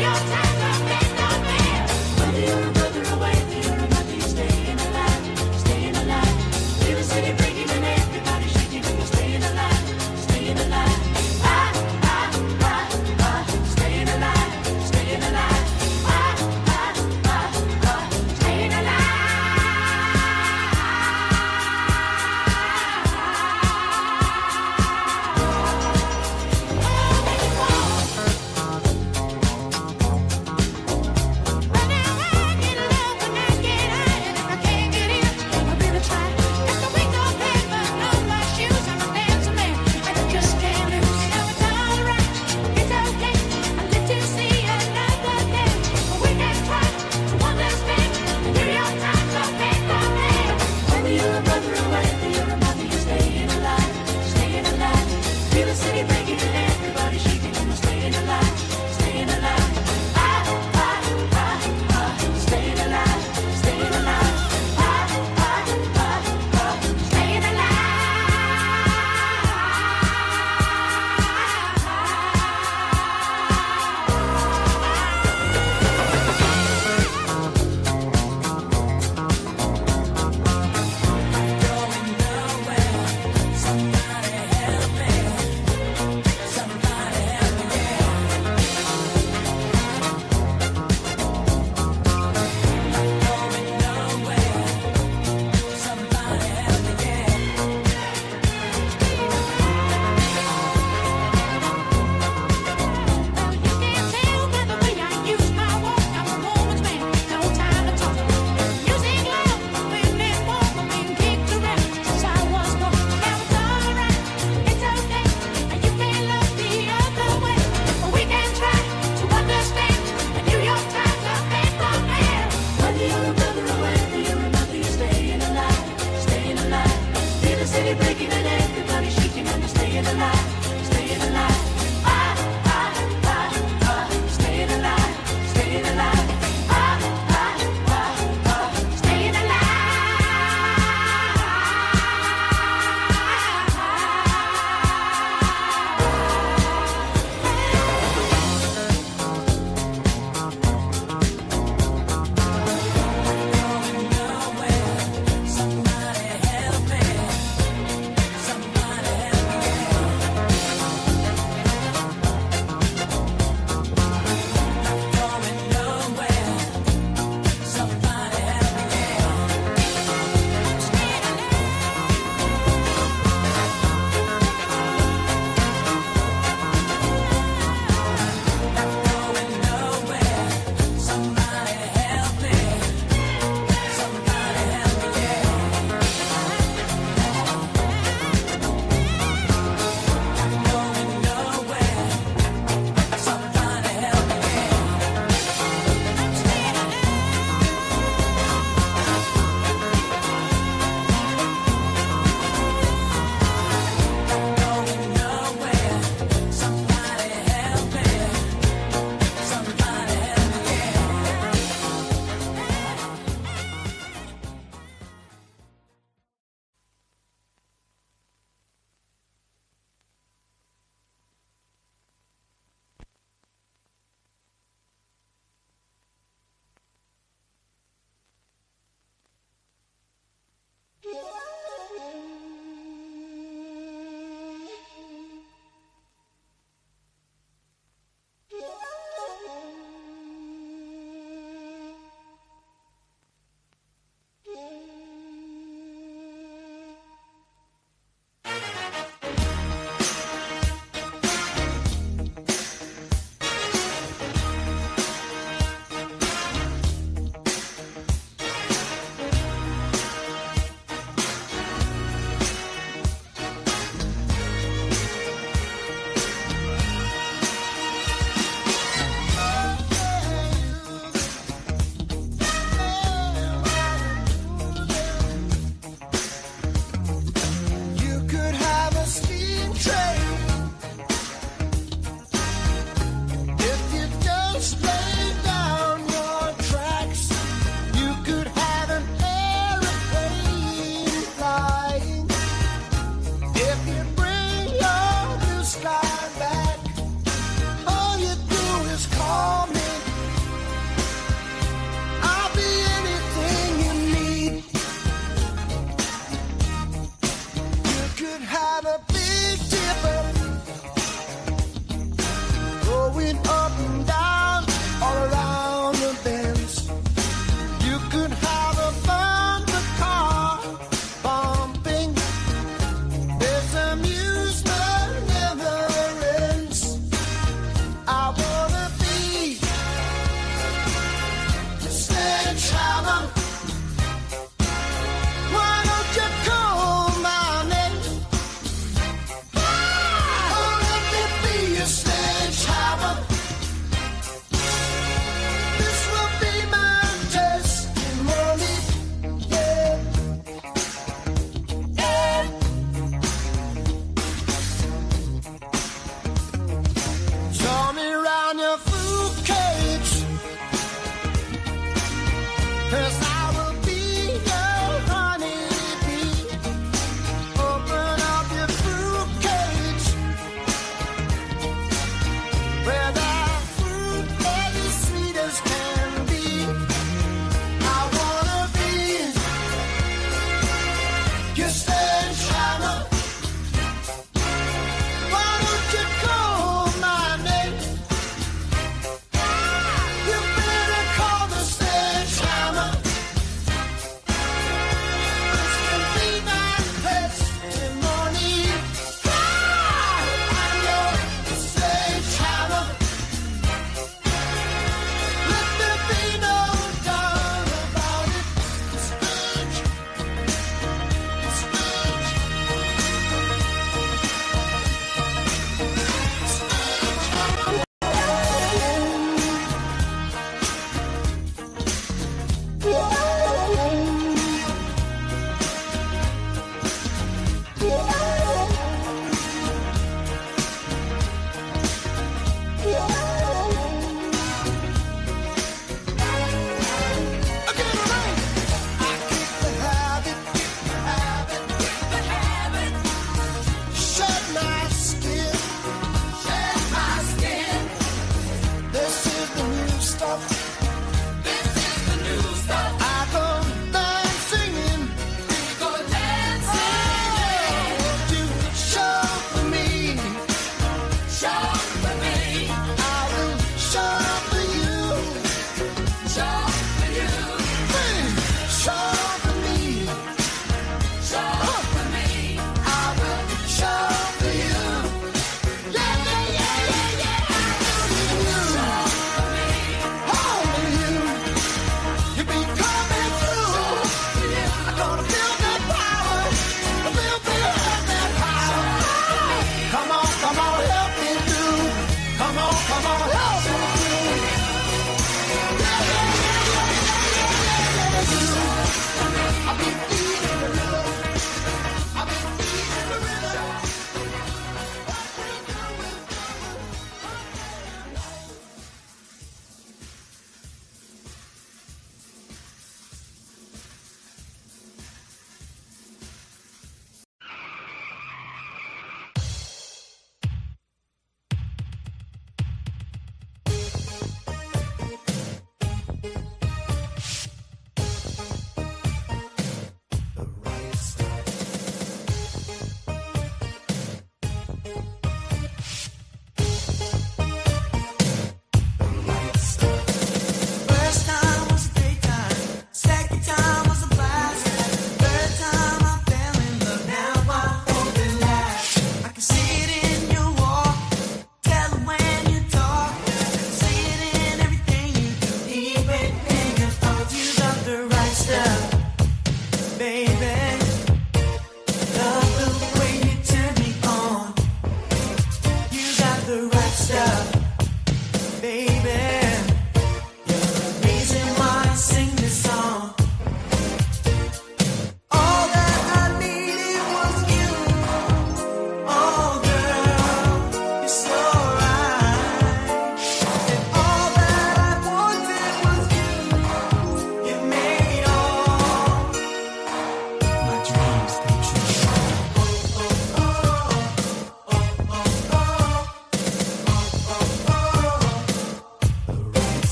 Your time.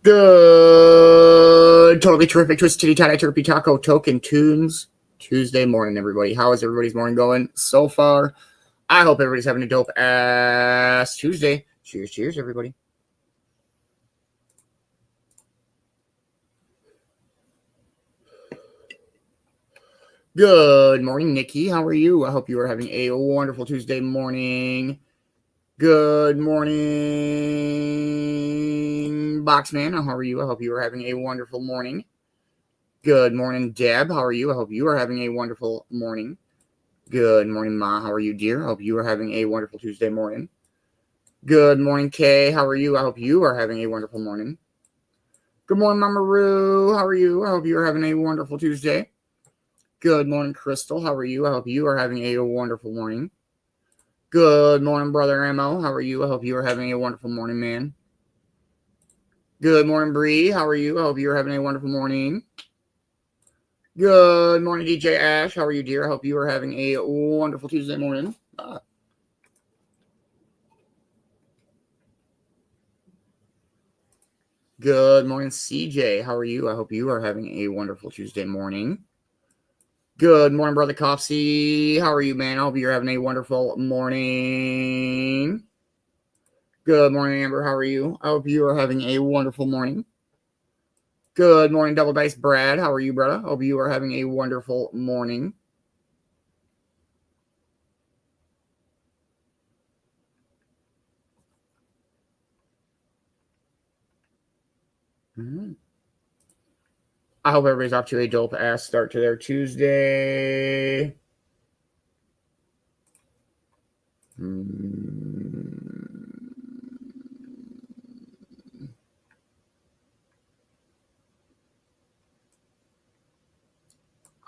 Good, totally terrific, Twisted Titty Turkey Taco Token Tunes Tuesday morning, everybody. How is everybody's morning going so far? I hope everybody's having a dope ass Tuesday. Cheers, cheers, everybody. Good morning, Nikki. How are you? I hope you are having a wonderful Tuesday morning. Good morning, Boxman. How are you? I hope you are having a wonderful morning. Good morning, Deb. How are you? I hope you are having a wonderful morning. Good morning, Ma. How are you, dear? I hope you are having a wonderful Tuesday morning. Good morning, Kay. How are you? I hope you are having a wonderful morning. Good morning, Mama Roo. How are you? I hope you are having a wonderful Tuesday. Good morning, Crystal. How are you? I hope you are having a wonderful morning. Good morning, Brother Ammo. How are you? I hope you are having a wonderful morning, man. Good morning, Bree. How are you? I hope you are having a wonderful morning. Good morning, DJ Ash. How are you, dear? I hope you are having a wonderful Tuesday morning. Good morning, CJ. How are you? I hope you are having a wonderful Tuesday morning. Good morning, Brother Copsy. How are you, man? I hope you're having a wonderful morning. Good morning, Amber. How are you? I hope you are having a wonderful morning. Good morning, Double Dice Brad. How are you, brother? I hope you are having a wonderful morning. I hope everybody's off to a dope ass start to their Tuesday.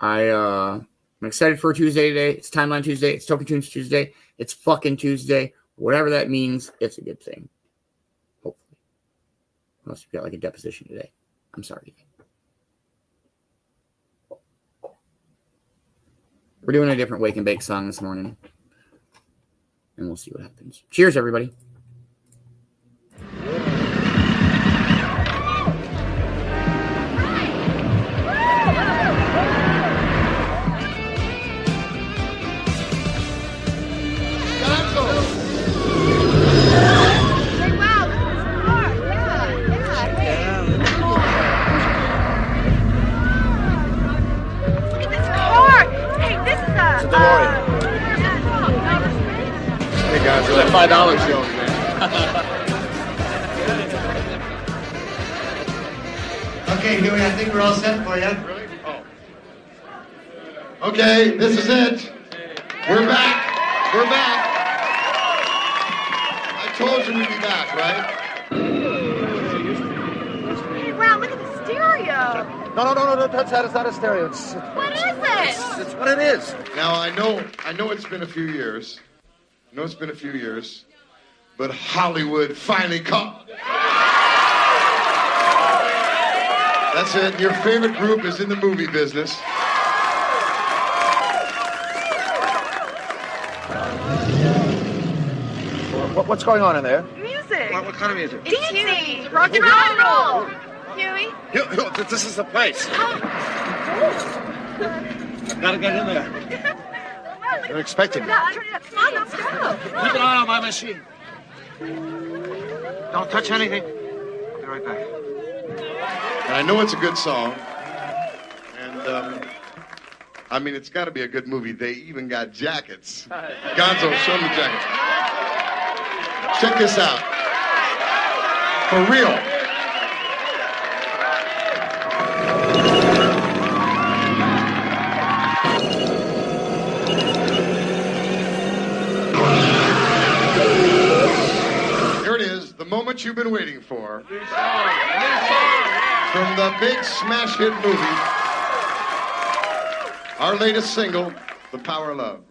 I'm excited for Tuesday today. It's Timeline Tuesday. It's Token Tunes Tuesday. It's fucking Tuesday. Whatever that means, it's a good thing. Hopefully. Unless you've got like a deposition today. I'm sorry. We're doing a different Wake and Bake song this morning. And we'll see what happens. Cheers, everybody. Guys, that $5 shows, man. Okay, Huey, I think we're all set for you. Really? Oh. Okay, this is it. We're back. We're back. I told you we'd be back, right? Hey, wow, look at the stereo. No, that's not a stereo. What is it? It's what it is. Now, I know it's been a few years. But Hollywood finally caught. That's it. Your favorite group is in the movie business. What's going on in there? Music. What kind of music? It's Huey. Rock and roll. Huey. This is the place. Gotta get in there. They're expecting me. Turn it up. Come on, let's go. Keep an eye on my machine. Don't touch anything. I'll be right back. And I know it's a good song. And, I mean, it's got to be a good movie. They even got jackets. Gonzo, show them the jackets. Check this out. For real. The moment you've been waiting for. From the big smash hit movie, our latest single, The Power of Love.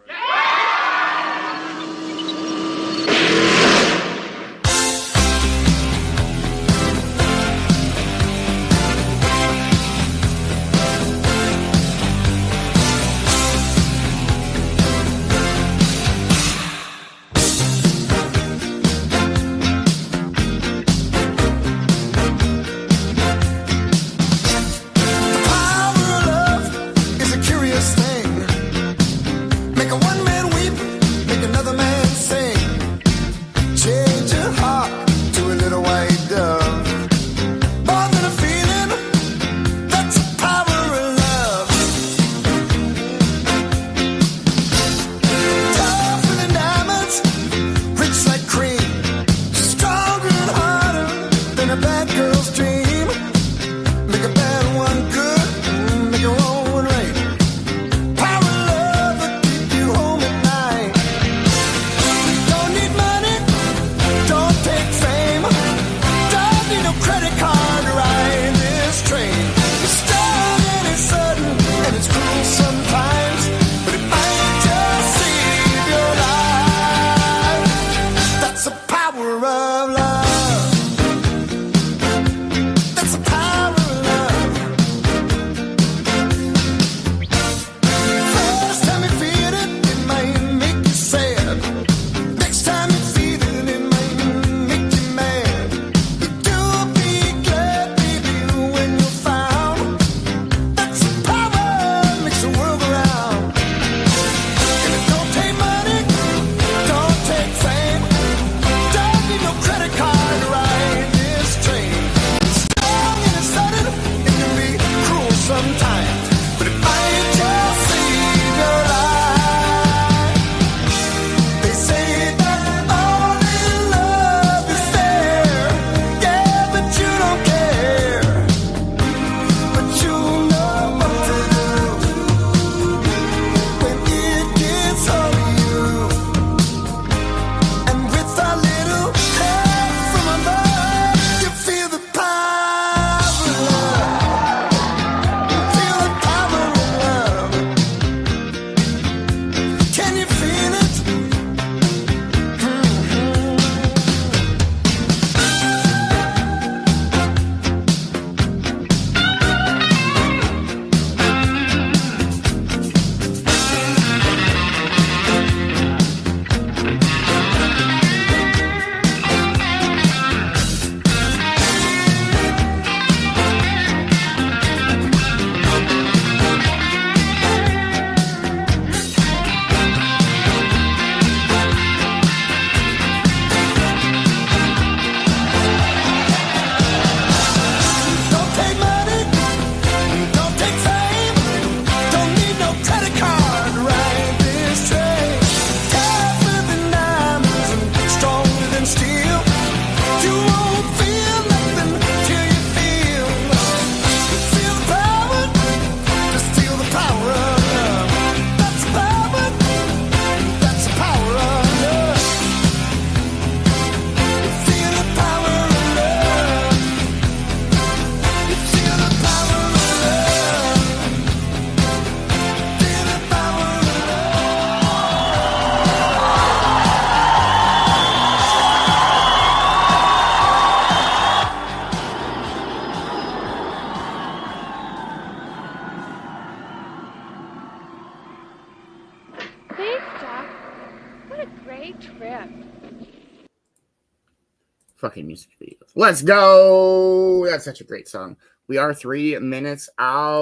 fucking music videos. Let's go. That's such a great song. We are 3 minutes out.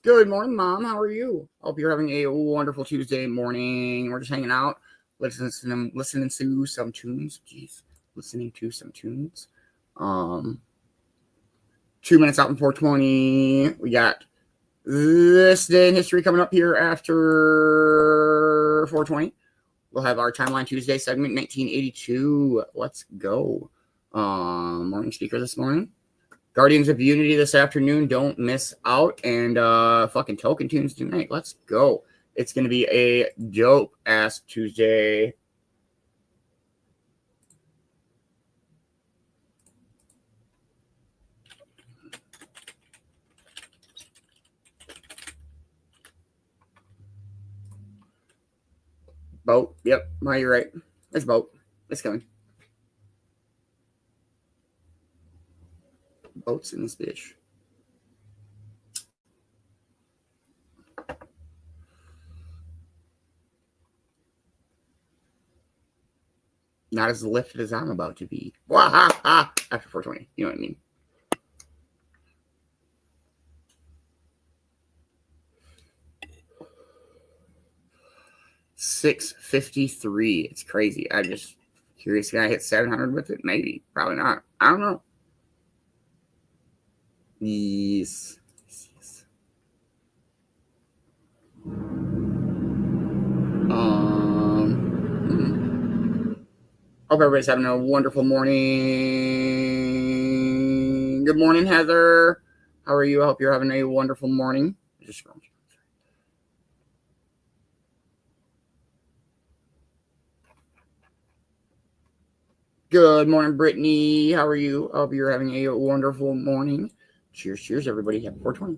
Good morning, Mom. How are you? Hope you're having a wonderful Tuesday morning. We're just hanging out, listening to some tunes. Jeez, listening to some tunes. 2 minutes out from 4:20. We got this day in history coming up here after 4:20. We'll have our Timeline Tuesday segment, 1982. Let's go. Morning speaker this morning. Guardians of Unity this afternoon. Don't miss out. And fucking Token Tunes tonight. Let's go. It's going to be a dope-ass Tuesday. Boat. Yep. No, you're right. It's boat. It's coming. Boats in this bitch. Not as lifted as I'm about to be. Wah-ha-ha! After 4:20. You know what I mean? $653. It's crazy. I'm just curious. Can I hit 700 with it? Maybe. Probably not. I don't know. Yes. Hope everybody's having a wonderful morning. Good morning, Heather. How are you? I hope you're having a wonderful morning. Just scrolling. Good morning, Brittany. How are you? I hope you're having a wonderful morning. Cheers, cheers, everybody. Happy 420.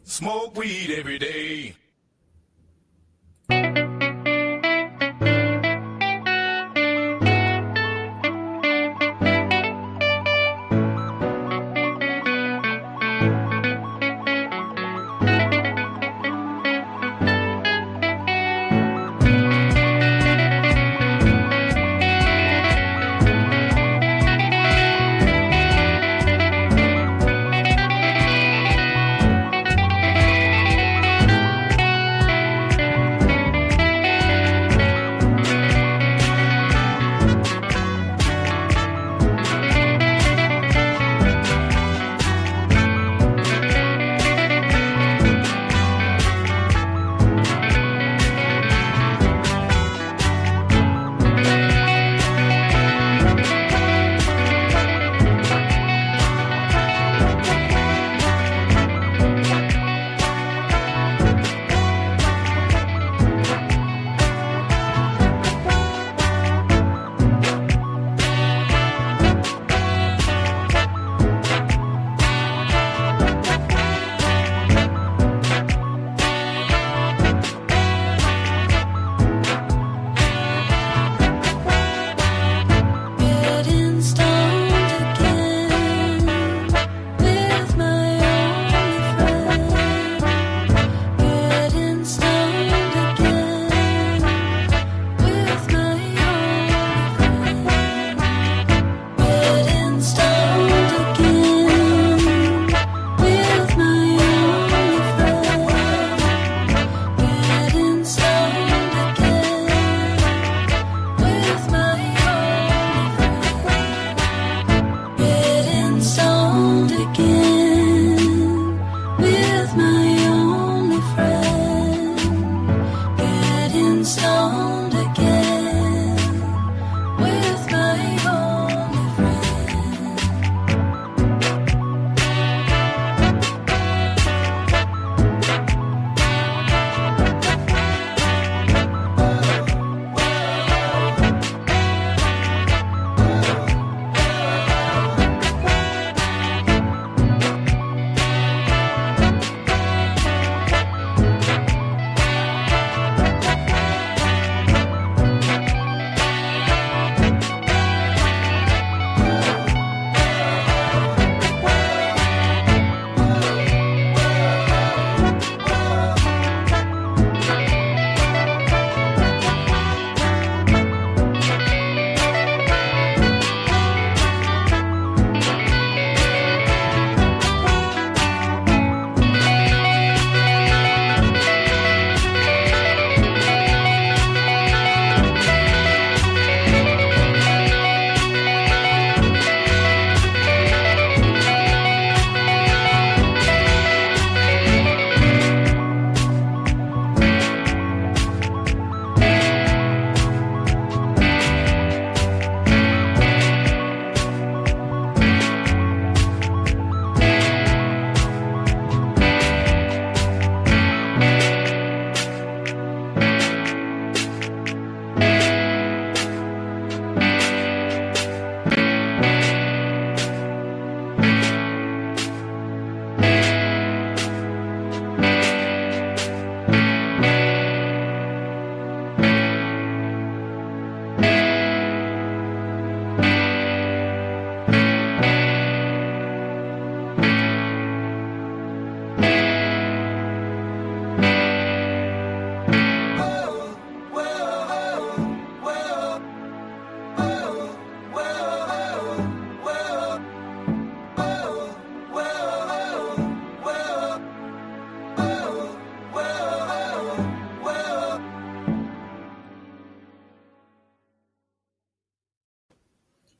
Smoke weed every day.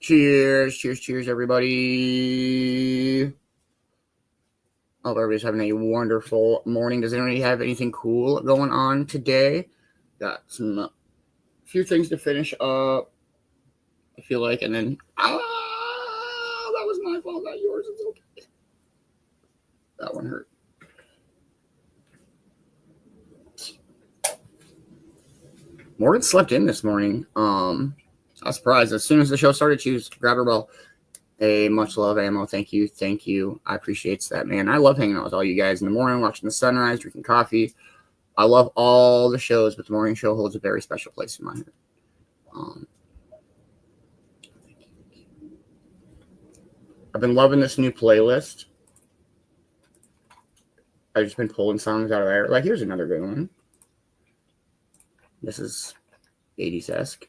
Cheers, cheers, cheers, everybody. Hope everybody's having a wonderful morning. Does anybody have anything cool going on today? Got some few things to finish up, I feel like, and then that was my fault, not yours. It's okay. That one hurt. Morgan slept in this morning. I was surprised. As soon as the show started, she was grab her bell. Hey, much love, Ammo. Thank you. Thank you. I appreciate that, man. I love hanging out with all you guys in the morning, watching the sunrise, drinking coffee. I love all the shows, but the morning show holds a very special place in my heart. I've been loving this new playlist. I've just been pulling songs out of there. Like, here's another good one. This is 80s-esque.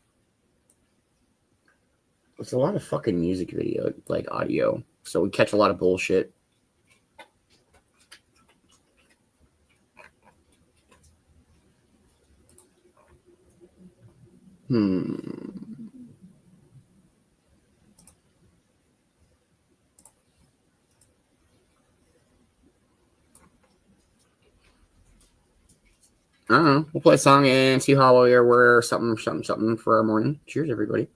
It's a lot of fucking music video, like audio. So we catch a lot of bullshit. I don't know. We'll play a song and see how we're something for our morning. Cheers, everybody.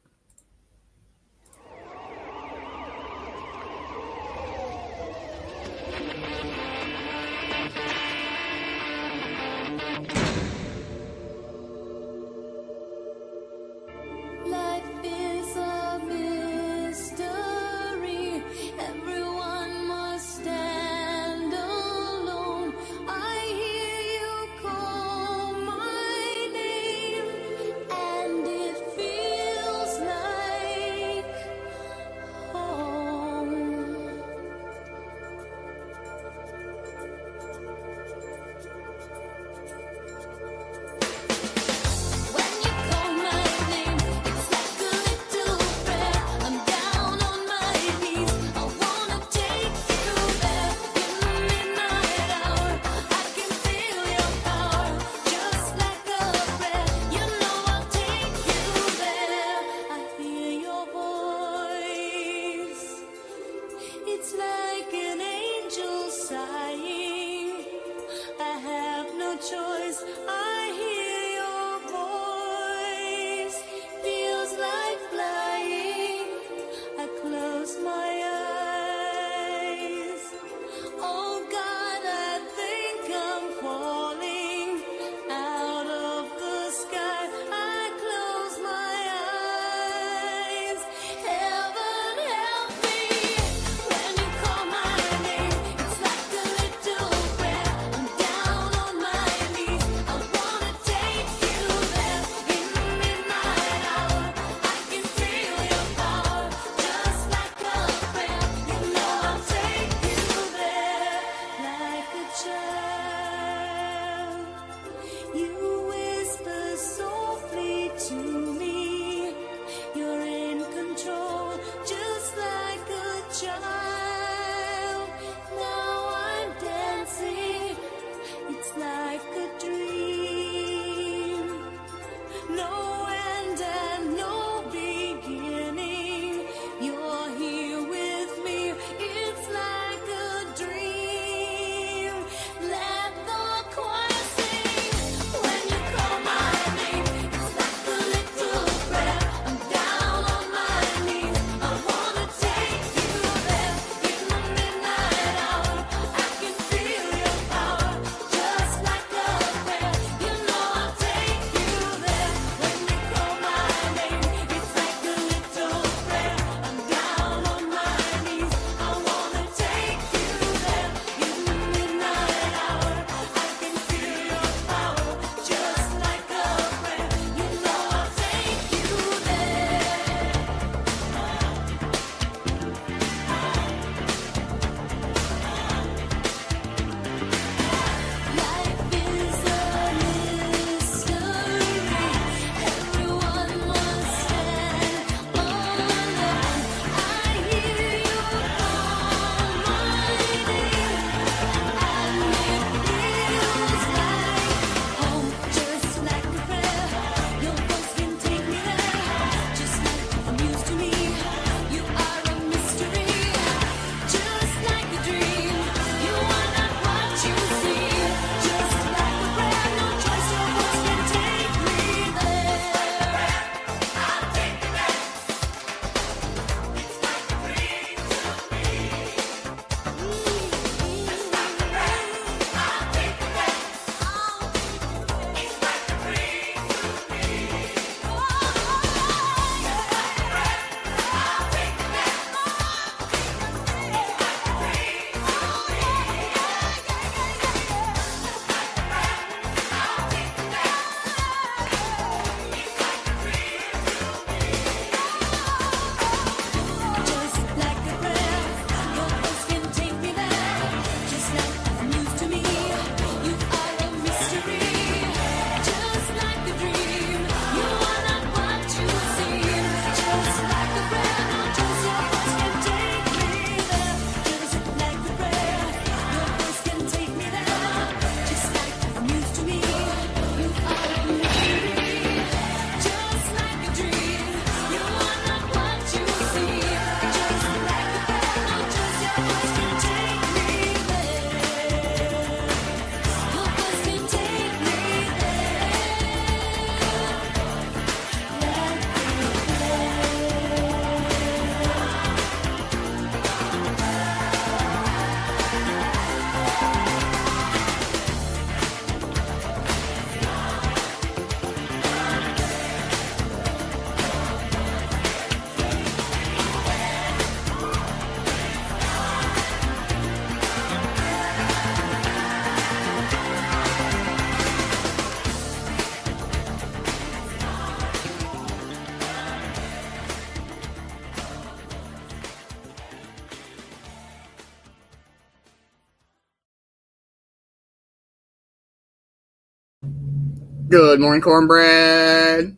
Good morning, Cornbread.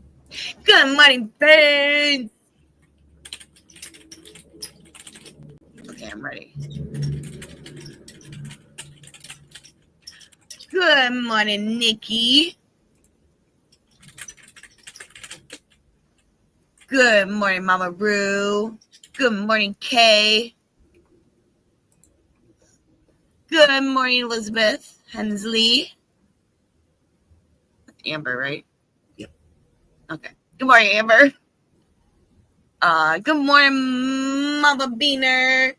Good morning, Beanz. Okay, I'm ready. Good morning, Nikki. Good morning, Mama Brew. Good morning, Kay. Good morning, Elizabeth Hensley. Amber, right? Yep. Okay. Good morning, Amber. Good morning, Mama Beaner.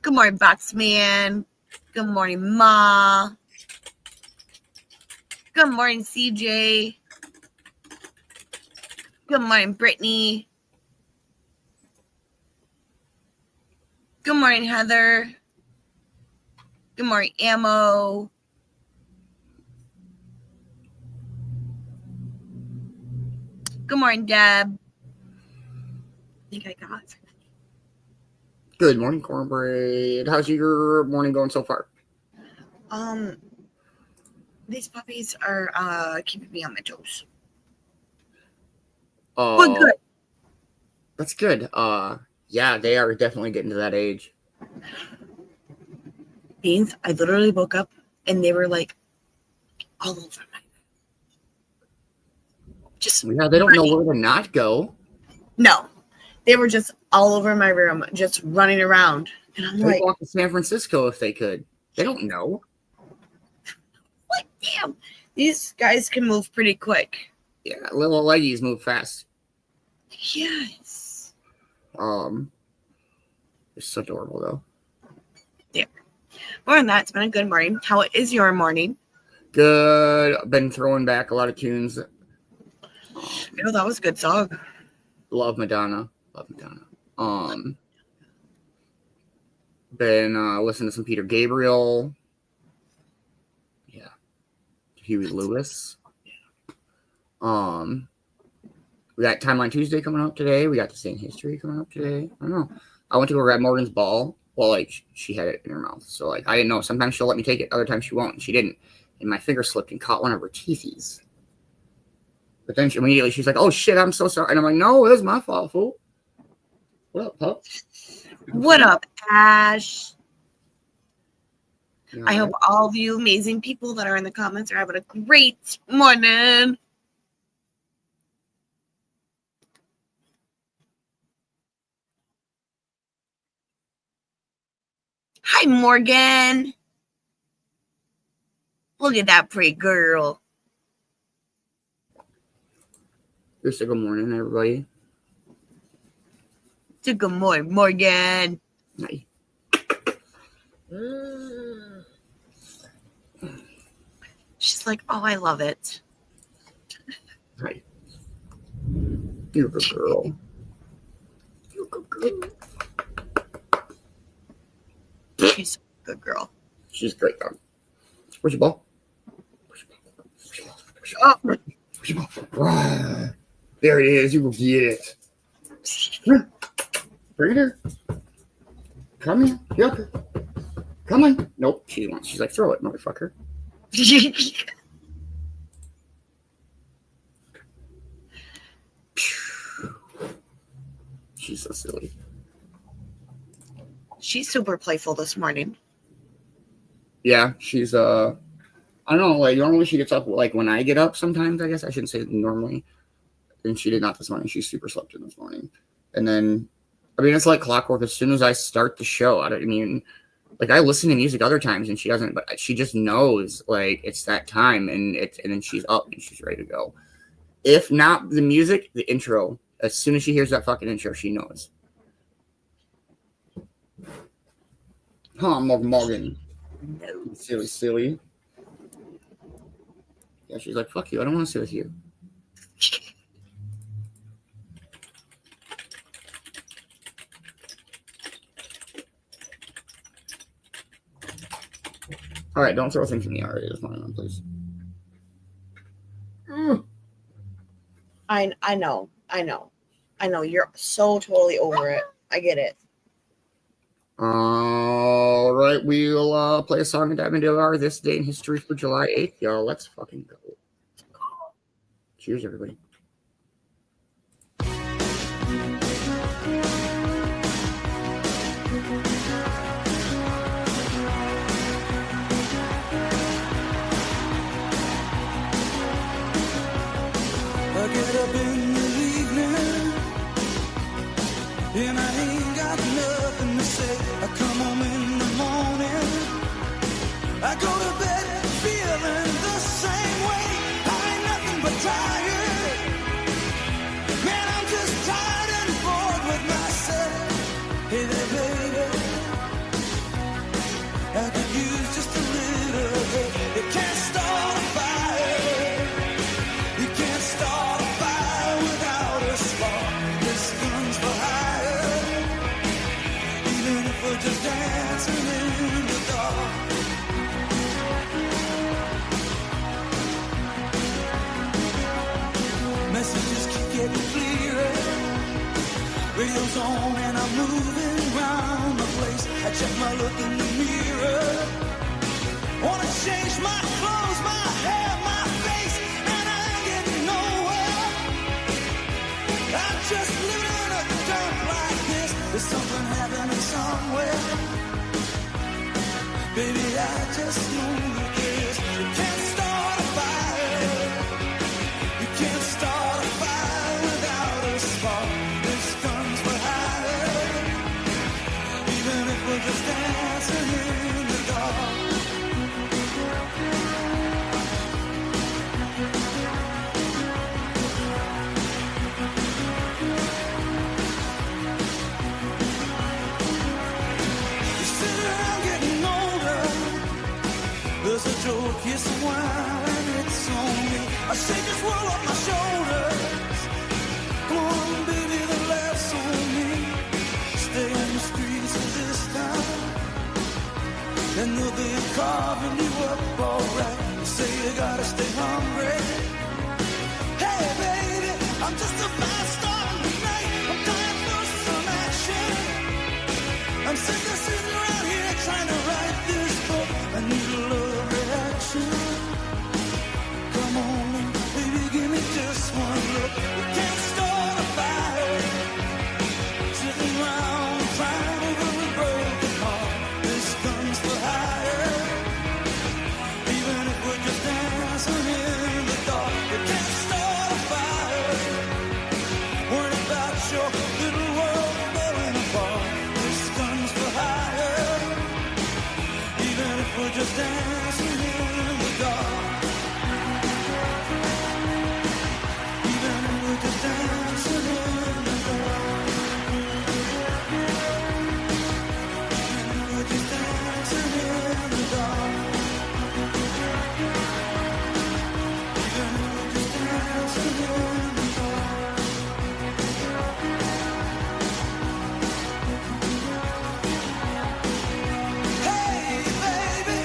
Good morning, Boxman. Good morning, Ma. Good morning, CJ. Good morning, Brittany. Good morning, Heather. Good morning, Ammo. Good morning, Deb. I think I got it. Good morning, Cornbread. How's your morning going so far? These puppies are keeping me on my toes. But good. That's good. Yeah, they are definitely getting to that age. Beanz, I literally woke up and they were like all over my Yeah, they don't know where to not go. No. They were just all over my room, just running around. And I'm They'd walk to San Francisco if they could. They don't know. Like, damn. These guys can move pretty quick. Yeah, little leggies move fast. Yes. It's so adorable though. Yeah. More than that, it's been a good morning. How is your morning? Good. I've been throwing back a lot of tunes. Oh, that was a good song. Love Madonna. Been listening to some Peter Gabriel. Yeah. Huey Lewis. We got Timeline Tuesday coming up today. We got the Saint History coming up today. I don't know. I went to go grab Morgan's ball. Well, like, she had it in her mouth. So, like, I didn't know. Sometimes she'll let me take it. Other times she won't. And she didn't. And my finger slipped and caught one of her teethies. But then she's like, oh, shit, I'm so sorry. And I'm like, no, it was my fault, fool. What up, pup? What up, Ash? You I hope all of you amazing people that are in the comments are having a great morning. Hi, Morgan. Look at that pretty girl. Just a good morning, everybody. Good morning, Morgan. Hi. She's like, oh, I love it. Hi. You're a good girl. You're a good girl. She's a good girl. She's a great dog. Where's your ball? Oh. There it is. You will get it. Bring it here. Come here. Yep. Come on. Nope. She wants. She's like, throw it, motherfucker. She's so silly. She's super playful this morning. Yeah, she's I don't know, like normally she gets up like when I get up sometimes, I guess I shouldn't say normally. And she did not this morning. She super slept in this morning. And then I mean it's like clockwork. As soon as I start the show, I mean like I listen to music other times and she doesn't, but she just knows like it's that time and then she's up and she's ready to go. If not the music, the intro. As soon as she hears that fucking intro, she knows. Huh, Morgan. No. Silly. Yeah, she's like, fuck you. I don't want to sit with you. All right, don't throw things in the already this morning, please. I know. You're so totally over it. I get it. All right, we'll play a song and dive into our This Day in History for July 8th, y'all. Let's fucking go. Cheers, everybody. I get up in the evening and I ain't got nothing to say. I come home in the morning, I go to bed feeling the same way. I ain't nothing but tired. Man, I'm just tired and bored with myself. Hey there, baby, I could use just a little bit. You can't start a fire. You can't start a fire without a spark. This gun's for hire. Even if we're just dancing in the dark. Messages keep getting clearer. Radio's on and I'm moving around the place. I check my look in the mirror. Wanna change my clothes, my hair, my face, and I ain't getting nowhere. I'm just living in a dump like this. There's something happening somewhere. Baby, I just know this. You can't start a fire. You can't start a fire without a spark. This gun's for hire. Even if we're just dancing in the dark. There's a joke, yes, wine, it's on me. I shake this world off my shoulders. Come on, baby, the laughs on me. Stay on the streets of this town, and they'll be carving you up alright. You say you gotta stay hungry. Hey, baby, I'm just about starting tonight. I'm dying for some action. I'm sick of sitting around here trying to write this book. I need a love reaction. Come on, baby, give me just one look. We can't start a fire. Sitting around crying over a broken heart. This gun's for hire. Even if we're just dancing in the dark. We can't start a fire. Worried about your little world falling apart. This gun's for hire. Even if we're just dancing in the dark. Even if we're just dancing in the dark. Even if we're just dancing in the dark. Even if we're just dancing in the dark. Hey, baby.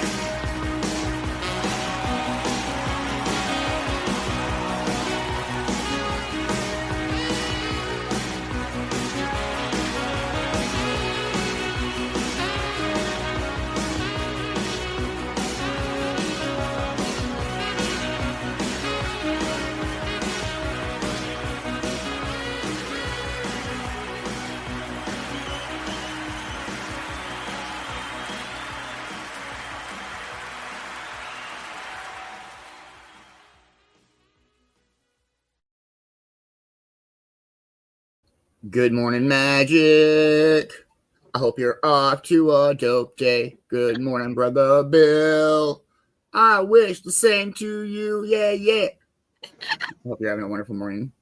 Good morning, Magic. I hope you're off to a dope day. Good morning, Brother Bill. I wish the same to you. Yeah, yeah. I hope you're having a wonderful morning.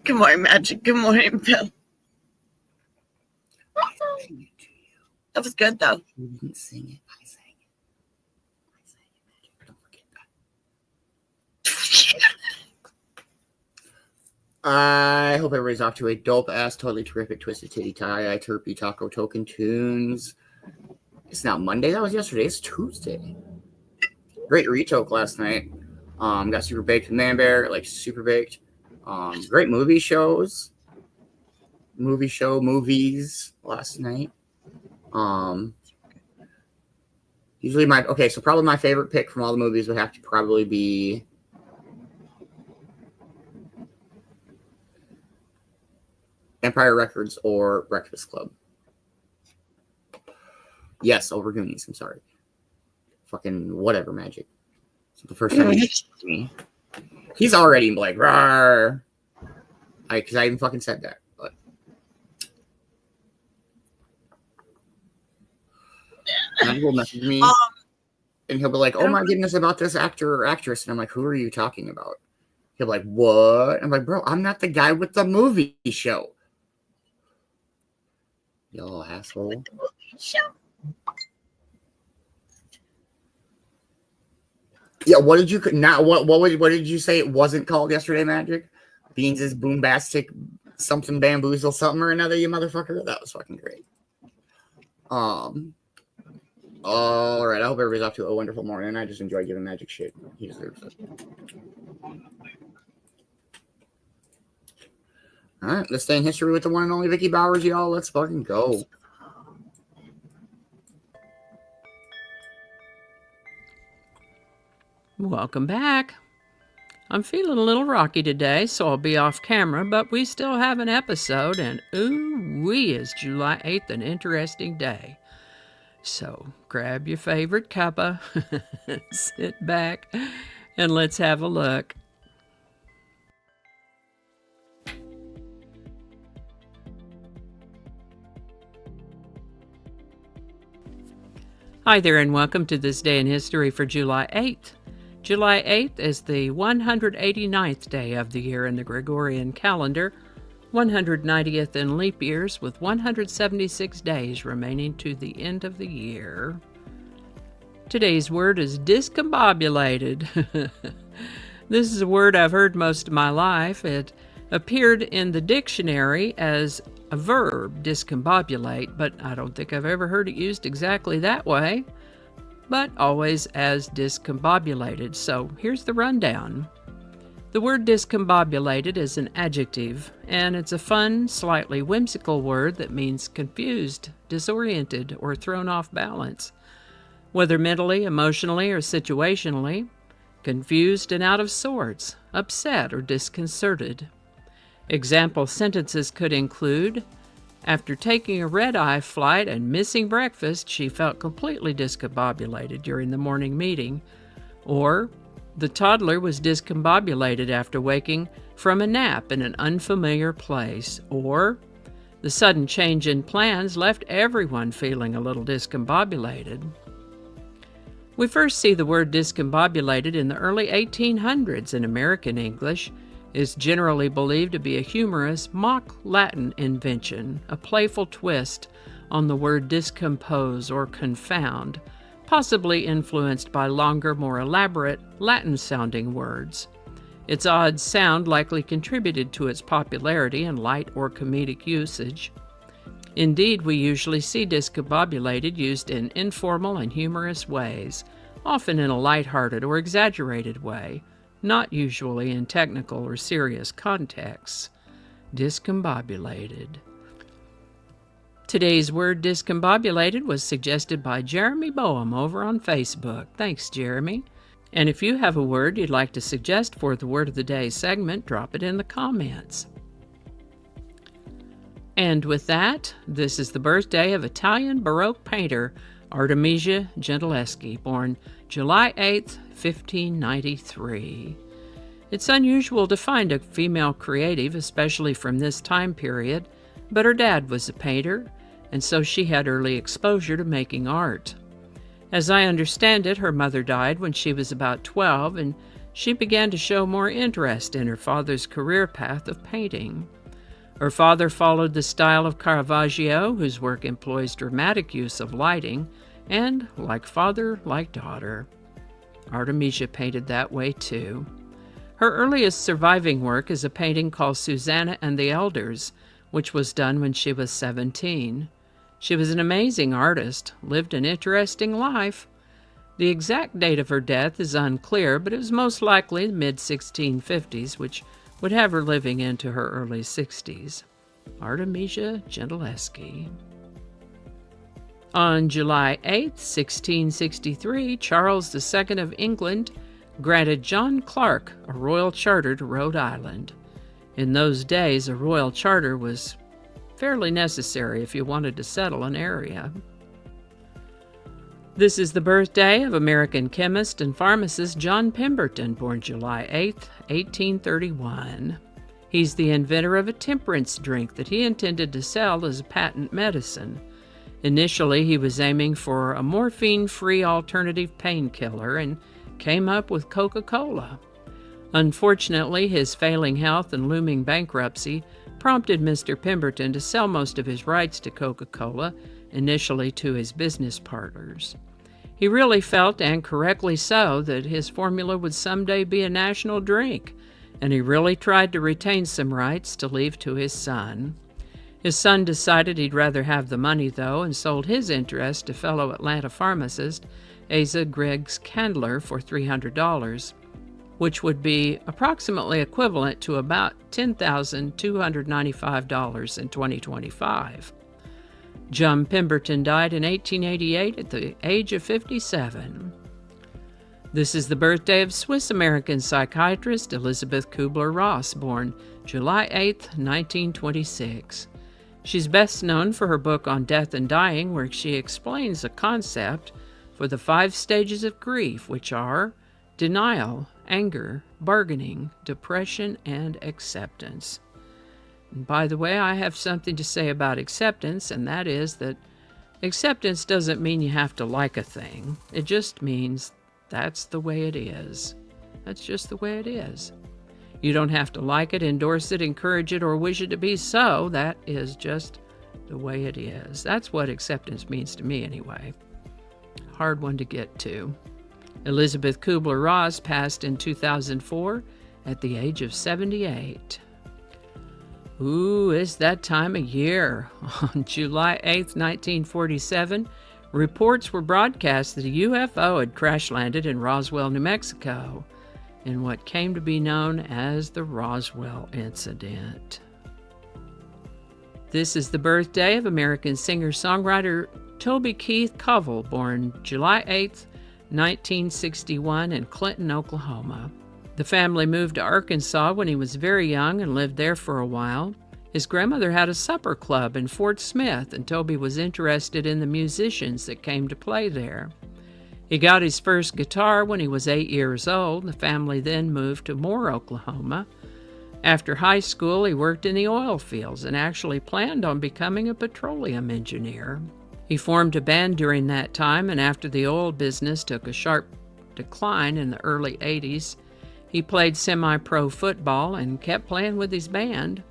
Good morning, Magic. Good morning, Bill. I sang it to you. That was good, though. You didn't sing it. I sang it. I sang it, Magic. Don't forget that. I hope everybody's off to a dope-ass, totally terrific Twisted Titty Tie, Terpy Taco Token Tunes. It's not Monday. That was yesterday. It's Tuesday. Great retoke last night. Got super baked with Man Bear, like super baked. Great movie shows. movies last night. Usually so probably my favorite pick from all the movies would have to probably be Empire Records or Breakfast Club. Yes, over Goonies. I'm sorry. Fucking whatever, Magic. It's the first time he sees me. He's already like, rawr. Because I even fucking said that. But and he'll message me, and he'll be like, "Oh my goodness, about this actor or actress," and I'm like, "Who are you talking about?" He'll be like, "What?" I'm like, "Bro, I'm not the guy with the movie show." Yo, asshole. Yeah, what did you say it wasn't called yesterday, Magic? Beanz' Boombastic something bamboozle something or another, you motherfucker. That was fucking great. All right. I hope everybody's off to a wonderful morning. I just enjoy giving Magic shit. He deserves it. All right, let's stay in history with the one and only Vicki Bowers, y'all. Let's fucking go. Welcome back. I'm feeling a little rocky today, so I'll be off camera, but we still have an episode, and ooh-wee, is July 8th an interesting day. So grab your favorite cuppa, sit back, and let's have a look. Hi there, and welcome to this day in history for July 8th. July 8th is the 189th day of the year in the Gregorian calendar, 190th in leap years, with 176 days remaining to the end of the year. Today's word is discombobulated. This is a word I've heard most of my life. It appeared in the dictionary as a verb, discombobulate, but I don't think I've ever heard it used exactly that way, but always as discombobulated. So here's the rundown. The word discombobulated is an adjective, and it's a fun, slightly whimsical word that means confused, disoriented, or thrown off balance. Whether mentally, emotionally, or situationally, confused and out of sorts, upset, or disconcerted. Example sentences could include, after taking a red-eye flight and missing breakfast, she felt completely discombobulated during the morning meeting. Or, the toddler was discombobulated after waking from a nap in an unfamiliar place. Or, the sudden change in plans left everyone feeling a little discombobulated. We first see the word discombobulated in the early 1800s in American English. Is generally believed to be a humorous mock Latin invention, a playful twist on the word discompose or confound, possibly influenced by longer, more elaborate Latin-sounding words. Its odd sound likely contributed to its popularity in light or comedic usage. Indeed, we usually see discombobulated used in informal and humorous ways, often in a lighthearted or exaggerated way, not usually in technical or serious contexts. Discombobulated. Today's word discombobulated was suggested by Jeremy Boehm over on Facebook. Thanks, Jeremy. And if you have a word you'd like to suggest for the Word of the Day segment, drop it in the comments. And with that, this is the birthday of Italian Baroque painter Artemisia Gentileschi, born July 8th, 1593. It's unusual to find a female creative, especially from this time period, but her dad was a painter, and so she had early exposure to making art. As I understand it, her mother died when she was about 12, and she began to show more interest in her father's career path of painting. Her father followed the style of Caravaggio, whose work employs dramatic use of lighting, and, like father, like daughter. Artemisia painted that way too. Her earliest surviving work is a painting called Susanna and the Elders, which was done when she was 17. She was an amazing artist, lived an interesting life. The exact date of her death is unclear, but it was most likely the mid-1650s, which would have her living into her early 60s. Artemisia Gentileschi. On July 8, 1663, Charles II of England granted John Clark a royal charter to Rhode Island. In those days, a royal charter was fairly necessary if you wanted to settle an area. This is the birthday of American chemist and pharmacist John Pemberton, born July 8, 1831. He's the inventor of a temperance drink that he intended to sell as a patent medicine. Initially, he was aiming for a morphine-free alternative painkiller and came up with Coca-Cola. Unfortunately, his failing health and looming bankruptcy prompted Mr. Pemberton to sell most of his rights to Coca-Cola, initially to his business partners. He really felt, and correctly so, that his formula would someday be a national drink, and he really tried to retain some rights to leave to his son. His son decided he'd rather have the money, though, and sold his interest to fellow Atlanta pharmacist Asa Griggs Candler for $300, which would be approximately equivalent to about $10,295 in 2025. John Pemberton died in 1888 at the age of 57. This is the birthday of Swiss-American psychiatrist Elizabeth Kubler-Ross, born July 8, 1926. She's best known for her book on death and dying, where she explains a concept for the 5 stages of grief, which are denial, anger, bargaining, depression, and acceptance. And by the way, I have something to say about acceptance, and that is that acceptance doesn't mean you have to like a thing. It just means that's the way it is. That's just the way it is. You don't have to like it, endorse it, encourage it, or wish it to be so. That is just the way it is. That's what acceptance means to me, anyway. Hard one to get to. Elizabeth Kubler-Ross passed in 2004 at the age of 78. Ooh, it's that time of year. On July 8, 1947, reports were broadcast that a UFO had crash-landed in Roswell, New Mexico, in what came to be known as the Roswell Incident. This is the birthday of American singer-songwriter Toby Keith Covell, born July 8, 1961, in Clinton, Oklahoma. The family moved to Arkansas when he was very young and lived there for a while. His grandmother had a supper club in Fort Smith, and Toby was interested in the musicians that came to play there. He got his first guitar when he was 8 years old. The family then moved to Moore, Oklahoma. After high school, he worked in the oil fields and actually planned on becoming a petroleum engineer. He formed a band during that time, and after the oil business took a sharp decline in the early 80s, he played semi-pro football and kept playing with his band.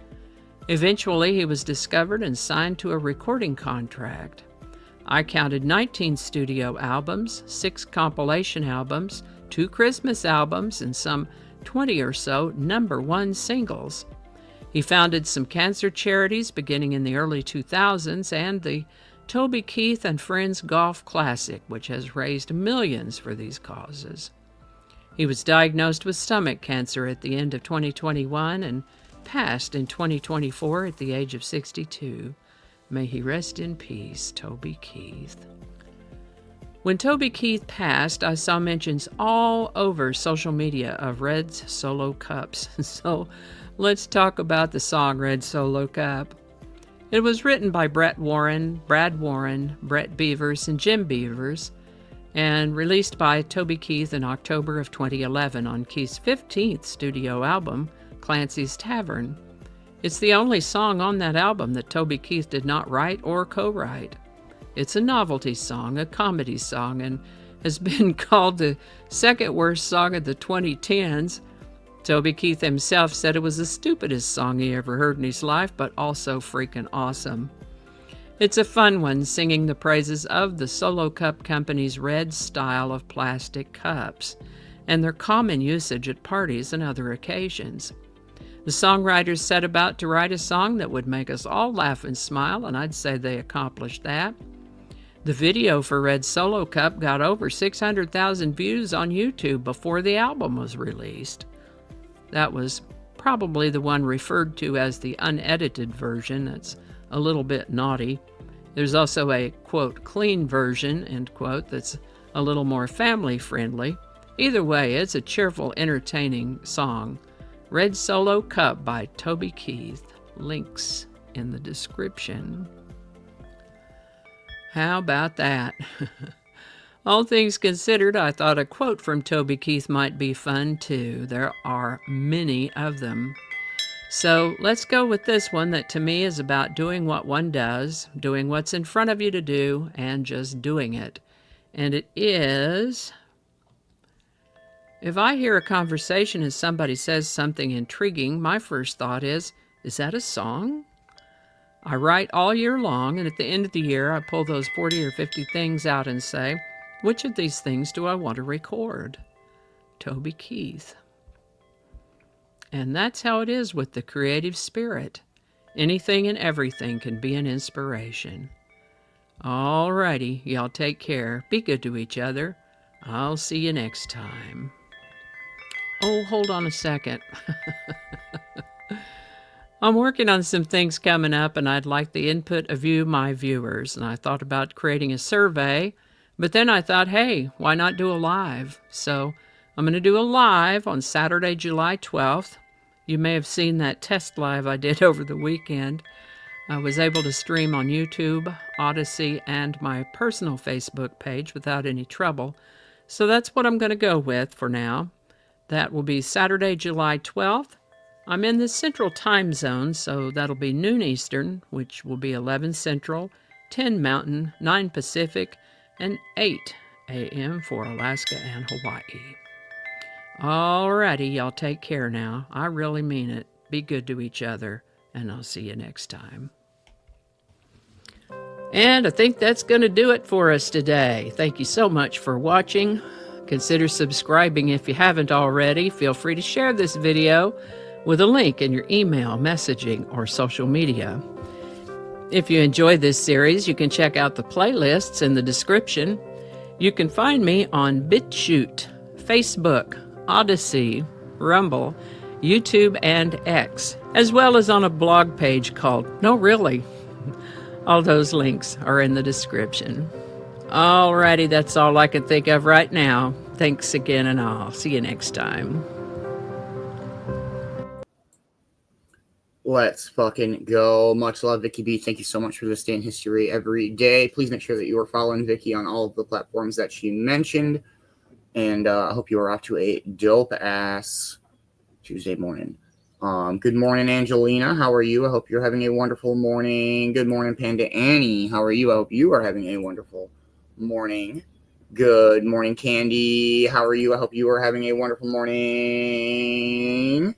Eventually, he was discovered and signed to a recording contract. I counted 19 studio albums, 6 compilation albums, 2 Christmas albums, and some 20 or so #1 singles. He founded some cancer charities beginning in the early 2000s and the Toby Keith and Friends Golf Classic, which has raised millions for these causes. He was diagnosed with stomach cancer at the end of 2021 and passed in 2024 at the age of 62. May he rest in peace, Toby Keith. When Toby Keith passed, I saw mentions all over social media of Red's Solo Cups. So let's talk about the song Red Solo Cup. It was written by Brett Warren, Brad Warren, Brett Beavers, and Jim Beavers, and released by Toby Keith in October of 2011 on Keith's 15th studio album, Clancy's Tavern. It's the only song on that album that Toby Keith did not write or co-write. It's a novelty song, a comedy song, and has been called the second worst song of the 2010s. Toby Keith himself said it was the stupidest song he ever heard in his life, but also freaking awesome. It's a fun one, singing the praises of the Solo Cup Company's red style of plastic cups and their common usage at parties and other occasions. The songwriters set about to write a song that would make us all laugh and smile, and I'd say they accomplished that. The video for Red Solo Cup got over 600,000 views on YouTube before the album was released. That was probably the one referred to as the unedited version. That's a little bit naughty. There's also a, quote, clean version, end quote, that's a little more family-friendly. Either way, it's a cheerful, entertaining song. Red Solo Cup by Toby Keith. Links in the description. How about that? All things considered, I thought a quote from Toby Keith might be fun too. There are many of them. So let's go with this one that to me is about doing what one does, doing what's in front of you to do, and just doing it. And it is, if I hear a conversation and somebody says something intriguing, my first thought is that a song? I write all year long, and at the end of the year, I pull those 40 or 50 things out and say, which of these things do I want to record? Toby Keith. And that's how it is with the creative spirit. Anything and everything can be an inspiration. All righty, y'all take care. Be good to each other. I'll see you next time. Oh, hold on a second. I'm working on some things coming up, and I'd like the input of you, my viewers. And I thought about creating a survey, but then I thought, hey, why not do a live? So I'm going to do a live on Saturday, July 12th. You may have seen that test live I did over the weekend. I was able to stream on YouTube, Odyssey, and my personal Facebook page without any trouble. So that's what I'm going to go with for now. That will be Saturday, July 12th. I'm in the Central Time Zone, so that'll be noon Eastern, which will be 11 Central, 10 Mountain, 9 Pacific, and 8 a.m. for Alaska and Hawaii. Alrighty, y'all take care now. I really mean it. Be good to each other, and I'll see you next time. And I think that's going to do it for us today. Thank you so much for watching. Consider subscribing if you haven't already. Feel free to share this video with a link in your email, messaging, or social media. If you enjoyed this series, you can check out the playlists in the description. You can find me on BitChute, Facebook, Odyssey, Rumble, YouTube, and X, as well as on a blog page called No Really. All those links are in the description. Alrighty, that's all I can think of right now. Thanks again, and I'll see you next time. Let's fucking go. Much love, Vicki B. Thank you so much for this day in history every day. Please make sure that you are following Vicki on all of the platforms that she mentioned. And I hope you are off to a dope-ass Tuesday morning. Good morning, Angelina. How are you? I hope you're having a wonderful morning. Good morning, Panda Annie. How are you? I hope you are having a wonderful morning. Good morning, Candy. How are you? I hope you are having a wonderful morning.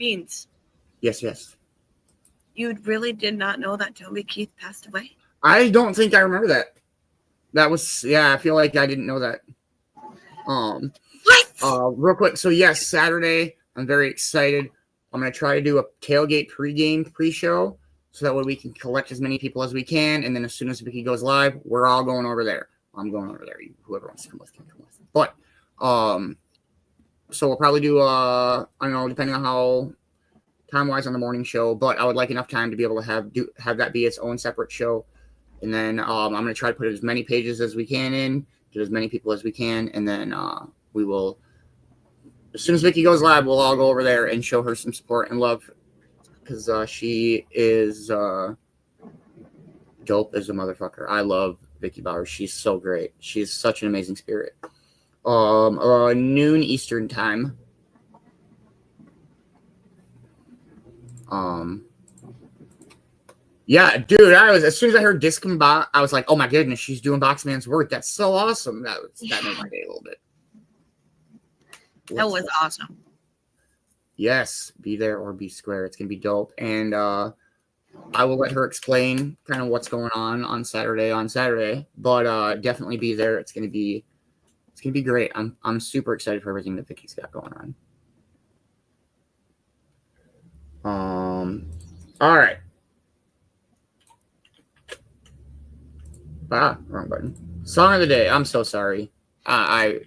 Beanz, Yes. you really did not know that Toby Keith passed away? I don't think I remember that. That was, yeah, I feel like I didn't know that. What? Real quick. So, yes, Saturday, I'm very excited. I'm going to try to do a tailgate pregame pre-show so that way we can collect as many people as we can. And then as soon as Vicki goes live, we're all going over there. I'm going over there. Whoever wants to come with can come with. But, so we'll probably do, I don't know, depending on how time-wise on the morning show, but I would like enough time to be able to have that be its own separate show. And then I'm going to try to put as many pages as we can in, get as many people as we can, and then we will, as soon as Vicki goes live, we'll all go over there and show her some support and love, because she is dope as a motherfucker. I love Vicki Bowers. She's so great. She's such an amazing spirit. Noon Eastern time. Yeah, dude, as soon as I heard Discombot, I was like, oh my goodness, she's doing Boxman's work. That's so awesome. That made my day a little bit. That was awesome. Yes, be there or be square. It's gonna be dope. And I will let her explain kind of what's going on Saturday. But definitely be there. It's gonna be great. I'm super excited for everything that Vicki's got going on. All right. Wrong button. Song of the day. I'm so sorry. I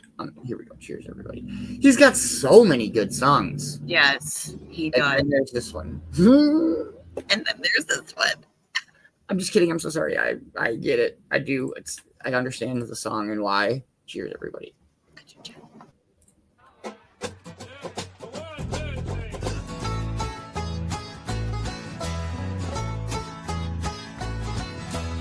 Here we go. Cheers, everybody. He's got so many good songs. Yes, he does. And there's this one. And then there's this one. I'm just kidding. I'm so sorry. I get it. I do. I understand the song and why. Cheers, everybody.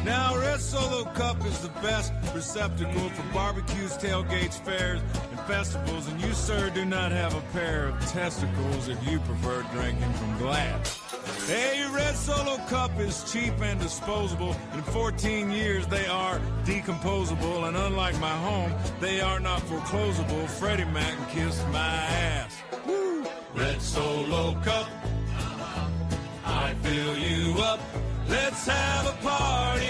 Now, Red Solo Cup is the best receptacle for barbecues, tailgates, fairs, and festivals. And you, sir, do not have a pair of testicles if you prefer drinking from glass. Hey, Red Solo Cup is cheap and disposable. In 14 years, they are decomposable. And unlike my home, they are not foreclosable. Freddie Mac kissed my ass. Woo! Red Solo Cup, I fill you up. Let's have a party.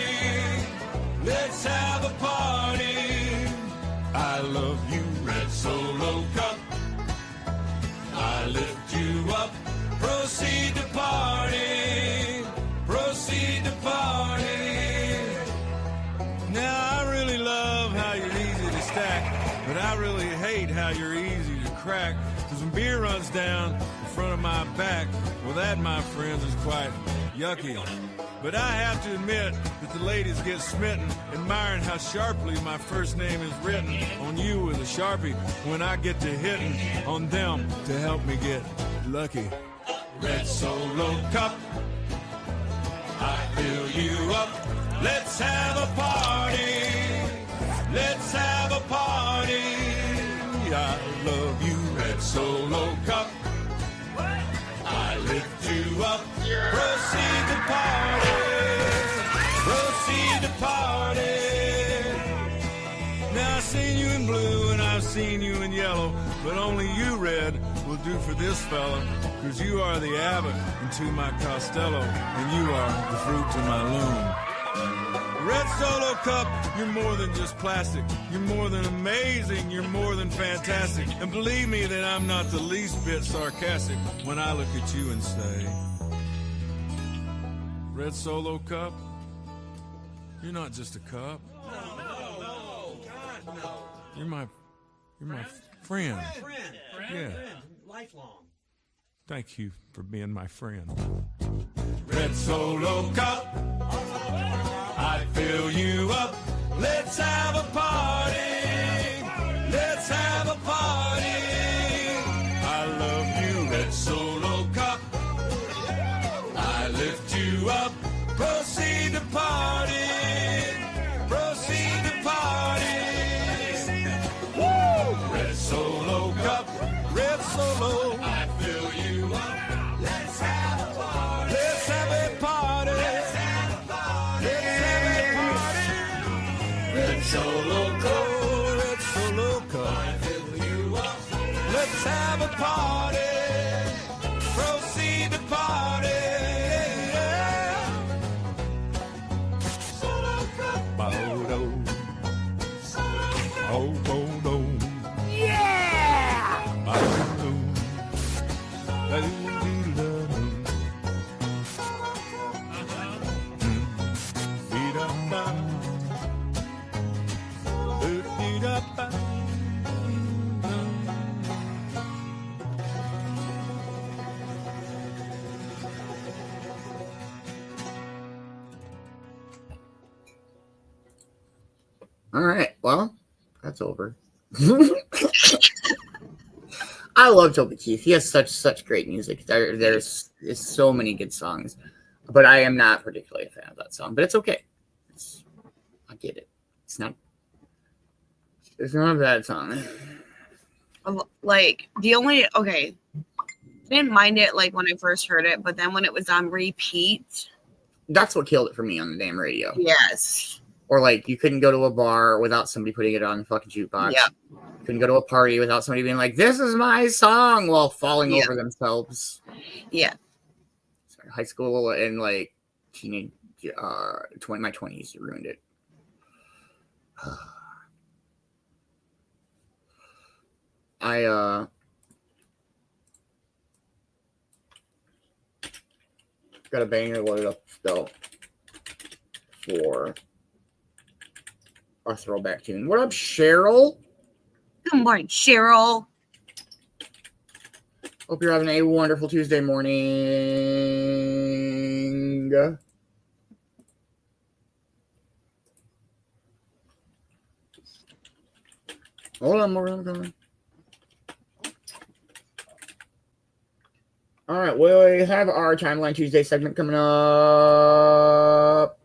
Let's have a party. I love you, Red Solo Cup. I lift you up. Proceed to party. Proceed to party. Now, I really love how you're easy to stack, but I really hate how you're easy to crack. Because when beer runs down the front of my back, well, that, my friends, is quite yucky. But I have to admit that the ladies get smitten, admiring how sharply my first name is written on you with a Sharpie when I get to hitting on them to help me get lucky. Red Solo Cup, I fill you up. Let's have a party. Let's have a party. I love you, Red Solo Cup. I lift you up. Proceed to party. Proceed to party. Now I've seen you in blue and I've seen you in yellow, but only you, Red, will do for this fella, because you are the Abbott into my Costello, and you are the fruit to my loom. Red Solo Cup, you're more than just plastic. You're more than amazing. You're more than fantastic. And believe me that I'm not the least bit sarcastic when I look at you and say, Red Solo Cup, you're not just a cup. No. God, no. You're my friend. Yeah. Lifelong. Thank you for being my friend. Red Solo Cup, I fill you up. Let's have a party. Let's have a party. I love you, Red Solo Cup. I lift you up. Proceed to party. Proceed to party. Woo! Red Solo Cup. Red Solo. I fill you up. Let's have a party. Let's have a party. Let's have a party. Let's have a party. Red Solo Cup. Red Solo Cup. I fill you up. Let's have a party. Proceed to party. Solo Cup. Bo-do. Oh, bo-do. Yeah! Bo-do. All right. Well, that's over. I love Toby Keith. He has such great music. There's so many good songs, but I am not particularly a fan of that song. But it's okay. I get it. It's not a bad song. Like I didn't mind it like when I first heard it, but then when it was on repeat, That's what killed it for me on the damn radio. yes, Or like you couldn't go to a bar without somebody putting it on the fucking jukebox. yeah, Couldn't go to a party without somebody being like, "This is my song," while falling Yeah. over themselves. yeah. Sorry, high school and like teenage, my 20s ruined it. I got a banger loaded up still for our throwback tune. What up, Cheryl? Good morning, Cheryl. Hope you're having a wonderful Tuesday morning. Hold on, more coming. All right, we have our Timeline Tuesday segment coming up.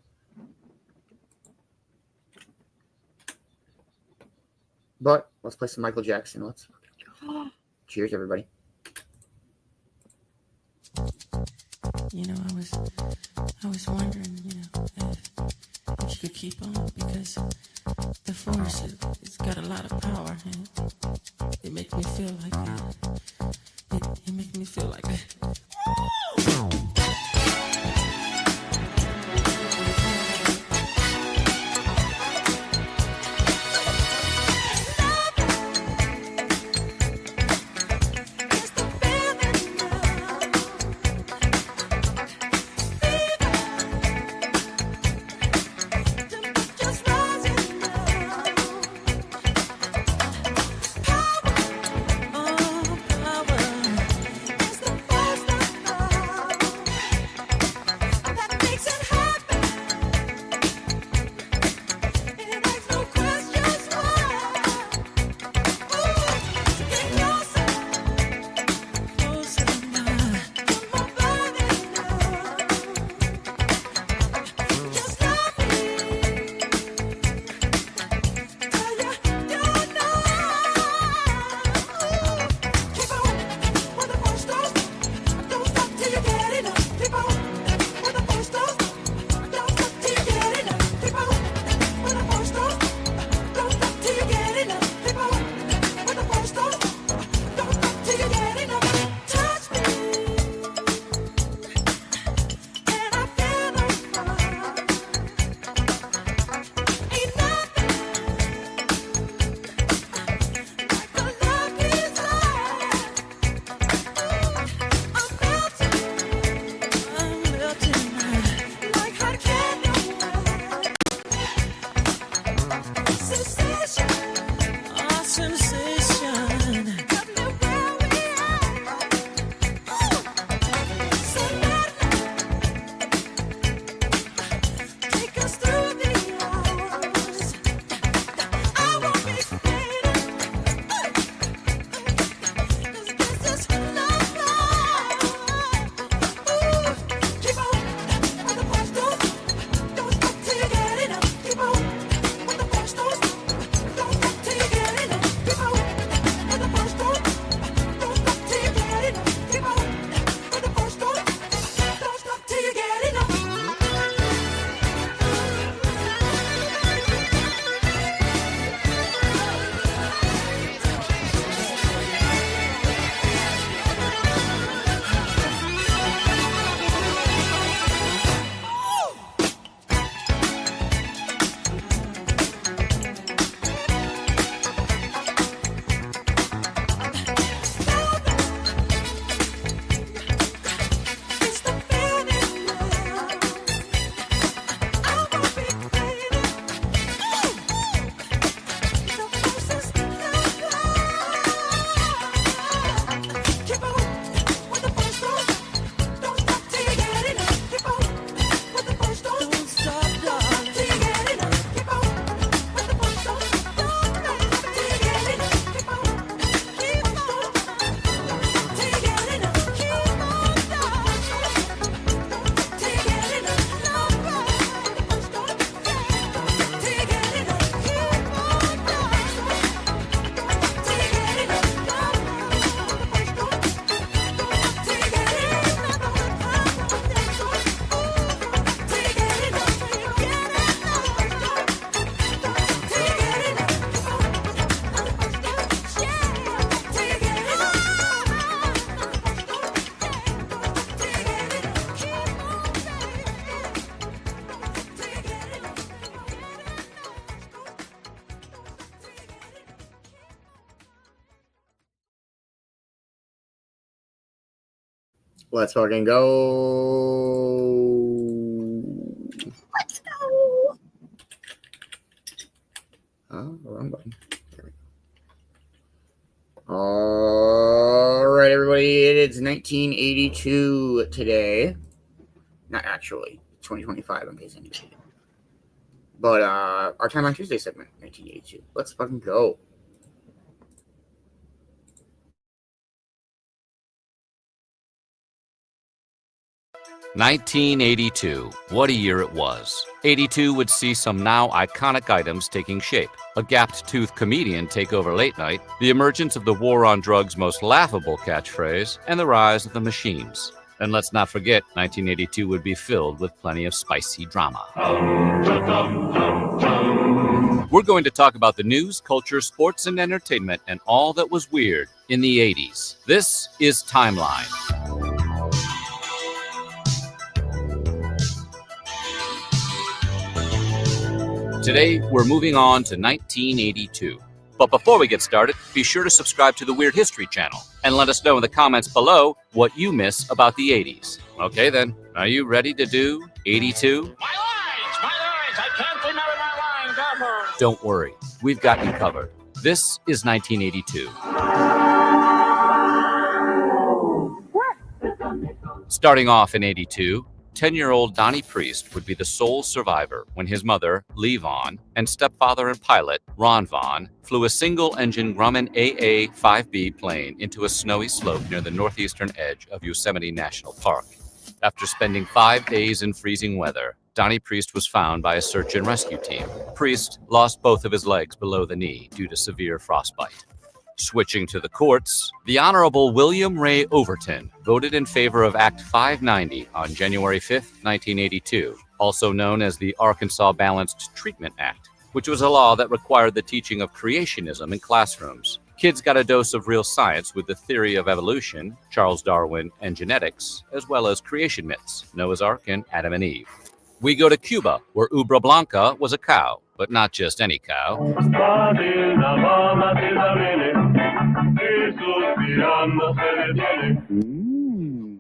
But let's play some Michael Jackson. Let's cheers, everybody. You know, I was wondering, if you could keep on, because the force, it's got a lot of power, and it makes me feel like it makes me feel like Let's fucking go. Let's go. Oh, wrong button. There we go. All right, everybody. It is 1982 today. Not actually, 2025 in case anybody did. But our Time on Tuesday segment, 1982. Let's fucking go. $1982. What a year it was. 82 would see some now iconic items taking shape. A gapped-toothed comedian take over late night, the emergence of the war on drugs' most laughable catchphrase, and the rise of the machines. And let's not forget, 1982 would be filled with plenty of spicy drama. We're going to talk about the news, culture, sports, and entertainment, and all that was weird in the 80s. This is Timeline. Today, we're moving on to 1982. But before we get started, be sure to subscribe to the Weird History channel and let us know in the comments below what you miss about the 80s. Okay then, are you ready to do 82? My lines! I can't remember my lines, ever. Don't worry, we've got you covered. This is 1982. Starting off in 82, 10-year-old Donnie Priest would be the sole survivor when his mother, Lee Vaughn, and stepfather and pilot, Ron Vaughn, flew a single-engine Grumman AA-5B plane into a snowy slope near the northeastern edge of Yosemite National Park. After spending 5 days in freezing weather, Donnie Priest was found by a search and rescue team. Priest lost both of his legs below the knee due to severe frostbite. Switching to the courts, the Honorable William Ray Overton voted in favor of Act 590 on January 5, 1982, also known as the Arkansas Balanced Treatment Act, which was a law that required the teaching of creationism in classrooms. Kids got a dose of real science with the theory of evolution, Charles Darwin, and genetics, as well as creation myths, Noah's Ark and Adam and Eve. We go to Cuba, where Ubra Blanca was a cow, but not just any cow.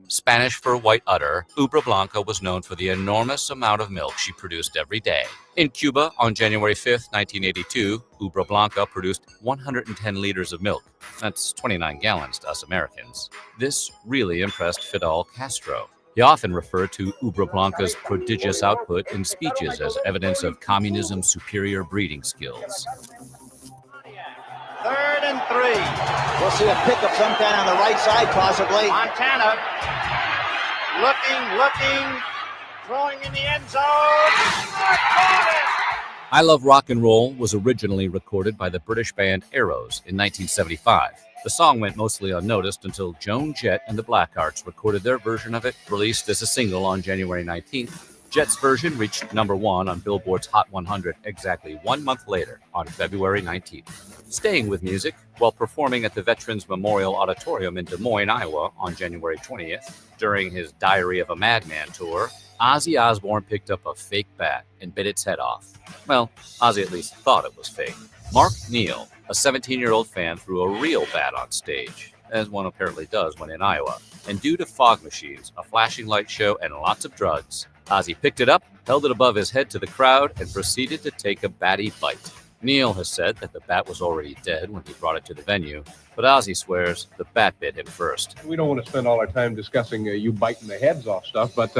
Spanish for white udder, Ubra Blanca was known for the enormous amount of milk she produced every day. In Cuba, on January 5, 1982, Ubra Blanca produced 110 liters of milk. That's 29 gallons to us Americans. This really impressed Fidel Castro. He often referred to Ubra Blanca's prodigious output in speeches as evidence of communism's superior breeding skills. 3rd and 3. We'll see a pick of some kind on the right side, possibly. Montana looking, throwing in the end zone. I Love Rock and Roll was originally recorded by the British band Arrows in 1975. The song went mostly unnoticed until Joan Jett and the Blackhearts recorded their version of it, released as a single on January 19th. Jett's version reached #1 on Billboard's Hot 100 exactly 1 month later, on February 19th. Staying with music, while performing at the Veterans Memorial Auditorium in Des Moines, Iowa on January 20th, during his Diary of a Madman tour, Ozzy Osbourne picked up a fake bat and bit its head off. Well, Ozzy at least thought it was fake. Mark Neal, a 17-year-old fan, threw a real bat on stage, as one apparently does when in Iowa. And due to fog machines, a flashing light show, and lots of drugs, Ozzy picked it up, held it above his head to the crowd, and proceeded to take a batty bite. Neal has said that the bat was already dead when he brought it to the venue, but Ozzy swears the bat bit him first. We don't want to spend all our time discussing you biting the heads off stuff, but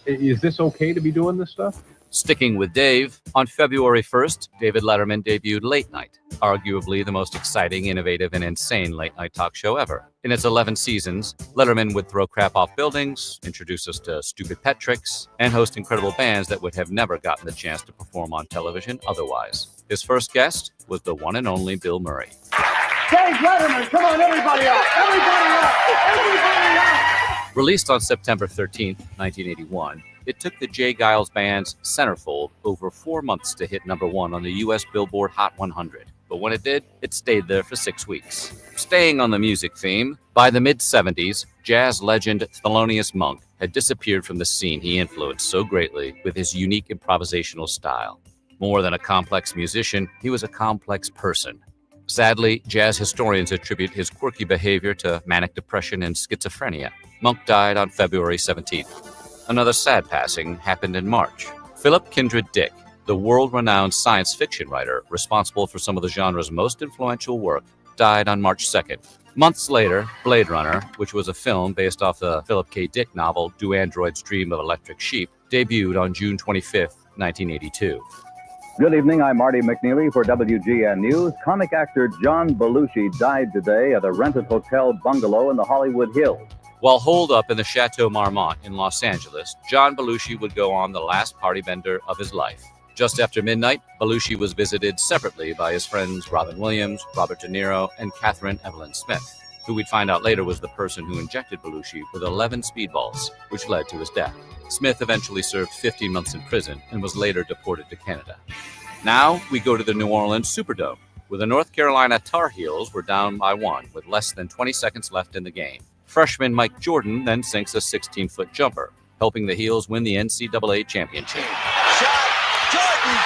is this okay to be doing this stuff? Sticking with Dave, on February 1st, David Letterman debuted Late Night, arguably the most exciting, innovative, and insane late-night talk show ever. In its 11 seasons, Letterman would throw crap off buildings, introduce us to stupid pet tricks, and host incredible bands that would have never gotten the chance to perform on television otherwise. His first guest was the one and only Bill Murray. Dave Letterman, come on, everybody up! Everybody up! Everybody up! Released on September 13th, 1981, it took the Jay Giles Band's Centerfold over 4 months to hit #1 on the U.S. Billboard Hot 100. But when it did, it stayed there for 6 weeks. Staying on the music theme, by the mid-'70s, jazz legend Thelonious Monk had disappeared from the scene he influenced so greatly with his unique improvisational style. More than a complex musician, he was a complex person. Sadly, jazz historians attribute his quirky behavior to manic depression and schizophrenia. Monk died on February 17th. Another sad passing happened in March. Philip Kindred Dick, the world-renowned science fiction writer responsible for some of the genre's most influential work, died on March 2nd. Months later, Blade Runner, which was a film based off the Philip K. Dick novel Do Androids Dream of Electric Sheep, debuted on June 25th, 1982. Good evening, I'm Marty McNeely for WGN News. Comic actor John Belushi died today at a rented hotel bungalow in the Hollywood Hills. While holed up in the Chateau Marmont in Los Angeles, John Belushi would go on the last party bender of his life. Just after midnight, Belushi was visited separately by his friends Robin Williams, Robert De Niro, and Catherine Evelyn Smith, who we'd find out later was the person who injected Belushi with 11 speedballs, which led to his death. Smith eventually served 15 months in prison and was later deported to Canada. Now we go to the New Orleans Superdome, where the North Carolina Tar Heels were down by 1 with less than 20 seconds left in the game. Freshman Mike Jordan then sinks a 16-foot jumper, helping the Heels win the NCAA championship. Jordan!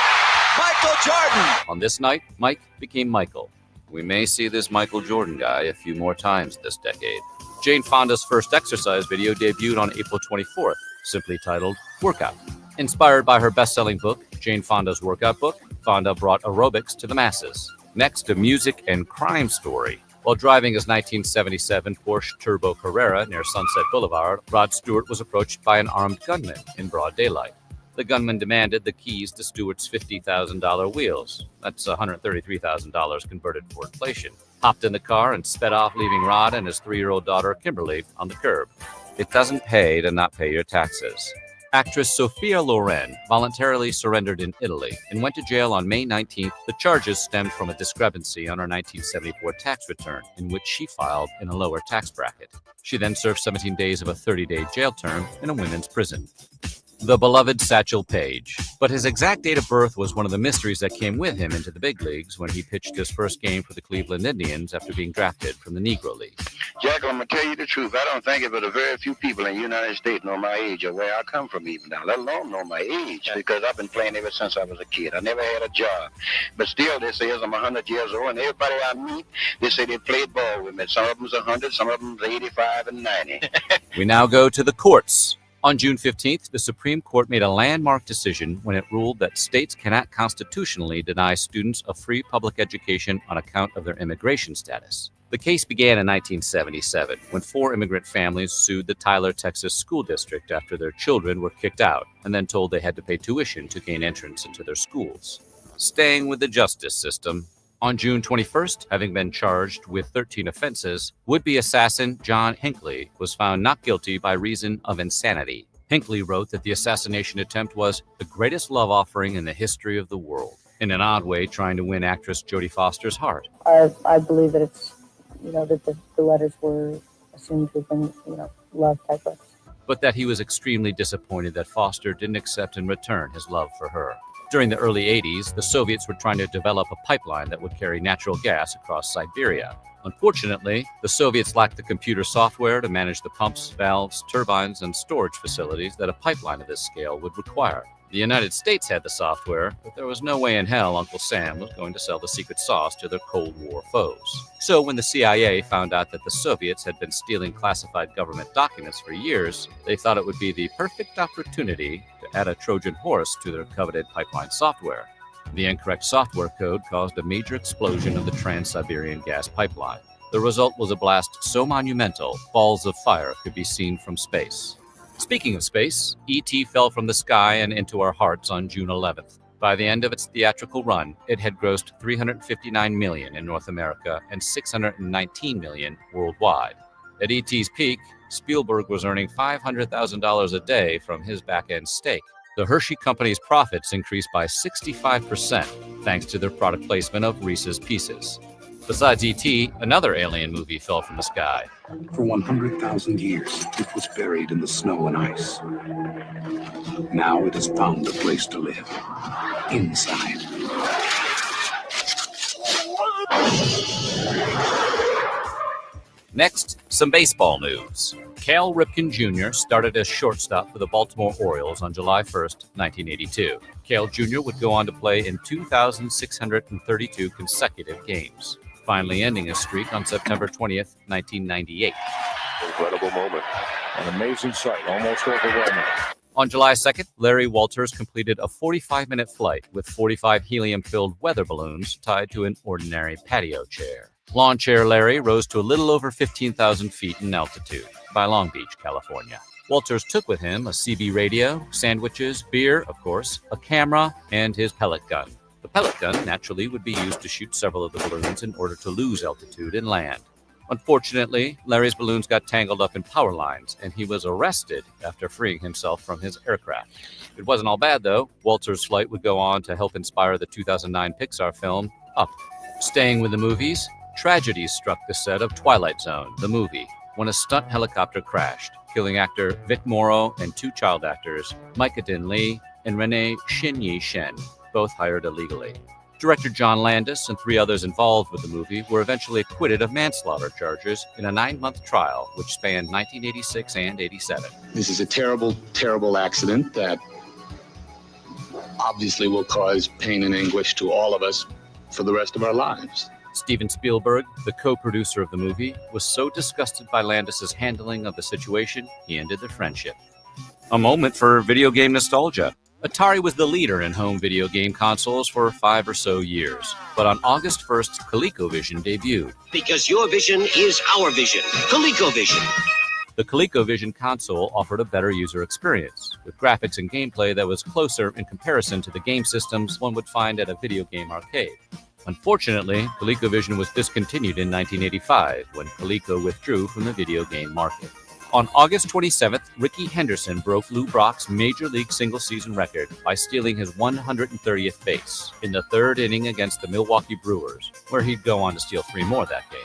Michael Jordan! On this night, Mike became Michael. We may see this Michael Jordan guy a few more times this decade. Jane Fonda's first exercise video debuted on April 24th, simply titled Workout. Inspired by her best-selling book, Jane Fonda's Workout Book, Fonda brought aerobics to the masses. Next, a music and crime story. While driving his 1977 Porsche Turbo Carrera near Sunset Boulevard, Rod Stewart was approached by an armed gunman in broad daylight. The gunman demanded the keys to Stewart's $50,000 wheels. That's $133,000 converted for inflation. Hopped in the car and sped off, leaving Rod and his 3-year-old daughter, Kimberly, on the curb. It doesn't pay to not pay your taxes. Actress Sophia Loren voluntarily surrendered in Italy and went to jail on May 19th. The charges stemmed from a discrepancy on her 1974 tax return, in which she filed in a lower tax bracket. She then served 17 days of a 30-day jail term in a women's prison. The beloved Satchel Paige. But his exact date of birth was one of the mysteries that came with him into the big leagues when he pitched his first game for the Cleveland Indians after being drafted from the Negro League. Jack, I'm going to tell you the truth. I don't think it but a very few people in the United States know my age or where I come from even now, let alone know my age, because I've been playing ever since I was a kid. I never had a job. But still, they say I'm 100 years old, and everybody I meet, they say they played ball with me. Some of them's 100, some of them's 85 and 90. We now go to the courts. On June 15th, the Supreme Court made a landmark decision when it ruled that states cannot constitutionally deny students a free public education on account of their immigration status. The case began in 1977 when 4 immigrant families sued the Tyler, Texas school district after their children were kicked out and then told they had to pay tuition to gain entrance into their schools. Staying with the justice system, on June 21st, having been charged with 13 offenses, would-be assassin John Hinckley was found not guilty by reason of insanity. Hinckley wrote that the assassination attempt was the greatest love offering in the history of the world, in an odd way trying to win actress Jodie Foster's heart. I believe that it's, that the letters were assumed to have been, love type books. But that he was extremely disappointed that Foster didn't accept in return his love for her. During the early 80s, the Soviets were trying to develop a pipeline that would carry natural gas across Siberia. Unfortunately, the Soviets lacked the computer software to manage the pumps, valves, turbines, and storage facilities that a pipeline of this scale would require. The United States had the software, but there was no way in hell Uncle Sam was going to sell the secret sauce to their Cold War foes. So when the CIA found out that the Soviets had been stealing classified government documents for years, they thought it would be the perfect opportunity to add a Trojan horse to their coveted pipeline software. The incorrect software code caused a major explosion of the Trans-Siberian gas pipeline. The result was a blast so monumental, balls of fire could be seen from space. Speaking of space, E.T. fell from the sky and into our hearts on June 11th. By the end of its theatrical run, it had grossed $359 million in North America and $619 million worldwide. At E.T.'s peak, Spielberg was earning $500,000 a day from his back-end stake. The Hershey Company's profits increased by 65% thanks to their product placement of Reese's Pieces. Besides E.T., another alien movie fell from the sky. For 100,000 years, it was buried in the snow and ice. Now it has found a place to live. Inside. Next, some baseball news. Cal Ripken Jr. started as shortstop for the Baltimore Orioles on July 1st, 1982. Cal Jr. would go on to play in 2,632 consecutive games, finally ending his streak on September 20th, 1998. Incredible moment. An amazing sight, almost overwhelming. On July 2nd, Larry Walters completed a 45-minute flight with 45 helium-filled weather balloons tied to an ordinary patio chair. Lawn Chair Larry rose to a little over 15,000 feet in altitude by Long Beach, California. Walters took with him a CB radio, sandwiches, beer, of course, a camera, and his pellet gun. The pellet gun naturally would be used to shoot several of the balloons in order to lose altitude and land. Unfortunately, Larry's balloons got tangled up in power lines, and he was arrested after freeing himself from his aircraft. It wasn't all bad, though. Walter's flight would go on to help inspire the 2009 Pixar film, Up. Staying with the movies, tragedy struck the set of Twilight Zone, the movie, when a stunt helicopter crashed, killing actor Vic Morrow and 2 child actors, Micah Din Lee and Renee Shin-Yi Shen, both hired illegally. Director John Landis and 3 others involved with the movie were eventually acquitted of manslaughter charges in a 9-month trial, which spanned 1986 and 87. This is a terrible, terrible accident that obviously will cause pain and anguish to all of us for the rest of our lives. Steven Spielberg, the co-producer of the movie, was so disgusted by Landis's handling of the situation, he ended their friendship. A moment for video game nostalgia. Atari was the leader in home video game consoles for 5 or so years. But on August 1st, ColecoVision debuted. Because your vision is our vision. ColecoVision. The ColecoVision console offered a better user experience, with graphics and gameplay that was closer in comparison to the game systems one would find at a video game arcade. Unfortunately, ColecoVision was discontinued in 1985 when Coleco withdrew from the video game market. On August 27th, Rickey Henderson broke Lou Brock's Major League single-season record by stealing his 130th base in the 3rd inning against the Milwaukee Brewers, where he'd go on to steal 3 more that game.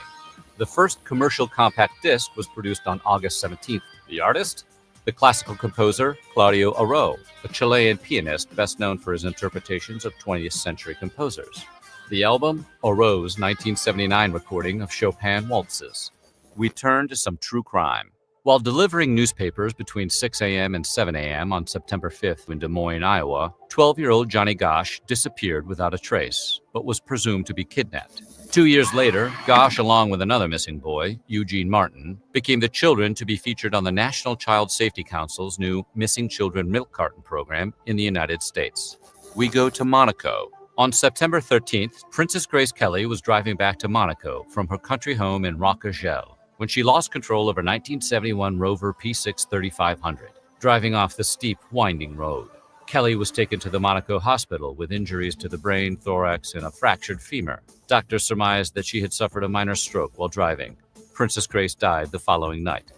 The first commercial compact disc was produced on August 17th. The artist? The classical composer Claudio Arrau, a Chilean pianist best known for his interpretations of 20th century composers. The album? Arrau's 1979 recording of Chopin waltzes. We turn to some true crime. While delivering newspapers between 6 a.m. and 7 a.m. on September 5th in Des Moines, Iowa, 12-year-old Johnny Gosch disappeared without a trace, but was presumed to be kidnapped. 2 years later, Gosch, along with another missing boy, Eugene Martin, became the children to be featured on the National Child Safety Council's new Missing Children Milk Carton program in the United States. We go to Monaco. On September 13th, Princess Grace Kelly was driving back to Monaco from her country home in Roquegel when she lost control of her 1971 Rover P6 3500, driving off the steep, winding road. Kelly was taken to the Monaco hospital with injuries to the brain, thorax, and a fractured femur. Doctors surmised that she had suffered a minor stroke while driving. Princess Grace died the following night.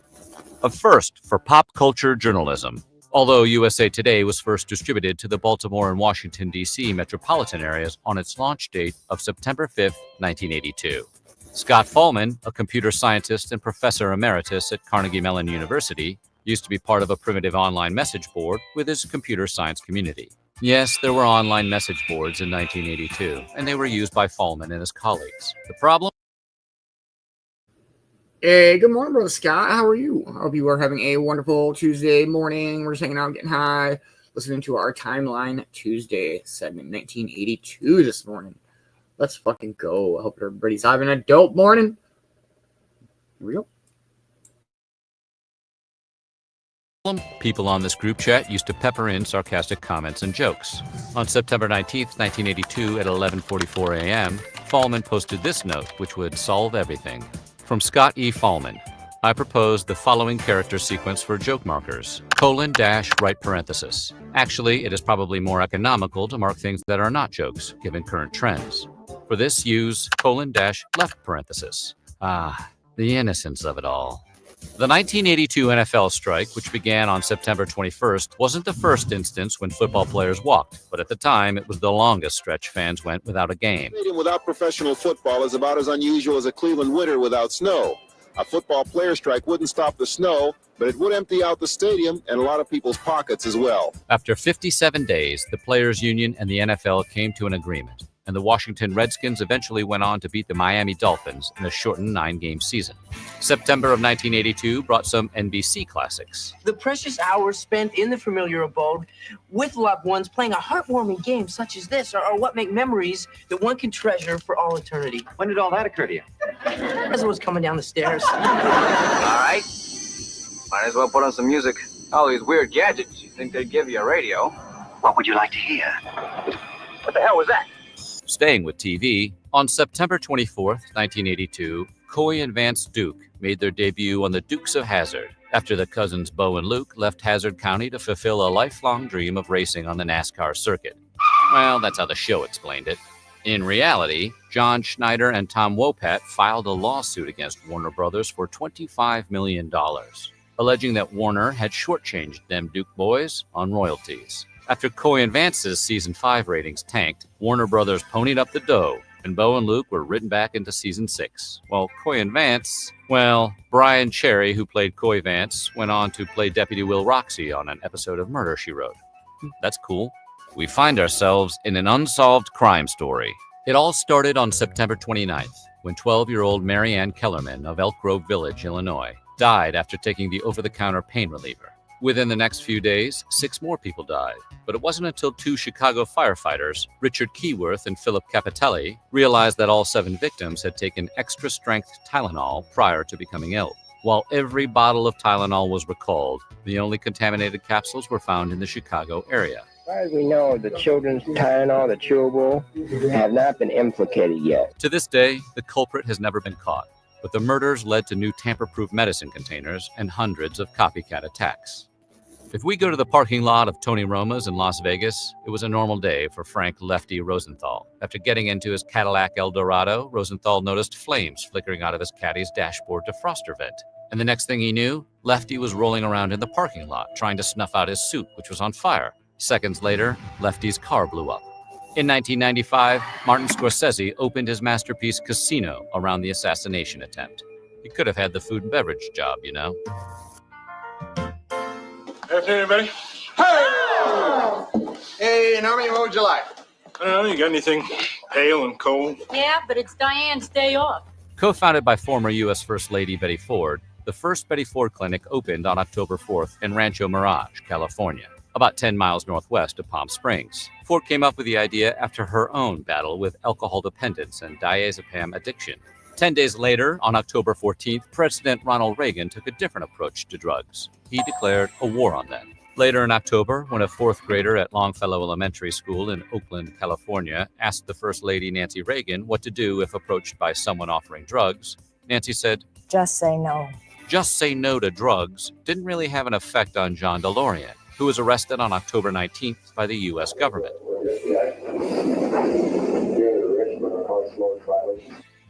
A first for pop culture journalism. Although USA Today was first distributed to the Baltimore and Washington, D.C. metropolitan areas on its launch date of September 5, 1982. Scott Fahlman, a computer scientist and professor emeritus at Carnegie Mellon University, used to be part of a primitive online message board with his computer science community. Yes, there were online message boards in 1982, and they were used by Fahlman and his colleagues. The problem? Hey, good morning, Brother Scott. How are you? I hope you are having a wonderful Tuesday morning. We're just hanging out, getting high, listening to our Timeline Tuesday segment, 1982 this morning. Let's fucking go. I hope everybody's having a dope morning. Here we go. People on this group chat used to pepper in sarcastic comments and jokes. On September 19th, 1982 at 11:44 a.m., Fahlman posted this note, which would solve everything. From Scott E. Fahlman, I propose the following character sequence for joke markers: : right parenthesis. Actually, it is probably more economical to mark things that are not jokes, given current trends. For this, use : left parenthesis. Ah, the innocence of it all. The 1982 NFL strike, which began on September 21st, wasn't the first instance when football players walked, but at the time, it was the longest stretch fans went without a game. Stadium without professional football is about as unusual as a Cleveland winter without snow. A football player strike wouldn't stop the snow, but it would empty out the stadium and a lot of people's pockets as well. After 57 days, the Players Union and the NFL came to an agreement, and the Washington Redskins eventually went on to beat the Miami Dolphins in a shortened 9-game season. September of 1982 brought some NBC classics. The precious hours spent in the familiar abode with loved ones playing a heartwarming game such as this are what make memories that one can treasure for all eternity. When did all that occur to you? As I was coming down the stairs. All right. Might as well put on some music. All these weird gadgets, you'd think they'd give you a radio. What would you like to hear? What the hell was that? Staying with TV, On September 24th, 1982, Coy and Vance Duke made their debut on the Dukes of Hazzard after the cousins Bo and Luke left Hazzard County to fulfill a lifelong dream of racing on the NASCAR circuit. Well, that's how the show explained it. In reality, John Schneider and Tom Wopat filed a lawsuit against Warner Brothers for $25 million, alleging that Warner had shortchanged them Duke boys on royalties. After Coy and Vance's Season 5 ratings tanked, Warner Brothers ponied up the dough, and Bo and Luke were written back into Season 6. While Coy and Vance, well, Brian Cherry, who played Coy Vance, went on to play Deputy Will Roxy on an episode of Murder, She Wrote. That's cool. We find ourselves in an unsolved crime story. It all started on September 29th, when 12-year-old Mary Ann Kellerman of Elk Grove Village, Illinois, died after taking the over-the-counter pain reliever. Within the next few days, 6 more people died, but it wasn't until 2 Chicago firefighters, Richard Keyworth and Philip Capitelli, realized that all 7 victims had taken extra-strength Tylenol prior to becoming ill. While every bottle of Tylenol was recalled, the only contaminated capsules were found in the Chicago area. As far as we know, the children's Tylenol, the chewable, have not been implicated yet. To this day, the culprit has never been caught, but the murders led to new tamper-proof medicine containers and hundreds of copycat attacks. If we go to the parking lot of Tony Roma's in Las Vegas, it was a normal day for Frank Lefty Rosenthal. After getting into his Cadillac Eldorado, Rosenthal noticed flames flickering out of his caddy's dashboard defroster vent. And the next thing he knew, Lefty was rolling around in the parking lot trying to snuff out his suit, which was on fire. Seconds later, Lefty's car blew up. In 1995, Martin Scorsese opened his masterpiece Casino around the assassination attempt. He could have had the food and beverage job, you know. Afternoon, everybody. Hey, Normie, what would you like? I don't know, you got anything pale and cold? Yeah, but it's Diane's day off. Co-founded by former U.S. First Lady Betty Ford, the first Betty Ford Clinic opened on October 4th in Rancho Mirage, California, about 10 miles northwest of Palm Springs. Ford came up with the idea after her own battle with alcohol dependence and diazepam addiction. 10 days later, on October 14th, President Ronald Reagan took a different approach to drugs. He declared a war on them. Later in October, when a 4th grader at Longfellow Elementary School in Oakland, California, asked the First Lady Nancy Reagan what to do if approached by someone offering drugs, Nancy said, Just say no. Just say no to drugs didn't really have an effect on John DeLorean, who was arrested on October 19th by the U.S. government.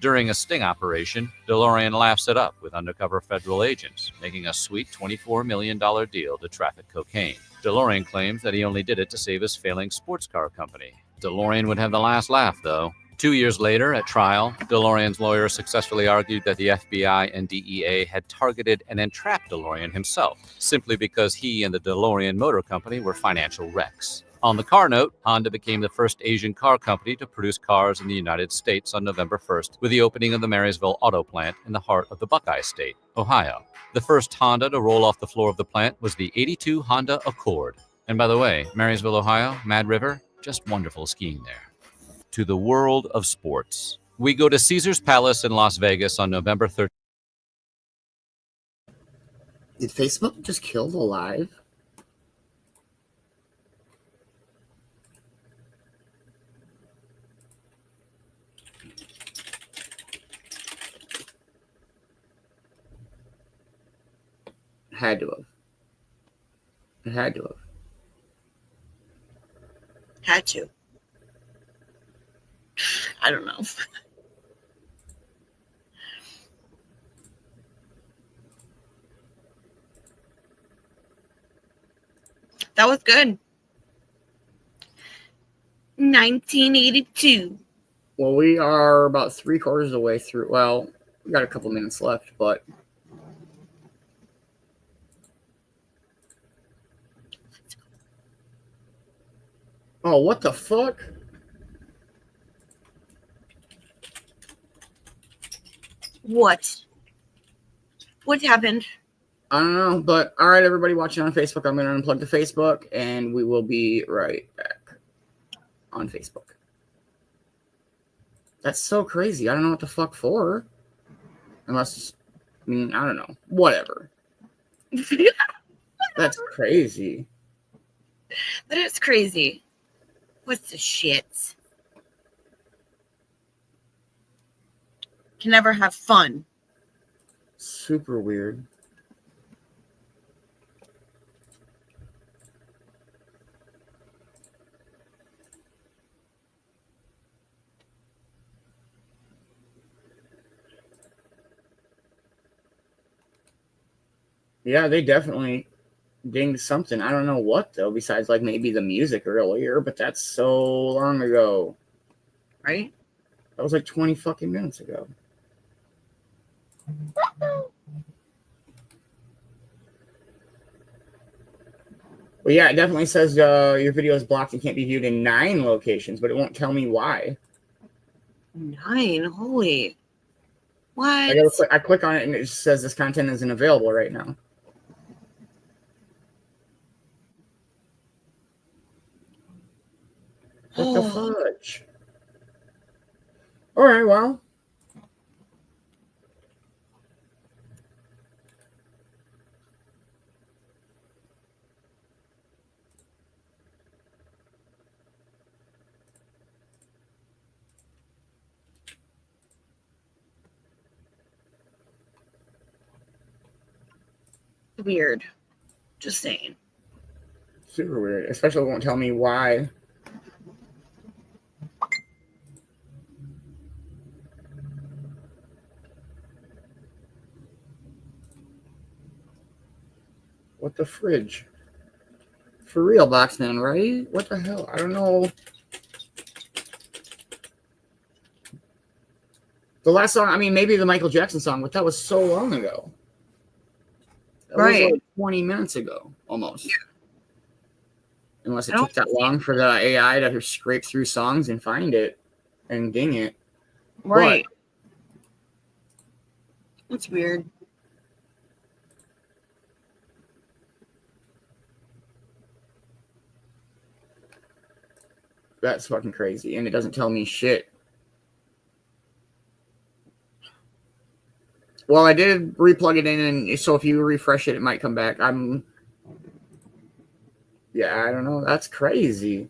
During a sting operation, DeLorean laughs it up with undercover federal agents, making a sweet $24 million deal to traffic cocaine. DeLorean claims that he only did it to save his failing sports car company. DeLorean would have the last laugh, though. 2 years later, at trial, DeLorean's lawyer successfully argued that the FBI and DEA had targeted and entrapped DeLorean himself, simply because he and the DeLorean Motor Company were financial wrecks. On the car note, Honda became the first Asian car company to produce cars in the United States on November 1st with the opening of the Marysville Auto Plant in the heart of the Buckeye State, Ohio. The first Honda to roll off the floor of the plant was the '82 Honda Accord. And by the way, Marysville, Ohio, Mad River, just wonderful skiing there. To the world of sports. We go to Caesar's Palace in Las Vegas on November 13th. Did Facebook just kill the live? Had to have. It had to have. Had to. I don't know. That was good. 1982. Well, we are about 3/4 of the way through. Well, we got a couple minutes left, but oh, what the fuck? What? What happened? I don't know, but all right, everybody watching on Facebook, I'm going to unplug the Facebook, and we will be right back on Facebook. That's so crazy. I don't know what the fuck for. Unless, I mean, I don't know. Whatever. That's crazy. That is crazy. What's the shit? can never have fun. Super weird. Yeah, they definitely dinged something. I don't know what, though, besides, like, maybe the music earlier, but that's so long ago. Right? That was like 20 fucking minutes ago. Well, yeah, it definitely says your video is blocked and can't be viewed in 9 locations, but it won't tell me why. 9? Holy. What? I click on it and it just says this content isn't available right now. What the fudge? All right, well. Weird. Just saying. Super weird. Especially it won't tell me why. What the fridge? For real, Boxman, right? What the hell? I don't know. The last song, I mean, maybe the Michael Jackson song, but that was so long ago. That was like 20 minutes ago, almost. Yeah. Unless it took that long for the AI to scrape through songs and find it and ding it. Right. That's weird. That's fucking crazy. And it doesn't tell me shit. Well, I did replug it in, and so if you refresh it, it might come back. Yeah, I don't know. That's crazy.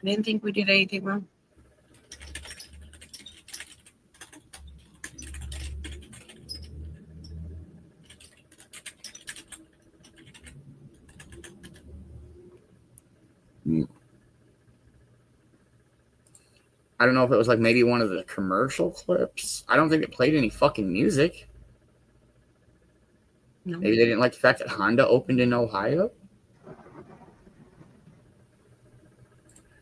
I didn't think we did anything wrong. I don't know if it was like maybe one of the commercial clips. I don't think it played any fucking music. No. Maybe they didn't like the fact that Honda opened in Ohio.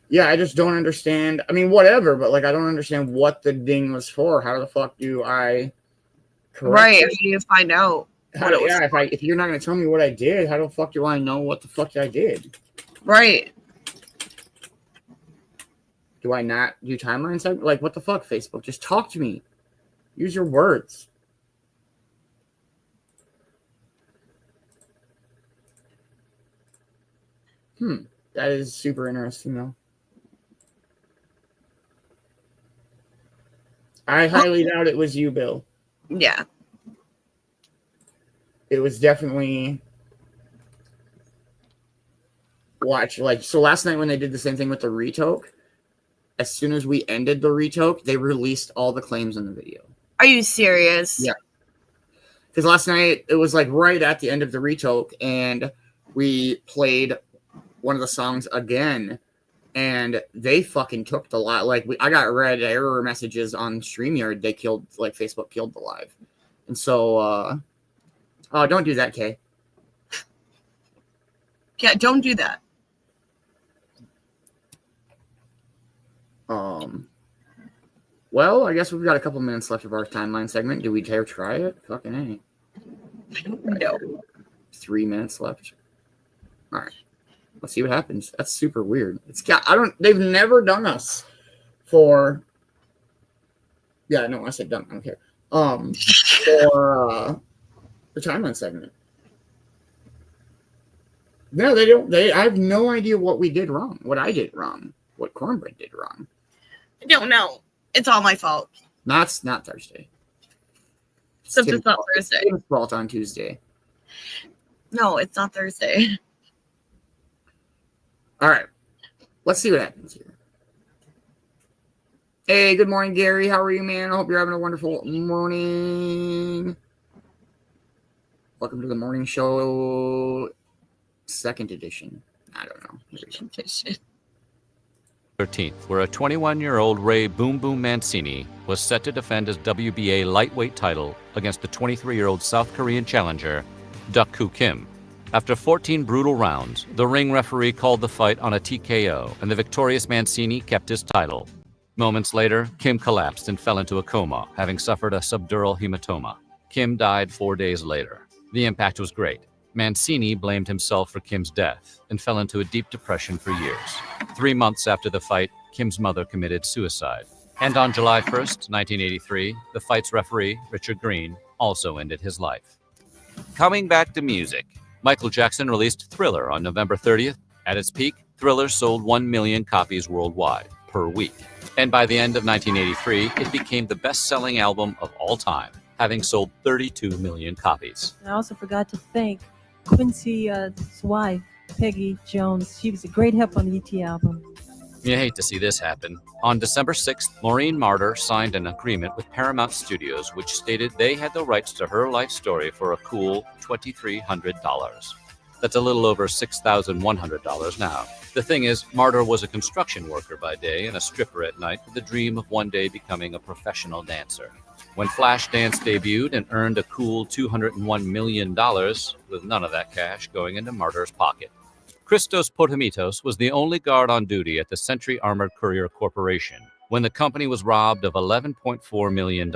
Yeah, I just don't understand. I mean, whatever, but like I don't understand what the ding was for. How the fuck do I correct it? How do you find out? If you're not gonna tell me what I did, how the fuck do I know what the fuck I did? Right. Do I not do timelines? Like, what the fuck, Facebook? Just talk to me. Use your words. That is super interesting, though. I highly doubt it was you, Bill. Yeah. It was definitely... So last night when they did the same thing with the retoke, as soon as we ended the retoke, they released all the claims in the video. Are you serious? Yeah. Because last night, it was like right at the end of the retoke, and we played one of the songs again, and they fucking took the live. Like, I got red error messages on StreamYard. They killed, like, Facebook killed the live. And so, oh, don't do that, Kay. Yeah, don't do that. Well, I guess we've got a couple minutes left of our timeline segment. Do we dare try it? Fucking A. I don't know. 3 minutes left. All right. Let's see what happens. That's super weird. They've never done us for. Yeah, no, I said done. I don't care. For the timeline segment. No, they don't. I have no idea what we did wrong. What I did wrong. What Cornbread did wrong. I don't know. It's all my fault. No, it's not Thursday. Except it's not Thursday. It's fault on Tuesday. No, it's not Thursday. All right. Let's see what happens here. Hey, good morning, Gary. How are you, man? I hope you're having a wonderful morning. Welcome to the morning show, second edition. I don't know. 13th, where a 21-year-old Ray Boom Boom Mancini was set to defend his WBA lightweight title against the 23-year-old South Korean challenger, Duk-Koo Kim. After 14 brutal rounds, the ring referee called the fight on a TKO, and the victorious Mancini kept his title. Moments later, Kim collapsed and fell into a coma, having suffered a subdural hematoma. Kim died 4 days later. The impact was great. Mancini blamed himself for Kim's death and fell into a deep depression for years. 3 months after the fight, Kim's mother committed suicide. And on July 1st, 1983, the fight's referee, Richard Green, also ended his life. Coming back to music, Michael Jackson released Thriller on November 30th. At its peak, Thriller sold 1 million copies worldwide per week. And by the end of 1983, it became the best-selling album of all time, having sold 32 million copies. I also forgot to thank Quincy's wife, Peggy Jones. She was a great help on the ET album. You hate to see this happen. On December 6th, Maureen Martyr signed an agreement with Paramount Studios, which stated they had the rights to her life story for a cool $2,300. That's a little over $6,100 now. The thing is, Martyr was a construction worker by day and a stripper at night with the dream of one day becoming a professional dancer. When Flashdance debuted and earned a cool $201 million, with none of that cash going into Martyr's pocket. Christos Potamitos was the only guard on duty at the Century Armored Courier Corporation when the company was robbed of $11.4 million,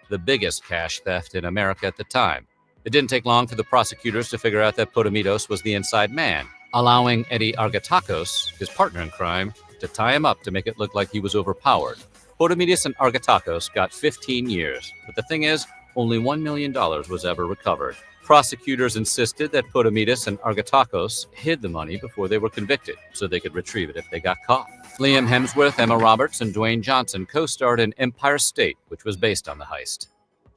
the biggest cash theft in America at the time. It didn't take long for the prosecutors to figure out that Potamitos was the inside man, allowing Eddie Argatakos, his partner in crime, to tie him up to make it look like he was overpowered. Potamitos and Argatakos got 15 years, but the thing is, only $1 million was ever recovered. Prosecutors insisted that Potamitos and Argatakos hid the money before they were convicted, so they could retrieve it if they got caught. Liam Hemsworth, Emma Roberts, and Dwayne Johnson co-starred in Empire State, which was based on the heist.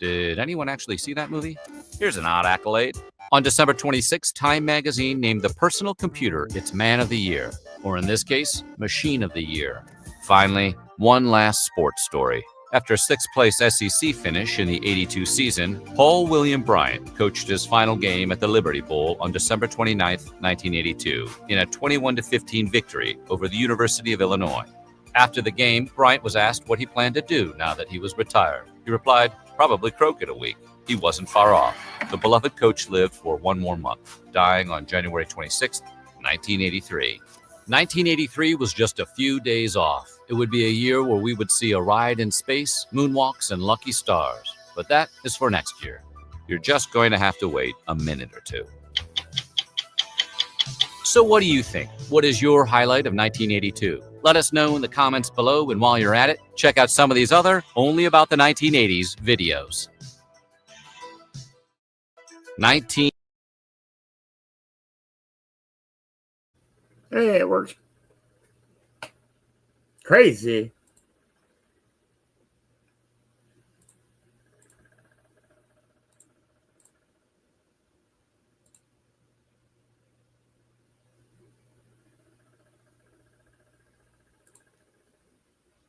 Did anyone actually see that movie? Here's an odd accolade. On December 26, Time magazine named the personal computer its Man of the Year, or in this case, Machine of the Year. Finally, one last sports story. After a sixth-place SEC finish in the '82 season, Paul William Bryant coached his final game at the Liberty Bowl on December 29, 1982, in a 21-15 victory over the University of Illinois. After the game, Bryant was asked what he planned to do now that he was retired. He replied, "Probably croak it a week." He wasn't far off. The beloved coach lived for one more month, dying on January 26, 1983. 1983 was just a few days off. It would be a year where we would see a ride in space, moonwalks, and lucky stars. But that is for next year. You're just going to have to wait a minute or two. So what do you think? What is your highlight of 1982? Let us know in the comments below, and while you're at it, check out some of these other only about the 1980s videos. 19. Hey, it works. Crazy.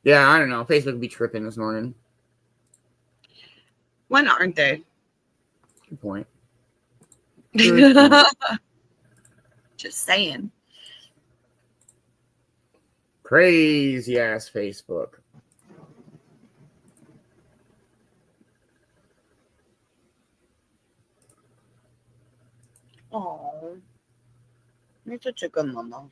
Yeah, I don't know. Facebook would be tripping this morning. When aren't they? Good point. Good point. Just saying. Crazy ass Facebook. Oh, you're such a good mama.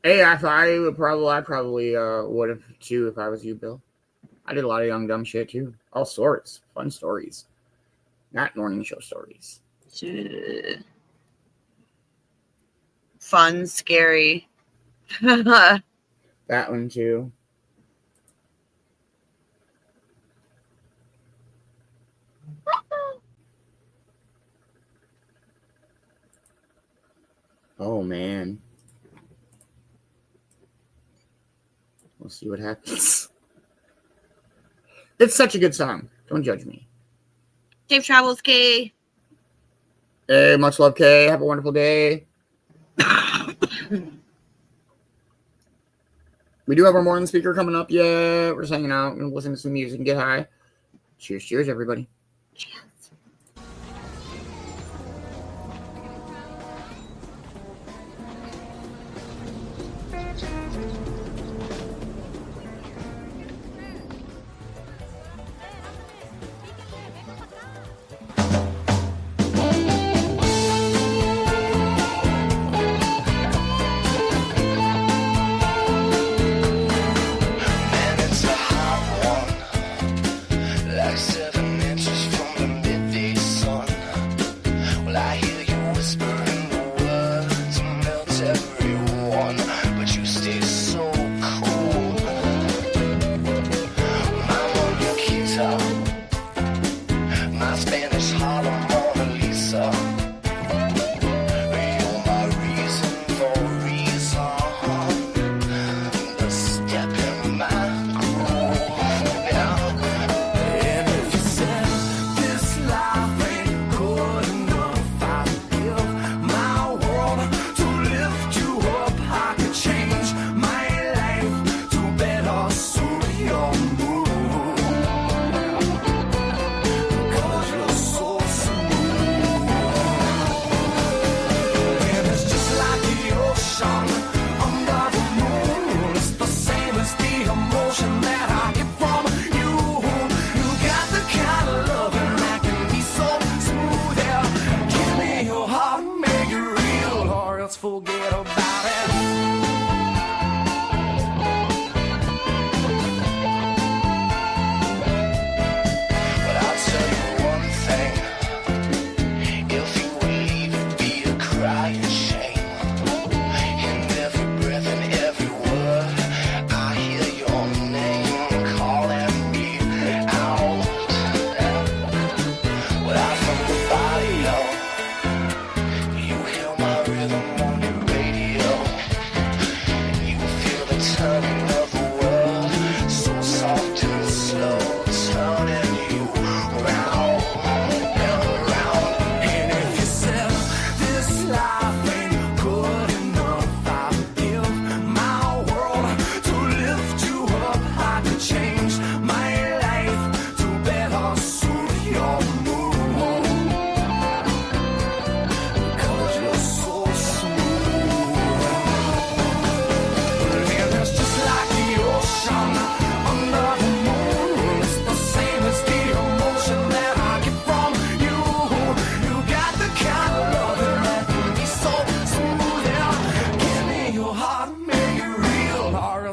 Hey, I probably would have too if I was you, Bill. I did a lot of young dumb shit too. All sorts. Fun stories. Not morning show stories. Fun, scary. That one too. Oh man. We'll see what happens. It's such a good song. Don't judge me. Safe travels, Kay. Hey, much love, Kay. Have a wonderful day. We do have our morning speaker coming up. Yeah, we're just hanging out and listening to some music and get high. Cheers, cheers, everybody. Cheers.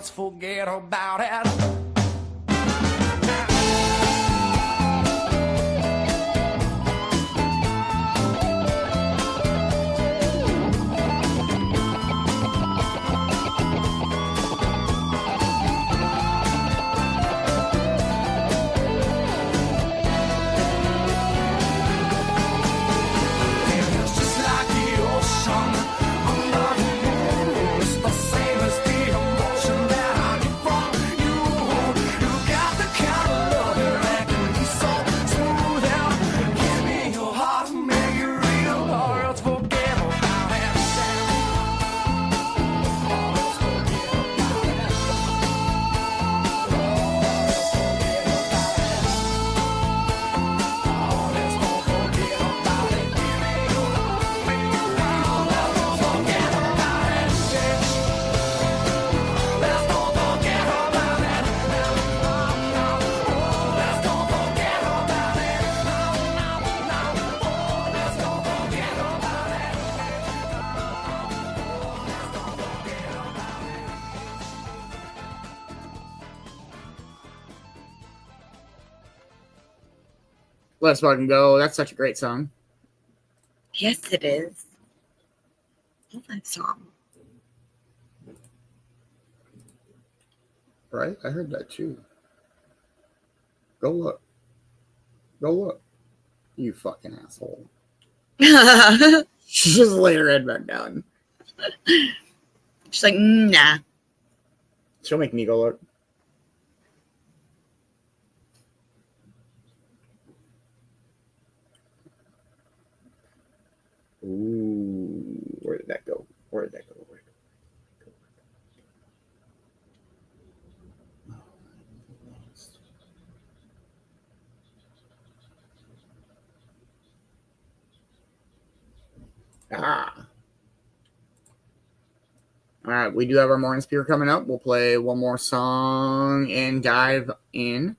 Forget about it. Let's fucking go. That's such a great song. Yes, it is. I love that song. Right? I heard that too. Go look. Go look. You fucking asshole. She just laid her head back down. She's like, nah. She'll make me go look. Ooh, where did that go? Where did that go? Ah. All right, we do have our morning speaker coming up. We'll play one more song and dive in.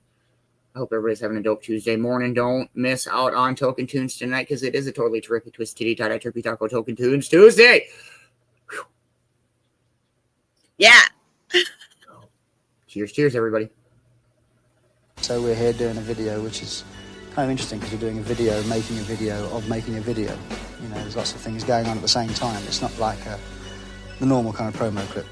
I hope everybody's having a dope Tuesday morning. Don't miss out on Token Tunes tonight because it is a totally terrific twist titty tie turkey taco Token Tunes Tuesday. Whew. Yeah. Cheers, cheers, everybody. So we're here doing a video, which is kind of interesting because we're doing a video, making a video of making a video. You know, there's lots of things going on at the same time. It's not like the normal kind of promo clip.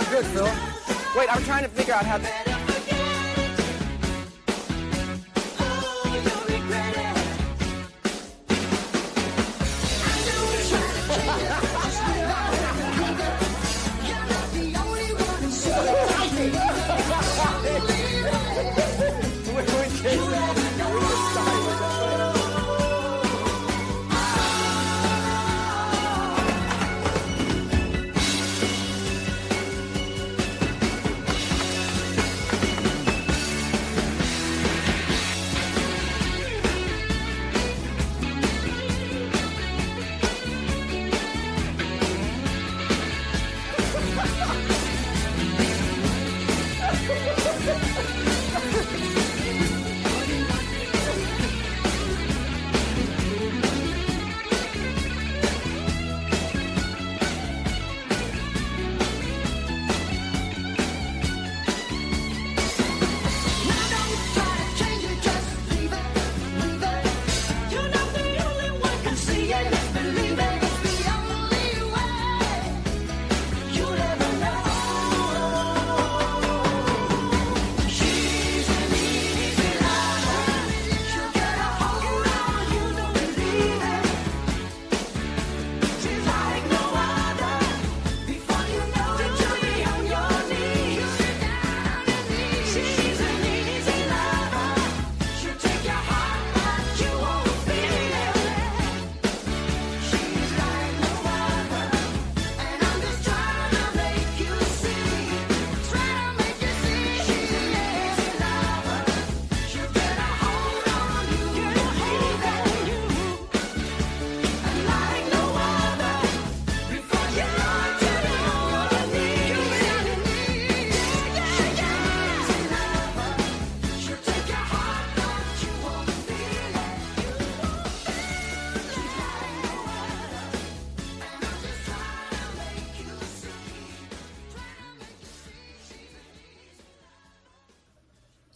Good, Phil. Wait, I'm trying to figure out how to...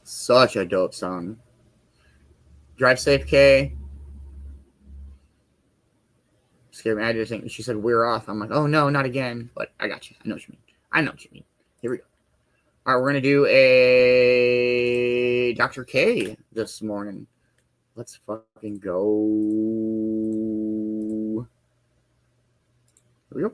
Such a dope song. Drive safe, Kay. Scared me. I just think she said we're off. I'm like, oh no, not again. But I got you. I know what you mean. I know what you mean. Here we go. All right, we're gonna do a Dr. K this morning. Let's fucking go. Here we go.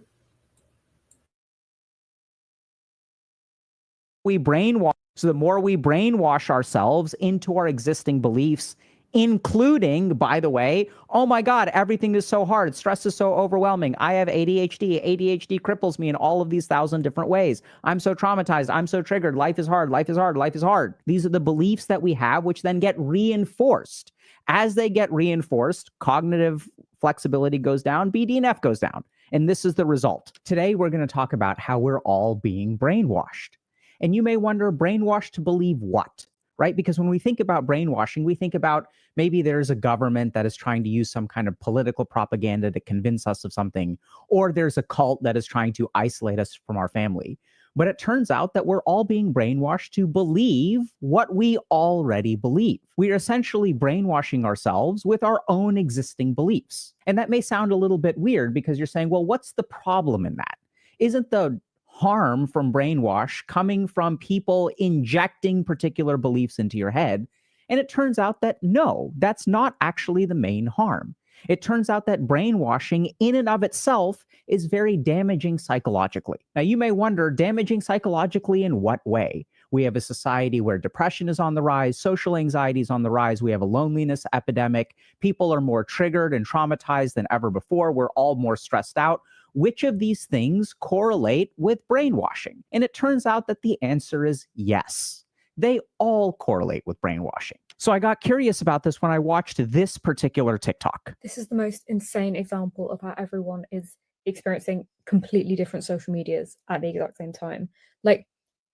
We brainwash, so the more we brainwash ourselves into our existing beliefs, including, by the way, oh my God, everything is so hard. Stress is so overwhelming. I have ADHD. ADHD cripples me in all of these 1,000 different ways. I'm so traumatized. I'm so triggered. Life is hard. Life is hard. Life is hard. These are the beliefs that we have, which then get reinforced. As they get reinforced, cognitive flexibility goes down, BDNF goes down. And this is the result. Today, we're going to talk about how we're all being brainwashed. And you may wonder, brainwashed to believe what? Right? Because when we think about brainwashing, we think about maybe there's a government that is trying to use some kind of political propaganda to convince us of something, or there's a cult that is trying to isolate us from our family. But it turns out that we're all being brainwashed to believe what we already believe. We are essentially brainwashing ourselves with our own existing beliefs. And that may sound a little bit weird because you're saying, well, what's the problem in that? Isn't the harm from brainwash coming from people injecting particular beliefs into your head? And it turns out that no, that's not actually the main harm. It turns out that brainwashing in and of itself is very damaging psychologically. Now, you may wonder, damaging psychologically in what way? We have a society where depression is on the rise, social anxiety is on the rise, we have a loneliness epidemic, people are more triggered and traumatized than ever before, we're all more stressed out. Which of these things correlate with brainwashing? And it turns out that the answer is yes. They all correlate with brainwashing. So I got curious about this when I watched this particular TikTok. This is the most insane example of how everyone is experiencing completely different social medias at the exact same time. Like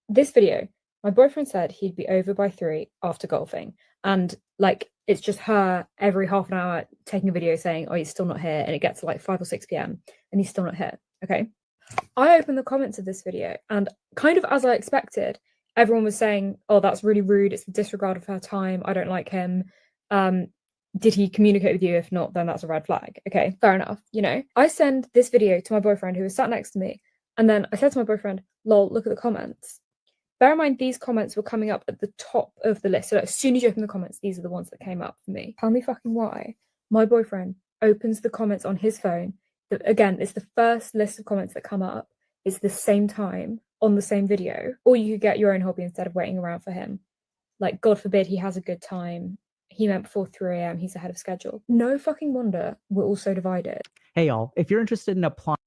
this video, my boyfriend said he'd be over by 3 after golfing. And like, it's just her every half an hour taking a video saying, oh, he's still not here. And it gets to like 5 or 6 p.m. and he's still not here. Okay. I opened the comments of this video and kind of as I expected, everyone was saying, oh, that's really rude. It's a disregard of her time. I don't like him. Did he communicate with you? If not, then that's a red flag. Okay, fair enough. You know, I send this video to my boyfriend who was sat next to me. And then I said to my boyfriend, lol, look at the comments. Bear in mind, these comments were coming up at the top of the list. So as soon as you open the comments, these are the ones that came up for me. Tell me fucking why my boyfriend opens the comments on his phone. Again, it's the first list of comments that come up. It's the same time on the same video. Or you could get your own hobby instead of waiting around for him. Like, God forbid he has a good time. He meant before 3 a.m. He's ahead of schedule. No fucking wonder we're all so divided. Hey, y'all, if you're interested in applying.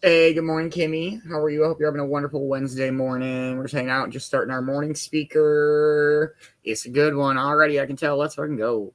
Hey, good morning, Kimmy. How are you? I hope you're having a wonderful Wednesday morning. We're just hanging out, just starting our morning speaker. It's a good one already, I can tell. Let's fucking go.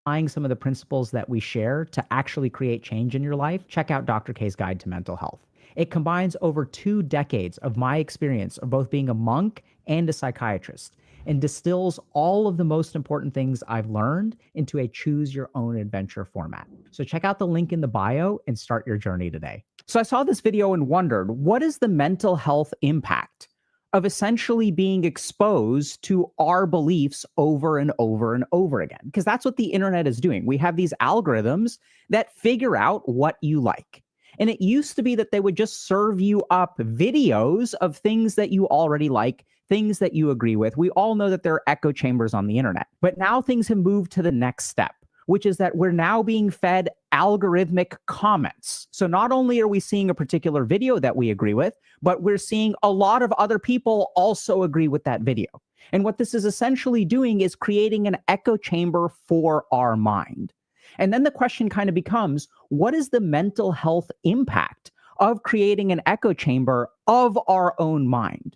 Applying some of the principles that we share to actually create change in your life, check out Dr. K's Guide to Mental Health. It combines over 2 decades of my experience of both being a monk and a psychiatrist and distills all of the most important things I've learned into a choose your own adventure format. So check out the link in the bio and start your journey today. So I saw this video and wondered, what is the mental health impact of essentially being exposed to our beliefs over and over and over again? Because that's what the internet is doing. We have these algorithms that figure out what you like. And it used to be that they would just serve you up videos of things that you already like, things that you agree with. We all know that there are echo chambers on the internet. But now things have moved to the next step, which is that we're now being fed algorithmic comments. So not only are we seeing a particular video that we agree with, but we're seeing a lot of other people also agree with that video. And what this is essentially doing is creating an echo chamber for our mind. And then the question kind of becomes, what is the mental health impact of creating an echo chamber of our own mind?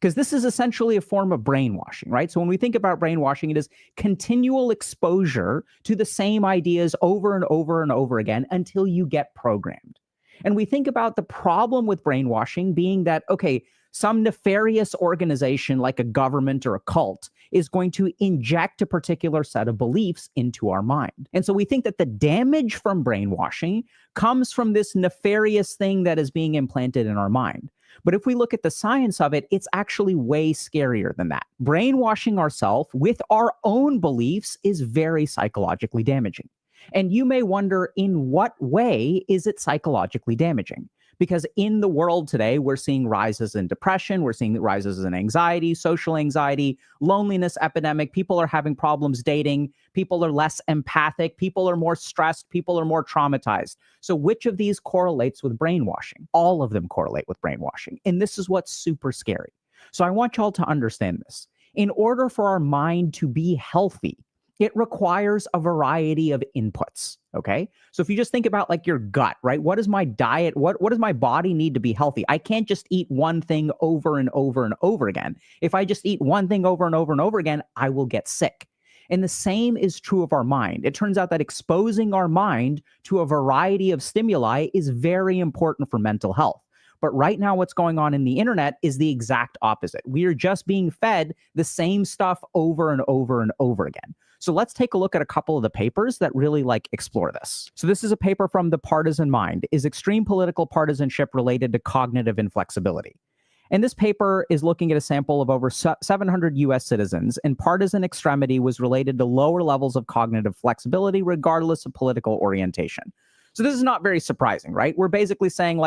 Because this is essentially a form of brainwashing, right? So when we think about brainwashing, it is continual exposure to the same ideas over and over and over again until you get programmed. And we think about the problem with brainwashing being that, okay, some nefarious organization like a government or a cult is going to inject a particular set of beliefs into our mind. And so we think that the damage from brainwashing comes from this nefarious thing that is being implanted in our mind. But if we look at the science of it, it's actually way scarier than that. Brainwashing ourselves with our own beliefs is very psychologically damaging. And you may wonder, in what way is it psychologically damaging? Because in the world today, we're seeing rises in depression, we're seeing rises in anxiety, social anxiety, loneliness epidemic. People are having problems dating. People are less empathic. People are more stressed. People are more traumatized. So which of these correlates with brainwashing? All of them correlate with brainwashing. And this is what's super scary. So I want y'all to understand this. In order for our mind to be healthy, it requires a variety of inputs, okay? So if you just think about like your gut, right? What is my diet? What does my body need to be healthy? I can't just eat one thing over and over and over again. If I just eat one thing over and over and over again, I will get sick. And the same is true of our mind. It turns out that exposing our mind to a variety of stimuli is very important for mental health. But right now, what's going on in the internet is the exact opposite. We are just being fed the same stuff over and over and over again. So let's take a look at a couple of the papers that really explore this. So this is a paper from The Partisan Mind. Is extreme political partisanship related to cognitive inflexibility? And this paper is looking at a sample of over 700 US citizens, and partisan extremity was related to lower levels of cognitive flexibility regardless of political orientation. So this is not very surprising, right? We're basically saying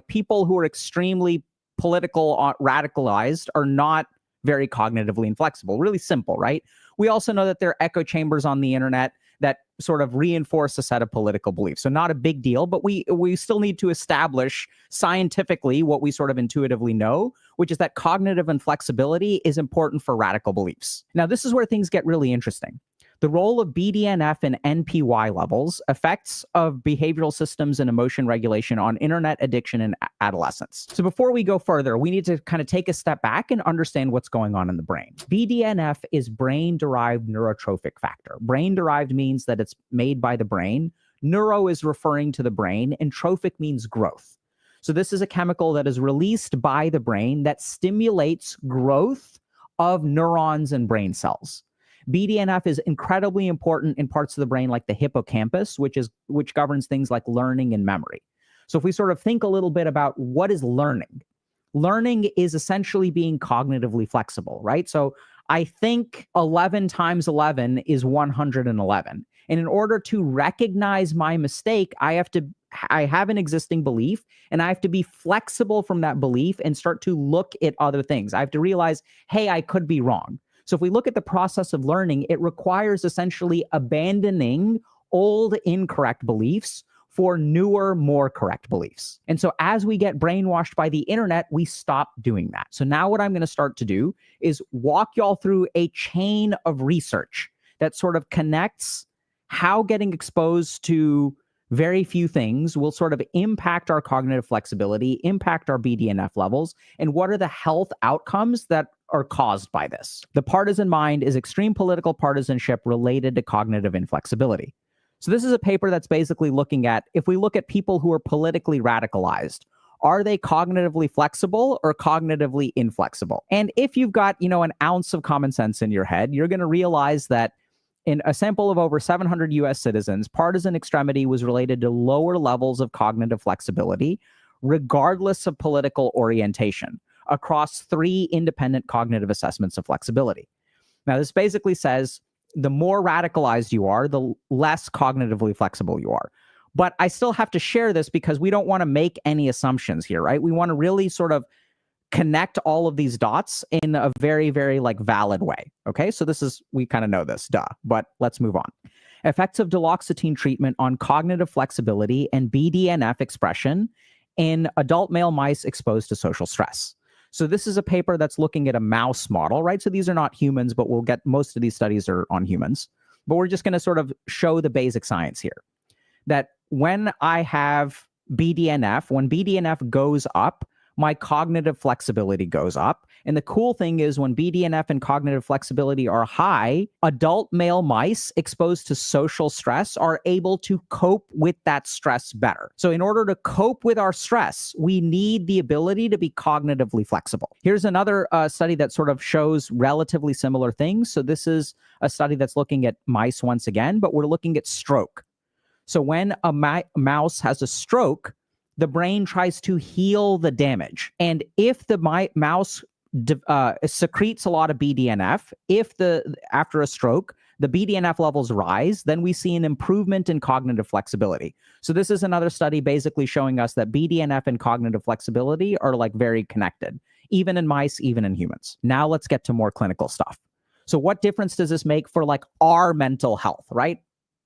people who are extremely political radicalized are not very cognitively inflexible. Really simple, right? We also know that there are echo chambers on the internet that sort of reinforce a set of political beliefs. So not a big deal, but we still need to establish scientifically what we sort of intuitively know, which is that cognitive inflexibility is important for radical beliefs. Now, this is where things get really interesting. The role of BDNF and NPY levels, effects of behavioral systems and emotion regulation on internet addiction in adolescence. So before we go further, we need to kind of take a step back and understand what's going on in the brain. BDNF is brain-derived neurotrophic factor. Brain-derived means that it's made by the brain. Neuro is referring to the brain, and trophic means growth. So this is a chemical that is released by the brain that stimulates growth of neurons and brain cells. BDNF is incredibly important in parts of the brain like the hippocampus, which governs things like learning and memory. So if we sort of think a little bit about what is learning, learning is essentially being cognitively flexible, right? So I think 11 times 11 is 111. And in order to recognize my mistake, I have an existing belief, and I have to be flexible from that belief and start to look at other things. I have to realize, hey, I could be wrong. So if we look at the process of learning, it requires essentially abandoning old incorrect beliefs for newer, more correct beliefs. And so as we get brainwashed by the internet, we stop doing that. So now what I'm going to start to do is walk y'all through a chain of research that sort of connects how getting exposed to very few things will sort of impact our cognitive flexibility, impact our BDNF levels, and what are the health outcomes that are caused by this. The Partisan Mind is extreme political partisanship related to cognitive inflexibility. So this is a paper that's basically looking at, if we look at people who are politically radicalized, are they cognitively flexible or cognitively inflexible? And if you've got, an ounce of common sense in your head, you're going to realize that in a sample of over 700 US citizens, partisan extremity was related to lower levels of cognitive flexibility, regardless of political orientation, across 3 independent cognitive assessments of flexibility. Now, this basically says the more radicalized you are, the less cognitively flexible you are. But I still have to share this because we don't want to make any assumptions here, right? We want to really sort of connect all of these dots in a very, very valid way. Okay, so we kind of know this, but let's move on. Effects of duloxetine treatment on cognitive flexibility and BDNF expression in adult male mice exposed to social stress. So this is a paper that's looking at a mouse model, right? So these are not humans, but most of these studies are on humans. But we're just going to sort of show the basic science here. That when I have BDNF, when BDNF goes up, my cognitive flexibility goes up. And the cool thing is when BDNF and cognitive flexibility are high, adult male mice exposed to social stress are able to cope with that stress better. So in order to cope with our stress, we need the ability to be cognitively flexible. Here's another study that sort of shows relatively similar things. So this is a study that's looking at mice once again, but we're looking at stroke. So when a mouse has a stroke, the brain tries to heal the damage. And if the mouse secretes a lot of BDNF, after a stroke, the BDNF levels rise, then we see an improvement in cognitive flexibility. So this is another study basically showing us that BDNF and cognitive flexibility are like very connected, even in mice, even in humans. Now let's get to more clinical stuff. So what difference does this make for like our mental health, right?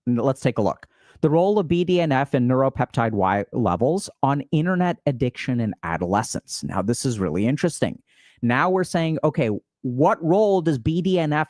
Let's take a look. The role of BDNF and neuropeptide Y levels on internet addiction in adolescence. Now this is really interesting. Now we're saying, okay, what role does BDNF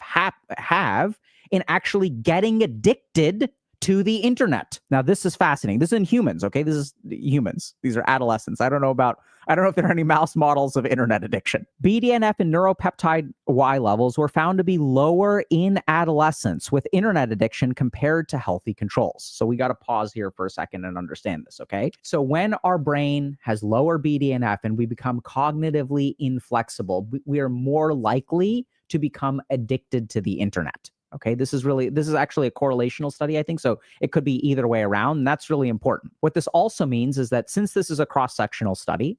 have in actually getting addicted to the internet? Now, this is fascinating. This is in humans, okay? This is humans. These are adolescents. I don't know if there are any mouse models of internet addiction. BDNF and neuropeptide Y levels were found to be lower in adolescents with internet addiction compared to healthy controls. So we got to pause here for a second and understand this, okay? So when our brain has lower BDNF and we become cognitively inflexible, we are more likely to become addicted to the internet. Okay, this is actually a correlational study, I think. So it could be either way around. And that's really important. What this also means is that since this is a cross-sectional study,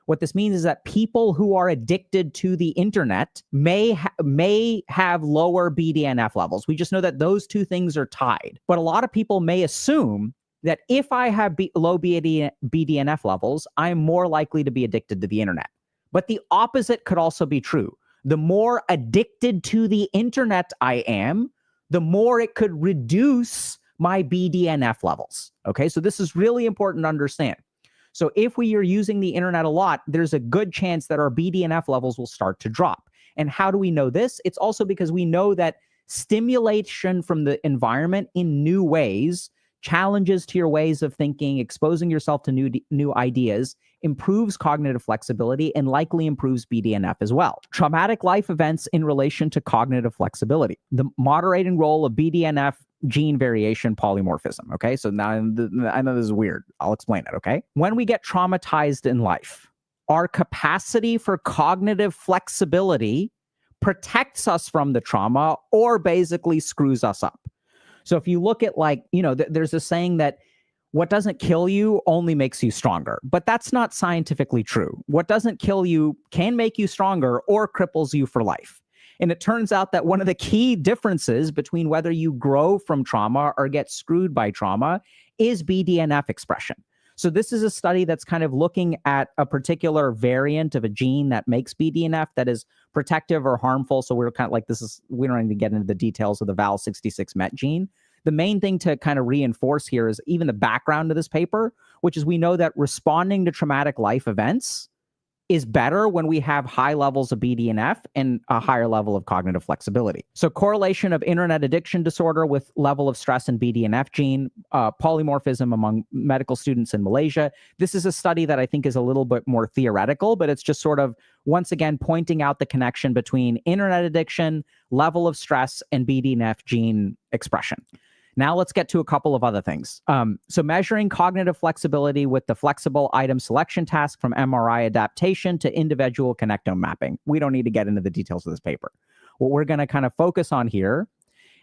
what this means is that people who are addicted to the internet may have lower BDNF levels. We just know that those two things are tied. But a lot of people may assume that if I have low BDNF levels, I'm more likely to be addicted to the internet. But the opposite could also be true. The more addicted to the internet I am, the more it could reduce my BDNF levels. Okay, so this is really important to understand. So if we are using the internet a lot, there's a good chance that our BDNF levels will start to drop. And how do we know this? It's also because we know that stimulation from the environment in new ways, challenges to your ways of thinking, exposing yourself to new ideas, improves cognitive flexibility and likely improves BDNF as well. Traumatic life events in relation to cognitive flexibility. The moderating role of BDNF gene variation polymorphism. Okay, so now I know this is weird. I'll explain it, okay? When we get traumatized in life, our capacity for cognitive flexibility protects us from the trauma or basically screws us up. So if you look at there's a saying that what doesn't kill you only makes you stronger. But that's not scientifically true. What doesn't kill you can make you stronger or cripples you for life. And it turns out that one of the key differences between whether you grow from trauma or get screwed by trauma is BDNF expression. So this is a study that's kind of looking at a particular variant of a gene that makes BDNF that is protective or harmful. So we're kind of like, we don't need to get into the details of the Val66 MET gene. The main thing to kind of reinforce here is even the background of this paper, which is we know that responding to traumatic life events is better when we have high levels of BDNF and a higher level of cognitive flexibility. So correlation of internet addiction disorder with level of stress in BDNF gene, polymorphism among medical students in Malaysia. This is a study that I think is a little bit more theoretical, but it's just sort of, once again, pointing out the connection between internet addiction, level of stress, and BDNF gene expression. Now let's get to a couple of other things. So measuring cognitive flexibility with the flexible item selection task from MRI adaptation to individual connectome mapping. We don't need to get into the details of this paper. What we're going to kind of focus on here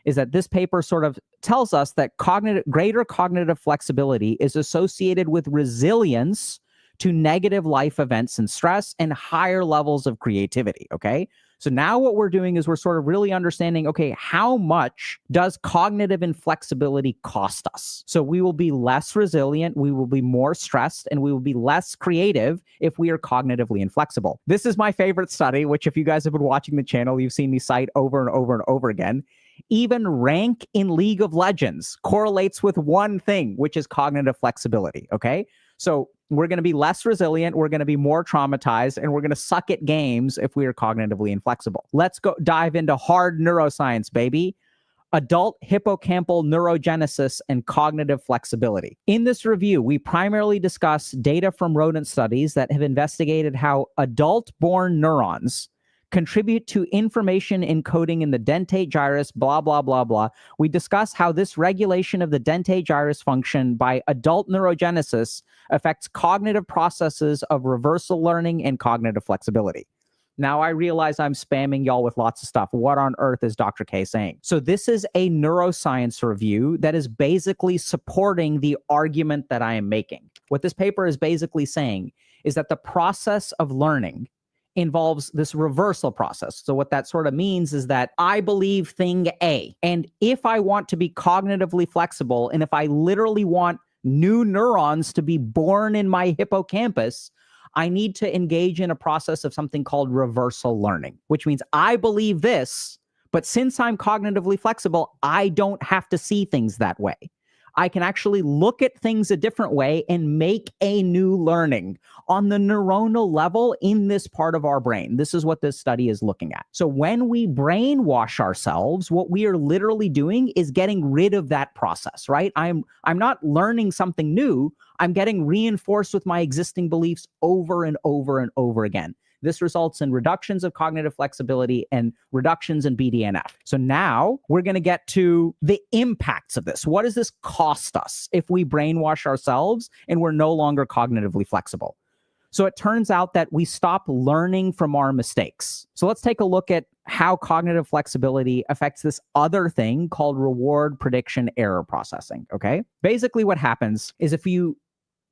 is that this paper sort of tells us that greater cognitive flexibility is associated with resilience to negative life events and stress and higher levels of creativity, okay? So now what we're doing is we're sort of really understanding, okay, how much does cognitive inflexibility cost us? So we will be less resilient, we will be more stressed, and we will be less creative if we are cognitively inflexible. This is my favorite study, which if you guys have been watching the channel, you've seen me cite over and over and over again. Even rank in League of Legends correlates with one thing, which is cognitive flexibility, okay? So we're going to be less resilient, we're going to be more traumatized, and we're going to suck at games if we are cognitively inflexible. Let's go dive into hard neuroscience, baby. Adult hippocampal neurogenesis and cognitive flexibility. In this review, we primarily discuss data from rodent studies that have investigated how adult-born neurons contribute to information encoding in the dentate gyrus, blah, blah, blah, blah. We discuss how this regulation of the dentate gyrus function by adult neurogenesis affects cognitive processes of reversal learning and cognitive flexibility. Now I realize I'm spamming y'all with lots of stuff. What on earth is Dr. K saying? So this is a neuroscience review that is basically supporting the argument that I am making. What this paper is basically saying is that the process of learning involves this reversal process. So what that sort of means is that I believe thing A, and if I want to be cognitively flexible, and if I literally want new neurons to be born in my hippocampus, I need to engage in a process of something called reversal learning, which means I believe this, but since I'm cognitively flexible, I don't have to see things that way. I can actually look at things a different way and make a new learning on the neuronal level in this part of our brain. This is what this study is looking at. So when we brainwash ourselves, what we are literally doing is getting rid of that process, right? I'm not learning something new. I'm getting reinforced with my existing beliefs over and over and over again. This results in reductions of cognitive flexibility and reductions in BDNF. So now we're going to get to the impacts of this. What does this cost us if we brainwash ourselves and we're no longer cognitively flexible? So it turns out that we stop learning from our mistakes. So let's take a look at how cognitive flexibility affects this other thing called reward prediction error processing, okay? Basically what happens is if you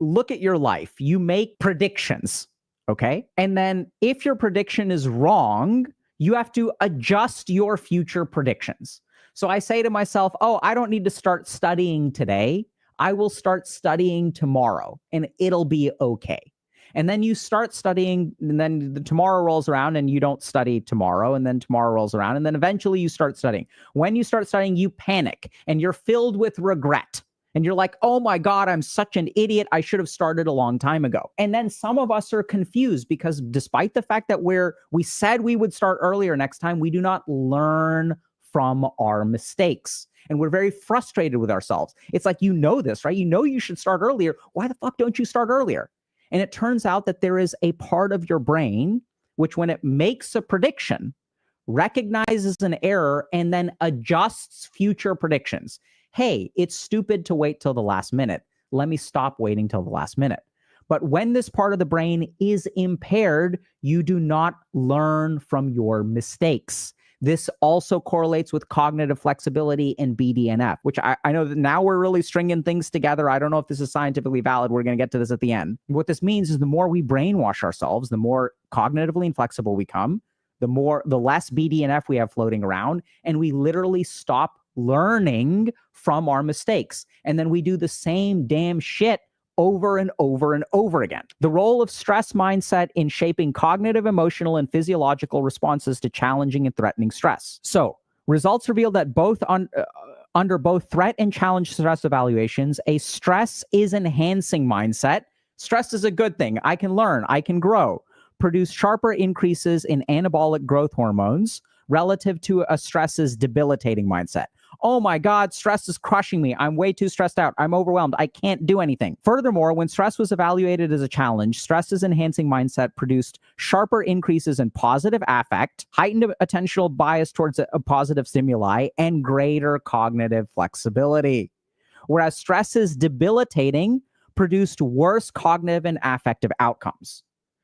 look at your life, you make predictions, okay? And then if your prediction is wrong, you have to adjust your future predictions. So I say to myself, oh, I don't need to start studying today. I will start studying tomorrow and it'll be okay. And then you start studying, and then the tomorrow rolls around and you don't study tomorrow, and then tomorrow rolls around, and then eventually you start studying. When you start studying, you panic and you're filled with regret. And you're like, oh my God, I'm such an idiot. I should have started a long time ago. And then some of us are confused because despite the fact that we said we would start earlier next time, we do not learn from our mistakes. And we're very frustrated with ourselves. It's like, you know this, right? You know you should start earlier. Why the fuck don't you start earlier? And it turns out that there is a part of your brain which, when it makes a prediction, recognizes an error and then adjusts future predictions. Hey, it's stupid to wait till the last minute. Let me stop waiting till the last minute. But when this part of the brain is impaired, you do not learn from your mistakes. This also correlates with cognitive flexibility and BDNF, which I know that now we're really stringing things together. I don't know if this is scientifically valid. We're going to get to this at the end. What this means is the more we brainwash ourselves, the more cognitively inflexible we become, the less BDNF we have floating around, and we literally stop learning from our mistakes. And then we do the same damn shit over and over and over again. The role of stress mindset in shaping cognitive, emotional, and physiological responses to challenging and threatening stress. So, results reveal that under both threat and challenge stress evaluations, a stress is enhancing mindset. Stress is a good thing. I can learn, I can grow. Produce sharper increases in anabolic growth hormones relative to a stress's debilitating mindset. Oh my God, stress is crushing me. I'm way too stressed out. I'm overwhelmed. I can't do anything. Furthermore, when stress was evaluated as a challenge, stress's enhancing mindset produced sharper increases in positive affect, heightened attentional bias towards a positive stimuli, and greater cognitive flexibility. Whereas stress's debilitating produced worse cognitive and affective outcomes.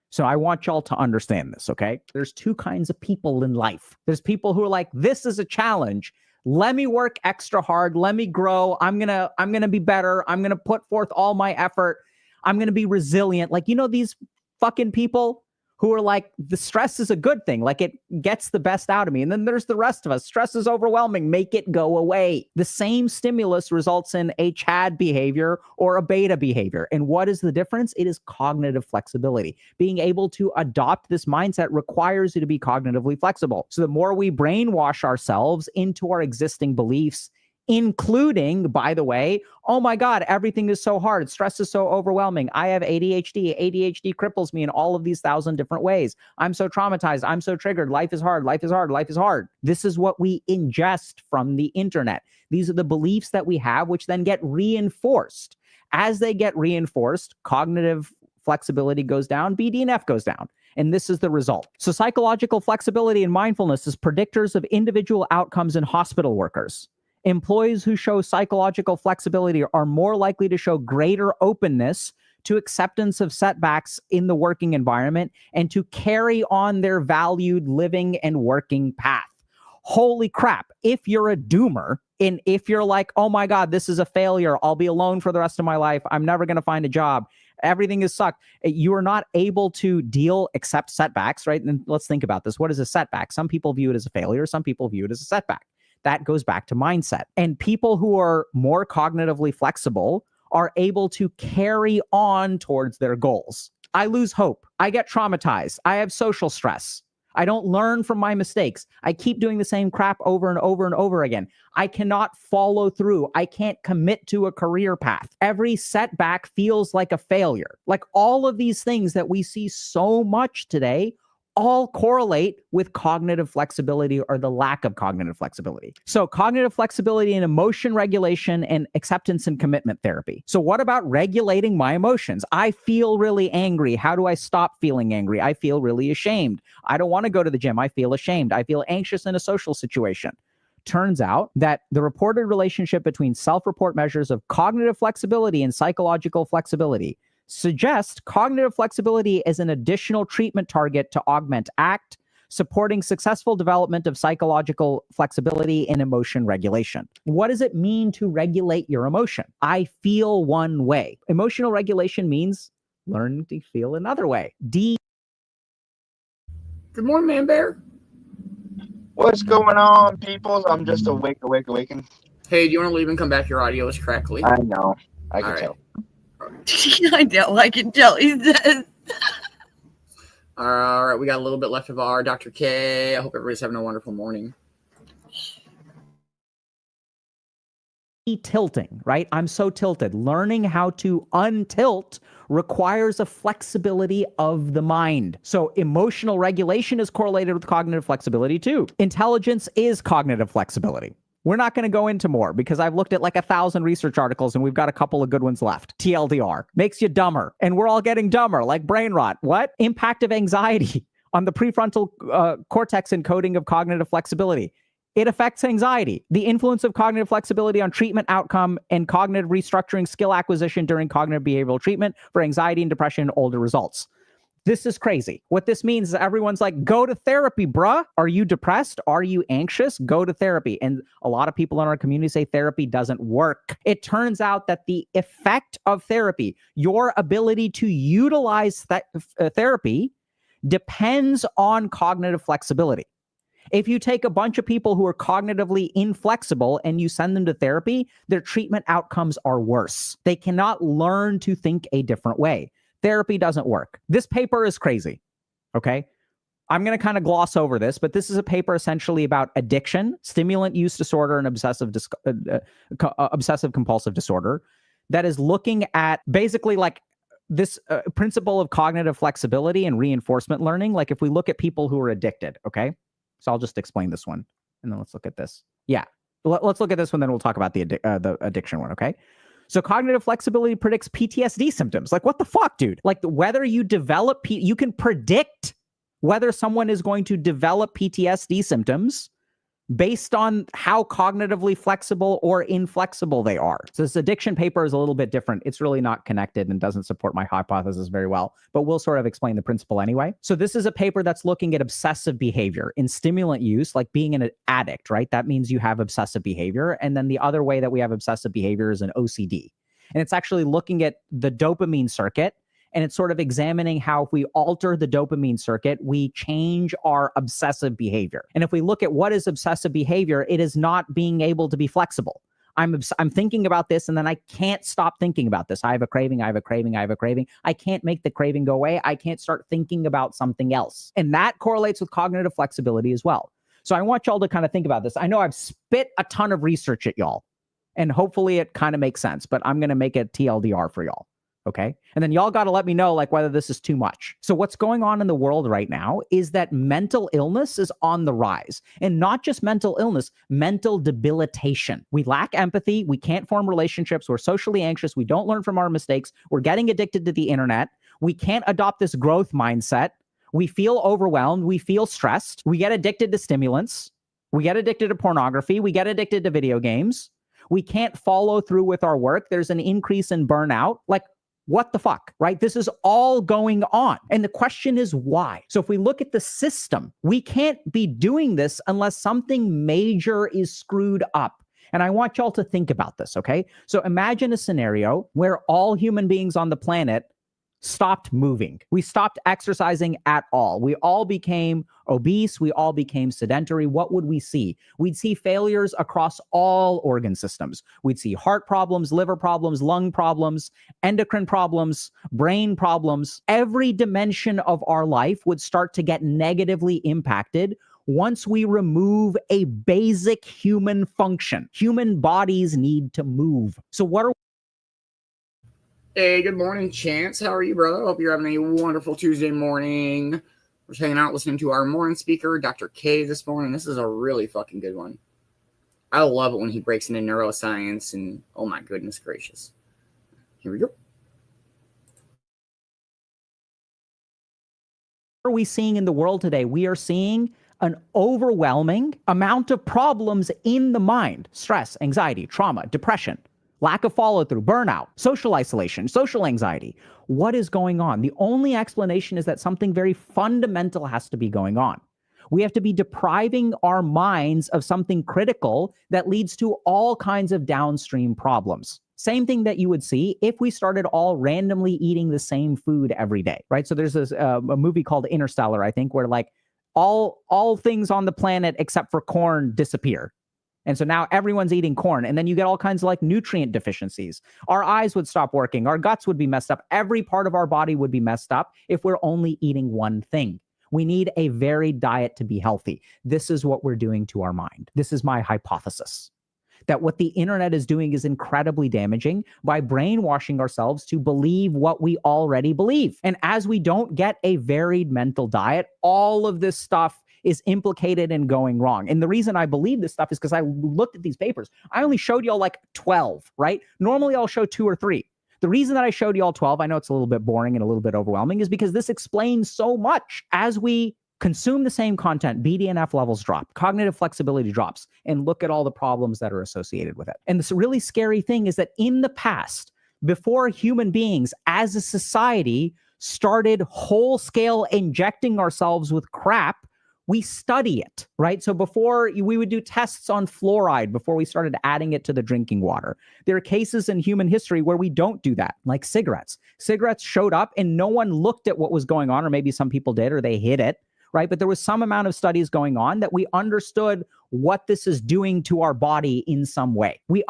So I want y'all to understand this, okay? There's two kinds of people in life. There's people who are like, this is a challenge. Let me work extra hard. Let me grow. I'm gonna be better. I'm gonna put forth all my effort. I'm gonna be resilient. Like, you know, these fucking people who are like, the stress is a good thing. Like, it gets the best out of me. And then there's the rest of us. Stress is overwhelming. Make it go away. The same stimulus results in a Chad behavior or a beta behavior. And what is the difference? It is cognitive flexibility. Being able to adopt this mindset requires you to be cognitively flexible. So the more we brainwash ourselves into our existing beliefs, including, by the way, oh my God, everything is so hard. Stress is so overwhelming. I have ADHD. ADHD cripples me in all of these 1,000 different ways. I'm so traumatized. I'm so triggered. Life is hard. Life is hard. Life is hard. This is what we ingest from the internet. These are the beliefs that we have, which then get reinforced. As they get reinforced, cognitive flexibility goes down, BDNF goes down. And this is the result. So psychological flexibility and mindfulness is predictors of individual outcomes in hospital workers. Employees who show psychological flexibility are more likely to show greater openness to acceptance of setbacks in the working environment and to carry on their valued living and working path. Holy crap. If you're a doomer, and if you're like, oh my God, this is a failure, I'll be alone for the rest of my life, I'm never going to find a job, Everything is sucked. You are not able to accept setbacks, right? And let's think about this. What is a setback? Some people view it as a failure. Some people view it as a setback. That goes back to mindset. And people who are more cognitively flexible are able to carry on towards their goals. I lose hope. I get traumatized. I have social stress. I don't learn from my mistakes. I keep doing the same crap over and over and over again. I cannot follow through. I can't commit to a career path. Every setback feels like a failure. Like all of these things that we see so much today all correlate with cognitive flexibility or the lack of cognitive flexibility. So cognitive flexibility and emotion regulation and acceptance and commitment therapy. So what about regulating my emotions? I feel really angry. How do I stop feeling angry? I feel really ashamed. I don't want to go to the gym. I feel ashamed. I feel anxious in a social situation. Turns out that the reported relationship between self-report measures of cognitive flexibility and psychological flexibility suggest cognitive flexibility as an additional treatment target to augment ACT, supporting successful development of psychological flexibility and emotion regulation. What does it mean to regulate your emotion? I feel one way. Emotional regulation means learn to feel another way. Good morning, Man Bear. What's going on, peoples? I'm just awakened. Hey, do you want to leave and come back? Your audio is crackly. I know. I can tell. I know, I can tell. He says. All right, we got a little bit left of our Dr. K. I hope everybody's having a wonderful morning. Tilting, right? I'm so tilted. Learning how to untilt requires a flexibility of the mind. So emotional regulation is correlated with cognitive flexibility too. Intelligence is cognitive flexibility. We're not going to go into more because I've looked at like 1,000 research articles and we've got a couple of good ones left. TLDR makes you dumber, and we're all getting dumber, like brain rot. What? Impact of anxiety on the prefrontal cortex encoding of cognitive flexibility. It affects anxiety. The influence of cognitive flexibility on treatment outcome and cognitive restructuring skill acquisition during cognitive behavioral treatment for anxiety and depression in older results. This is crazy. What this means is everyone's like, go to therapy, bruh. Are you depressed? Are you anxious? Go to therapy. And a lot of people in our community say therapy doesn't work. It turns out that the effect of therapy, your ability to utilize therapy, depends on cognitive flexibility. If you take a bunch of people who are cognitively inflexible and you send them to therapy, their treatment outcomes are worse. They cannot learn to think a different way. Therapy doesn't work. This paper is crazy, okay? I'm going to kind of gloss over this, but this is a paper essentially about addiction, stimulant use disorder, and obsessive compulsive disorder that is looking at basically like this principle of cognitive flexibility and reinforcement learning. Like if we look at people who are addicted, okay? So I'll just explain this one, and then let's look at this. Yeah, let's look at this one, then we'll talk about the addiction one, okay? So cognitive flexibility predicts PTSD symptoms. Like, what the fuck, dude? Like, whether you develop, you can predict whether someone is going to develop PTSD symptoms based on how cognitively flexible or inflexible they are. So this addiction paper is a little bit different. It's really not connected and doesn't support my hypothesis very well, but we'll sort of explain the principle anyway. So this is a paper that's looking at obsessive behavior in stimulant use, like being an addict, right? That means you have obsessive behavior. And then the other way that we have obsessive behavior is an OCD. And it's actually looking at the dopamine circuit, and it's sort of examining how if we alter the dopamine circuit, we change our obsessive behavior. And if we look at what is obsessive behavior, it is not being able to be flexible. I'm thinking about this, and then I can't stop thinking about this. I have a craving. I can't make the craving go away. I can't start thinking about something else. And that correlates with cognitive flexibility as well. So I want y'all to kind of think about this. I know I've spit a ton of research at y'all, and hopefully it kind of makes sense, but I'm going to make it TLDR for y'all. Okay. And then y'all got to let me know like whether this is too much. So what's going on in the world right now is that mental illness is on the rise, and not just mental illness, mental debilitation. We lack empathy. We can't form relationships. We're socially anxious. We don't learn from our mistakes. We're getting addicted to the internet. We can't adopt this growth mindset. We feel overwhelmed. We feel stressed. We get addicted to stimulants. We get addicted to pornography. We get addicted to video games. We can't follow through with our work. There's an increase in burnout. Like, what the fuck, right? This is all going on. And the question is why? So if we look at the system, we can't be doing this unless something major is screwed up. And I want y'all to think about this, okay? So imagine a scenario where all human beings on the planet stopped moving. We stopped exercising at all. We all became obese. We all became sedentary. What would we see? We'd see failures across all organ systems. We'd see heart problems, liver problems, lung problems, endocrine problems, brain problems. Every dimension of our life would start to get negatively impacted once we remove a basic human function. Human bodies need to move. So what are Hey, good morning, Chance. How are you, brother? Hope you're having a wonderful Tuesday morning. We're just hanging out listening to our morning speaker, Dr. K, this morning. This is a really fucking good one. I love it when he breaks into neuroscience and, oh my goodness gracious. Here we go. What are we seeing in the world today? We are seeing an overwhelming amount of problems in the mind: stress, anxiety, trauma, depression, lack of follow-through, burnout, social isolation, social anxiety. What is going on? The only explanation is that something very fundamental has to be going on. We have to be depriving our minds of something critical that leads to all kinds of downstream problems. Same thing that you would see if we started all randomly eating the same food every day, right? So there's this a movie called Interstellar, I think, where like all things on the planet except for corn disappear. And so now everyone's eating corn, and then you get all kinds of like nutrient deficiencies. Our eyes would stop working. Our guts would be messed up. Every part of our body would be messed up if we're only eating one thing. We need a varied diet to be healthy. This is what we're doing to our mind. This is my hypothesis, that what the internet is doing is incredibly damaging by brainwashing ourselves to believe what we already believe. And as we don't get a varied mental diet, all of this stuff is implicated in going wrong. And the reason I believe this stuff is because I looked at these papers. I only showed y'all like 12, right? Normally I'll show 2 or 3. The reason that I showed y'all 12, I know it's a little bit boring and a little bit overwhelming, is because this explains so much. As we consume the same content, BDNF levels drop, cognitive flexibility drops, and look at all the problems that are associated with it. And this really scary thing is that in the past, before human beings as a society started whole-scale injecting ourselves with crap, we study it, right? So before we would do tests on fluoride before we started adding it to the drinking water. There are cases in human history where we don't do that, like cigarettes. Cigarettes showed up and no one looked at what was going on, or maybe some people did, or they hid it, right? But there was some amount of studies going on that we understood what this is doing to our body in some way. We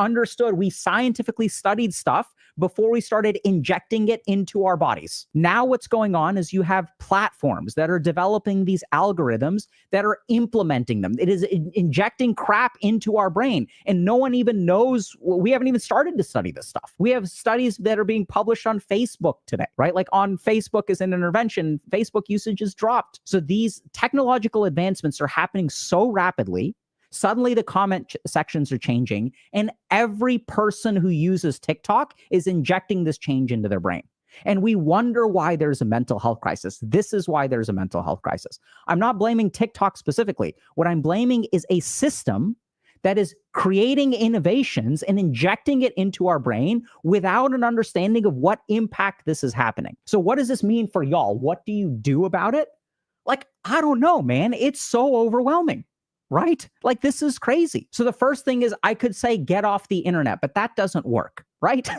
scientifically studied stuff before we started injecting it into our bodies. Now what's going on is you have platforms that are developing these algorithms that are implementing them. It is injecting crap into our brain, and no one even knows. We haven't even started to study this stuff. We have studies that are being published on Facebook today, right? Like on Facebook as an intervention, Facebook usage has dropped. So these technological advancements are happening so rapidly. Suddenly the comment sections are changing, and every person who uses TikTok is injecting this change into their brain. And we wonder why there's a mental health crisis. This is why there's a mental health crisis. I'm not blaming TikTok specifically. What I'm blaming is a system that is creating innovations and injecting it into our brain without an understanding of what impact this is happening. So what does this mean for y'all? What do you do about it? Like, I don't know, man. It's so overwhelming. Right? Like, this is crazy. So the first thing is I could say get off the internet, but that doesn't work, right?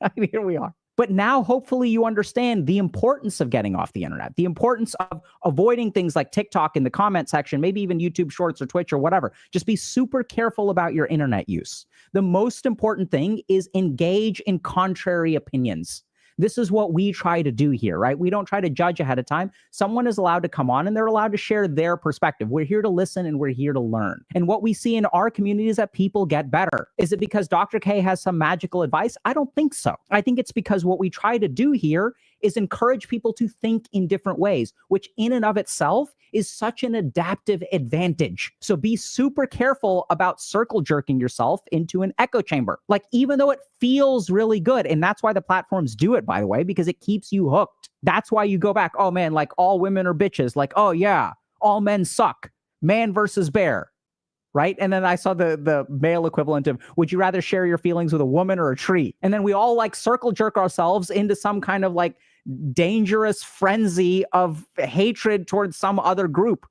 I mean, here we are. But now hopefully you understand the importance of getting off the internet, the importance of avoiding things like TikTok in the comment section, maybe even YouTube Shorts or Twitch or whatever. Just be super careful about your internet use. The most important thing is engage in contrary opinions. This is what we try to do here, right? We don't try to judge ahead of time. Someone is allowed to come on and they're allowed to share their perspective. We're here to listen and we're here to learn. And what we see in our community is that people get better. Is it because Dr. K has some magical advice? I don't think so. I think it's because what we try to do here is encourage people to think in different ways, which in and of itself is such an adaptive advantage. So be super careful about circle jerking yourself into an echo chamber. Like, even though it feels really good, and that's why the platforms do it, by the way, because it keeps you hooked. That's why you go back, oh man, like all women are bitches. Like, oh yeah, all men suck. Man versus bear. Right? And then I saw the male equivalent of, would you rather share your feelings with a woman or a tree? And then we all like circle jerk ourselves into some kind of like dangerous frenzy of hatred towards some other group.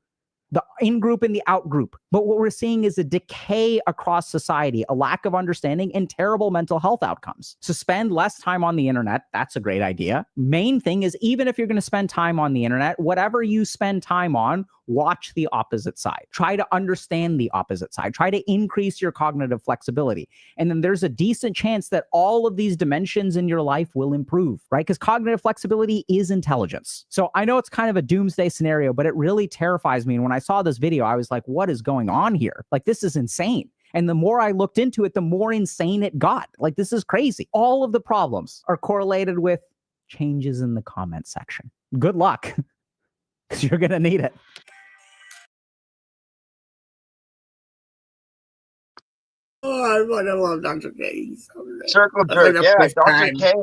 the in-group and the out-group. But what we're seeing is a decay across society, a lack of understanding, and terrible mental health outcomes. So spend less time on the internet. That's a great idea. Main thing is, even if you're going to spend time on the internet, whatever you spend time on, watch the opposite side. Try to understand the opposite side. Try to increase your cognitive flexibility. And then there's a decent chance that all of these dimensions in your life will improve, right? Because cognitive flexibility is intelligence. So I know it's kind of a doomsday scenario, but it really terrifies me. And when I saw this video, I was like, what is going on here? Like, this is insane. And the more I looked into it, the more insane it got. Like, this is crazy. All of the problems are correlated with changes in the comment section. Good luck, because you're going to need it. Oh, I love Dr. K. Circle jerk. Like Yeah, Dr. K.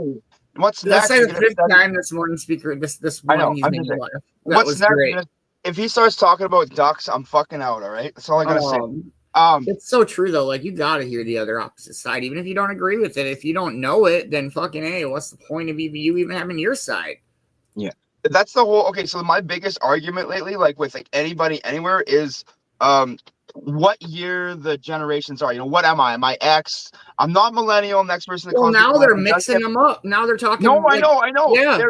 What's next? That's like the fifth time this morning speaker. This morning he's making a laugh. What's next? If he starts talking about ducks, I'm fucking out. All right, that's all I gotta say. It's so true though. Like, you gotta hear the other opposite side, even if you don't agree with it. If you don't know it, then fucking hey, what's the point of you even having your side? Yeah, that's the whole. Okay, so my biggest argument lately, like with like anybody anywhere, is what year the generations are. You know, what am I? Am I X? I'm not millennial. Next person. Well, now they're mixing them up. Now they're talking. No, like, I know. Yeah.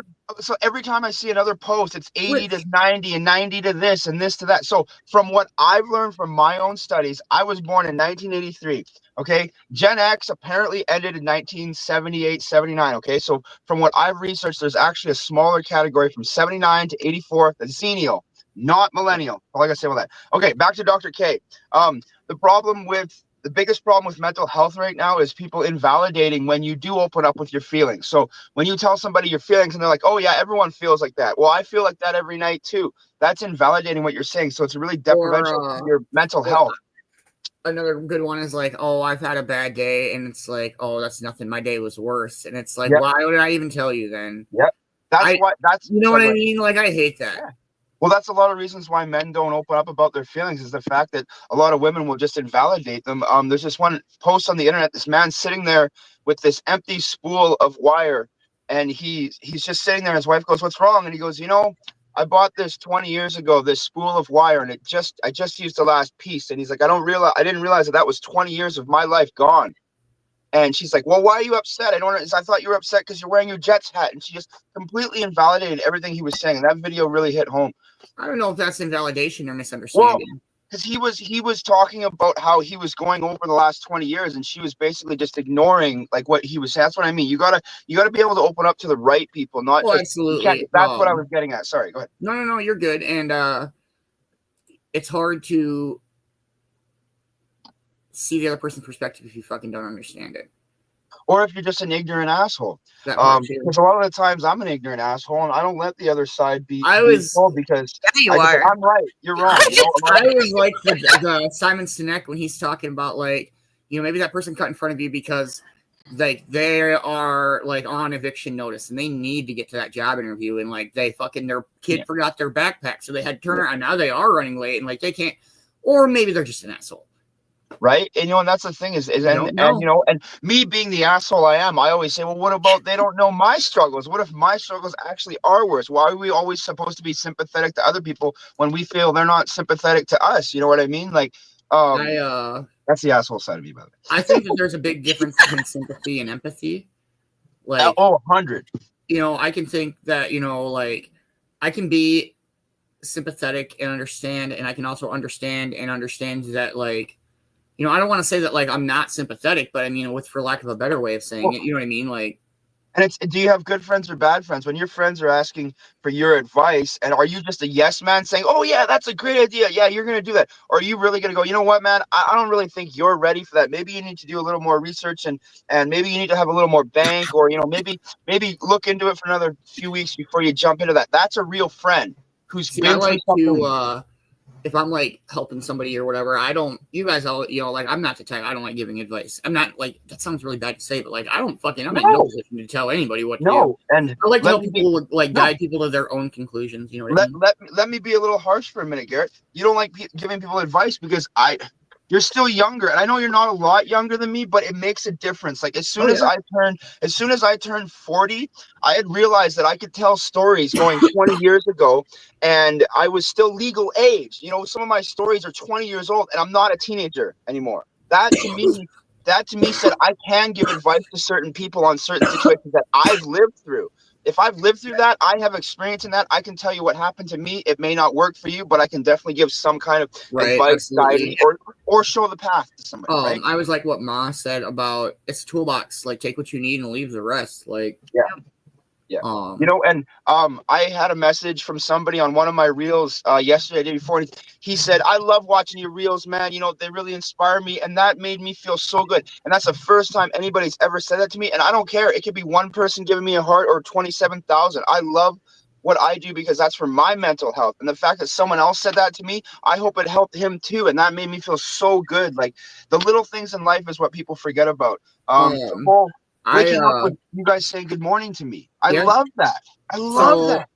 So every time I see another post, it's 80 to 90 and 90 to this and this to that. So from what I've learned from my own studies, I was born in 1983. Okay. Gen X apparently ended in 1978, 79. Okay. So from what I've researched, there's actually a smaller category from 79 to 84, the Xennial, not millennial. All I gotta say about that. Okay. Back to Dr. K. The biggest problem with mental health right now is people invalidating when you do open up with your feelings. So when you tell somebody your feelings and they're like, oh yeah, everyone feels like that. Well, I feel like that every night too. That's invalidating what you're saying. So it's really detrimental to your mental health. Another good one is like, oh, I've had a bad day. And it's like, oh, that's nothing. My day was worse. And it's like, Yep. why would I even tell you then? Yep. That's you know what I mean? Like, I hate that. Yeah. Well, that's a lot of reasons why men don't open up about their feelings, is the fact that a lot of women will just invalidate them. There's this one post on the internet, this man sitting there with this empty spool of wire, and he's just sitting there. His wife goes, "What's wrong?" And he goes, "You know, I bought this 20 years ago, this spool of wire, and I just used the last piece." And he's like, I didn't realize that was 20 years of my life gone. And she's like, well, why are you upset? I thought you were upset because you're wearing your Jets hat. And she just completely invalidated everything he was saying. And that video really hit home. I don't know if that's invalidation or misunderstanding. Well, because he was talking about how he was going over the last 20 years, and she was basically just ignoring like what he was saying. That's what I mean. You gotta be able to open up to the right people, not just absolutely. That's what I was getting at. Sorry, go ahead. No, you're good. And it's hard to see the other person's perspective if you fucking don't understand it. Or if you're just an ignorant asshole. Because a lot of the times I'm an ignorant asshole, and I don't let the other side be told because I'm right, you're wrong. I was like the Simon Sinek when he's talking about, like, you know, maybe that person cut in front of you because like they are like on eviction notice and they need to get to that job interview, and like their kid forgot their backpack, so they had to turn around. Now they are running late and like they can't, or maybe they're just an asshole. Right. And, you know, and that's the thing is you know, and me being the asshole I am, I always say, well, what about they don't know my struggles? What if my struggles actually are worse? Why are we always supposed to be sympathetic to other people when we feel they're not sympathetic to us? You know what I mean? Like, that's the asshole side of me, by the way. I think that there's a big difference between sympathy and empathy. Like, 100. You know, I can think that, you know, like I can be sympathetic and understand, and I can also understand that, like, you know, I don't want to say that like I'm not sympathetic, but I mean, for lack of a better way of saying it, you know what I mean? Like, and do you have good friends or bad friends? When your friends are asking for your advice, and are you just a yes man saying, oh yeah, that's a great idea, yeah, you're gonna do that? Or are you really gonna go, you know what, man, I don't really think you're ready for that. Maybe you need to do a little more research, and maybe you need to have a little more bank, or, you know, maybe look into it for another few weeks before you jump into that. That's a real friend who's been like to if I'm like helping somebody or whatever, you guys all, you know, like I'm not the type, I don't like giving advice. I'm not like, that sounds really bad to say, but like, I'm in no position to tell anybody what to do. And I like to help people, like guide people to their own conclusions. You know what I mean? Let me be a little harsh for a minute, Garrett. You don't like giving people advice because you're still younger, and I know you're not a lot younger than me, but it makes a difference. Like as soon as I turned 40, I had realized that I could tell stories going 20 years ago, and I was still legal age. You know, some of my stories are 20 years old, and I'm not a teenager anymore. That to me said I can give advice to certain people on certain situations that I've lived through. If I've lived through that, I have experience in that. I can tell you what happened to me. It may not work for you, but I can definitely give some kind of advice, guidance, or show the path to somebody. Right? I was like what Ma said about it's a toolbox. Like take what you need and leave the rest. Like yeah. You know, and I had a message from somebody on one of my reels yesterday, the day before. And he said, "I love watching your reels, man. You know, they really inspire me, and that made me feel so good." And that's the first time anybody's ever said that to me. And I don't care. It could be one person giving me a heart or 27,000. I love what I do because that's for my mental health. And the fact that someone else said that to me, I hope it helped him too. And that made me feel so good. Like the little things in life is what people forget about. Waking up with you guys saying good morning to me. I love that. I love that.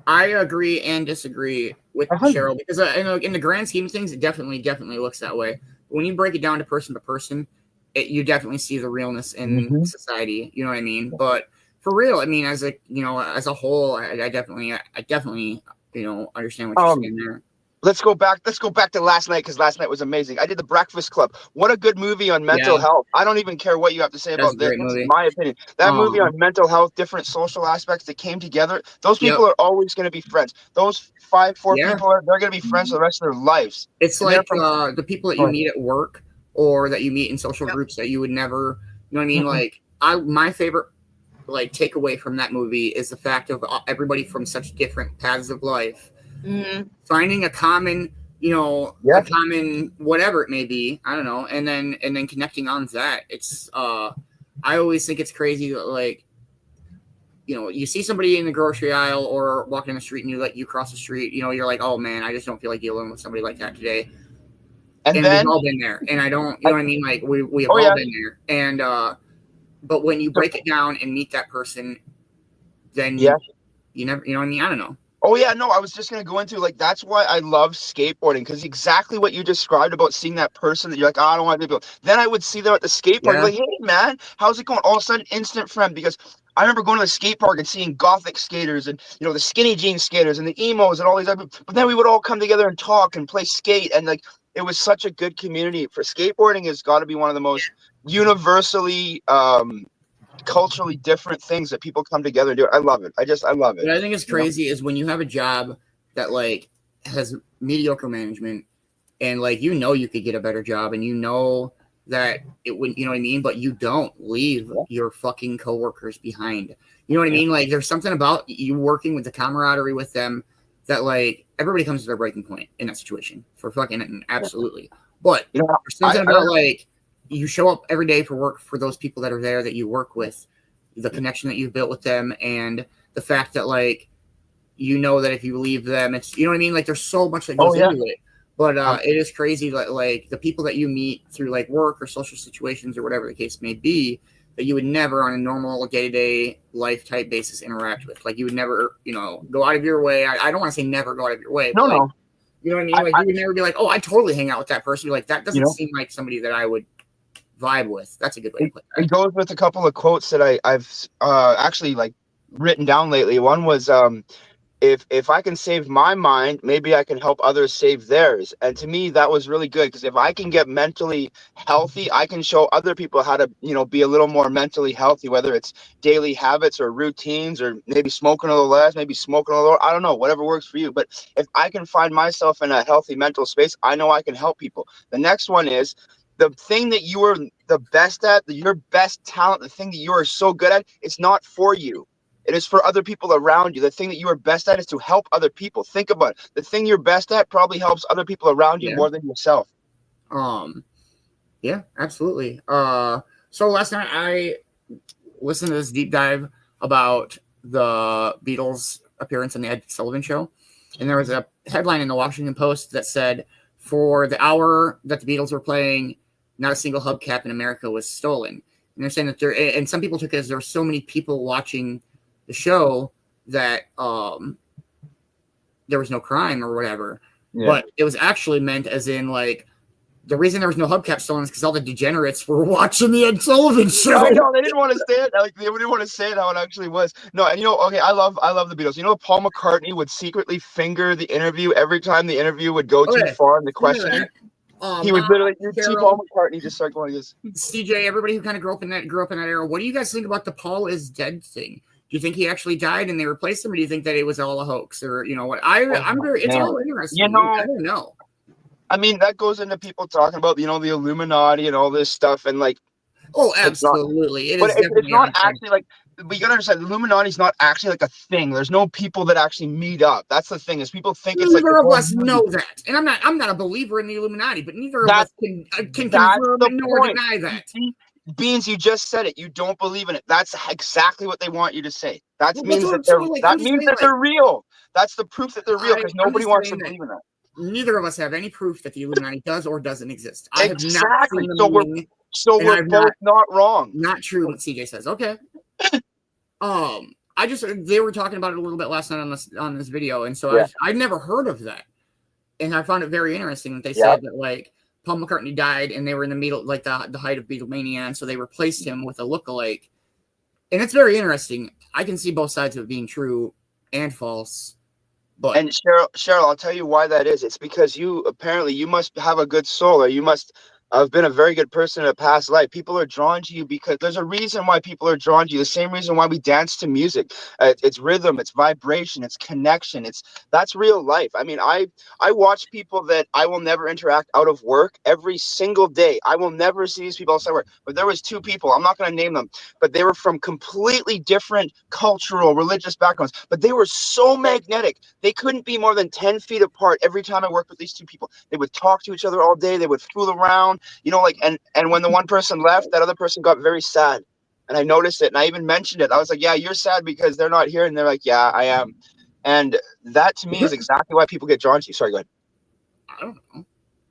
I agree and disagree with Cheryl because in the grand scheme of things, it definitely looks that way. But when you break it down to person, you definitely see the realness in society. You know what I mean? But for real, I mean, as a whole, I definitely understand what you're saying there. Let's go back to last night because last night was amazing. I did The Breakfast Club. What a good movie on mental health. I don't even care what you have to say about this. This is my opinion. That movie on mental health, different social aspects that came together. Those people are always going to be friends. Those four people they're going to be friends for the rest of their lives. It's like the people that you meet at work or that you meet in social groups that you would never. You know what I mean? Like my favorite takeaway from that movie is the fact of everybody from such different paths of life. Finding a common, a common whatever it may be, I don't know, and then connecting on that. It's I always think it's crazy that you see somebody in the grocery aisle or walking in the street and you cross the street, you're like, oh man, I just don't feel like dealing with somebody like that today. And then, we've all been there, and I don't, you know what I mean? Like we have all been there, and but when you break it down and meet that person, then you never, you know what I mean? I don't know. Oh, yeah, no, I was just going to go into, that's why I love skateboarding, because exactly what you described about seeing that person that you're like, I don't want to be able. Then I would see them at the skate park, like, hey, man, how's it going? All of a sudden, instant friend, because I remember going to the skate park and seeing gothic skaters and, the skinny jean skaters and the emos and all these other, but then we would all come together and talk and play skate, and, it was such a good community. For skateboarding has got to be one of the most universally culturally different things that people come together and do. I love it. I love it. What I think is crazy is when you have a job that has mediocre management and you could get a better job and that it wouldn't, you know what I mean? But you don't leave your fucking coworkers behind. You know what I mean? There's something about you working with the camaraderie with them that everybody comes to their breaking point in that situation for fucking absolutely. But there's something about you show up every day for work for those people that are there that you work with, the connection that you've built with them, and the fact that that if you leave them, it's, you know what I mean? There's so much that goes into it. But it is crazy that the people that you meet through work or social situations or whatever the case may be, that you would never on a normal day-to-day life type basis interact with. You would never, go out of your way. I don't want to say never go out of your way. But no. You know what I mean? You would never be like, oh, I totally hang out with that person. You're like, that doesn't seem like somebody that I would vibe with. That's a good way to put that. It goes with a couple of quotes that I've actually written down lately. One was if I can save my mind, maybe I can help others save theirs. And to me, that was really good, because if I can get mentally healthy, I can show other people how to, be a little more mentally healthy, whether it's daily habits or routines, or maybe smoking a little less, maybe smoking a little, I don't know, whatever works for you. But if I can find myself in a healthy mental space, I know I can help people. The next one is the thing that you are the best at, your best talent, the thing that you are so good at, it's not for you. It is for other people around you. The thing that you are best at is to help other people. Think about it. The thing you're best at probably helps other people around you more than yourself. Yeah, absolutely. So last night I listened to this deep dive about the Beatles' appearance on the Ed Sullivan Show. And there was a headline in the Washington Post that said, for the hour that the Beatles were playing, not a single hubcap in America was stolen. And they're saying that and some people took it as there were so many people watching the show that there was no crime or whatever. But it was actually meant as in The reason there was no hubcap stolen is because all the degenerates were watching the Ed Sullivan show. I know, they didn't want to say it. Like, they didn't want to say it how it actually was. No, and okay, I love the Beatles. Paul McCartney would secretly finger the interview every time the interview would go too far in the questioning. He would literally, you'd see Paul McCartney just start going like this. CJ, everybody who kind of grew up in that era, what do you guys think about the Paul is dead thing? Do you think he actually died and they replaced him, or do you think that it was all a hoax? Or what? It's all interesting. I don't know. I mean, that goes into people talking about, the Illuminati and all this stuff. And like, oh, absolutely. It's not actually like, but you gotta understand, the Illuminati is not actually like a thing. There's no people that actually meet up. That's the thing, is people think it's like. Neither of us know that. And I'm not a believer in the Illuminati, but neither of us can confirm nor deny that. Beanz, you just said it. You don't believe in it. That's exactly what they want you to say. That means that they're real. That's the proof that they're real, because nobody wants to believe in that. Neither of us have any proof that the Illuminati does or doesn't exist. I have not seen them. So we're both not wrong. Not true what CJ says. Okay. They were talking about it a little bit last night on this video, and so I've never heard of that, and I found it very interesting that they said that like Paul McCartney died and they were in the middle, like the height of Beatlemania, and so they replaced him with a lookalike, and it's very interesting. I can see both sides of it being true and false. But and Cheryl, I'll tell you why that is. It's because you must have a good soul, or you must have been a very good person in a past life. People are drawn to you because there's a reason why people are drawn to you. The same reason why we dance to music. It's rhythm, it's vibration, it's connection. That's real life. I mean, I watch people that I will never interact out of work every single day. I will never see these people outside work. But there was two people, I'm not going to name them, but they were from completely different cultural, religious backgrounds. But they were so magnetic. They couldn't be more than 10 feet apart every time I worked with these two people. They would talk to each other all day. They would fool around. And when the one person left, that other person got very sad. And I noticed it, and I even mentioned it. I was like, yeah, you're sad because they're not here. And they're like, yeah, I am. And that to me is exactly why people get drawn to you. Sorry, go ahead. I don't know.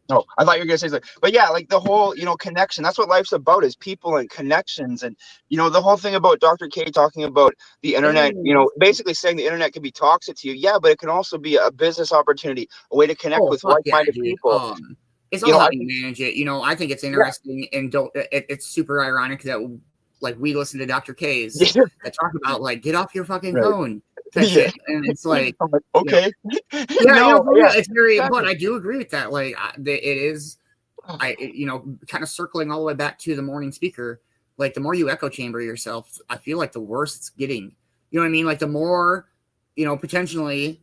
No, I thought you were going to say something. But yeah, like the whole, connection. That's what life's about, is people and connections. And, the whole thing about Dr. K talking about the internet, basically saying the internet can be toxic to you. Yeah, but it can also be a business opportunity, a way to connect with like-minded people. It's all how you manage it. I think it's interesting, and it's super ironic that like we listen to Dr. K's that talk about like get off your fucking phone. Shit. And it's like okay. It's very but I do agree with that. Like it is kind of circling all the way back to the morning speaker. Like the more you echo chamber yourself, I feel like the worse it's getting. You know what I mean? Like the more, potentially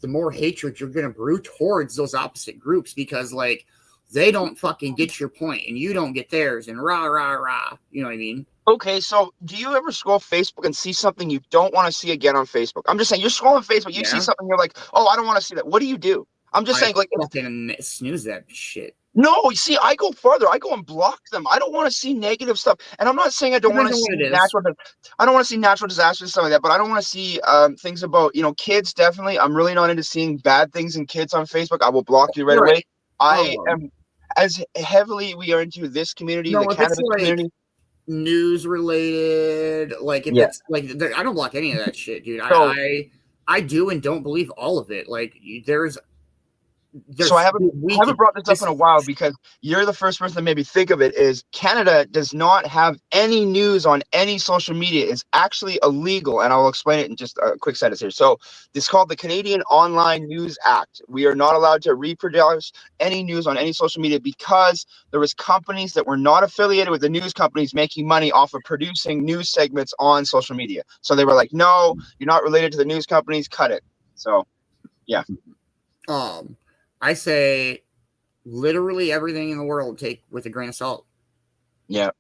the more hatred you're going to brew towards those opposite groups, because like they don't fucking get your point and you don't get theirs, and rah, rah, rah. You know what I mean? Okay. So do you ever scroll Facebook and see something you don't want to see again on Facebook? I'm just saying, you're scrolling Facebook, you see something, you're like, oh, I don't want to see that. What do? I'm just saying, like, fucking snooze that shit. No, you see, I go further. I go and block them. I don't want to see negative stuff. And I'm not saying I don't want to see natural disasters and stuff like that, but I don't want to see things about, kids. Definitely. I'm really not into seeing bad things in kids on Facebook. I will block you right away. I am, as heavily we are into this community, the cannabis community. News related, like if it's like I don't block any of that shit, dude. I do and don't believe all of it. Like so I haven't brought this up in a while, because you're the first person to maybe think of it. Is Canada does not have any news on any social media. It's actually illegal, and I'll explain it in just a quick sentence here. So it's called the Canadian Online News Act. We are not allowed to reproduce any news on any social media, because there was companies that were not affiliated with the news companies making money off of producing news segments on social media. So they were like, no, you're not related to the news companies, cut it. So yeah. I say literally everything in the world take with a grain of salt. Yeah.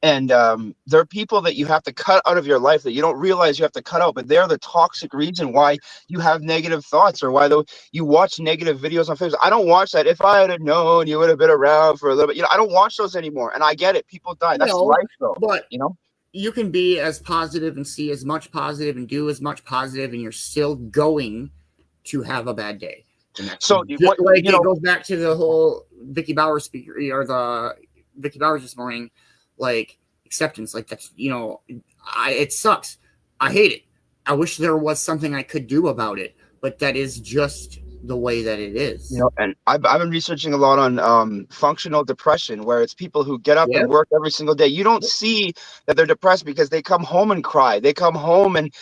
And there are people that you have to cut out of your life that you don't realize you have to cut out, but they're the toxic reason why you have negative thoughts, or why you watch negative videos on Facebook. I don't watch that. If I had known, you would have been around for a little bit. I don't watch those anymore. And I get it. People die. That's life, though. But you can be as positive and see as much positive and do as much positive, and you're still going to have a bad day. So it goes back to the whole Vicki Bowers speaker, or the Vicki Bowers this morning, like acceptance, like that's, it sucks. I hate it. I wish there was something I could do about it, but that is just the way that it is. You know, and I've been researching a lot on functional depression, where it's people who get up and work every single day. You don't see that they're depressed because they come home and cry. They come home and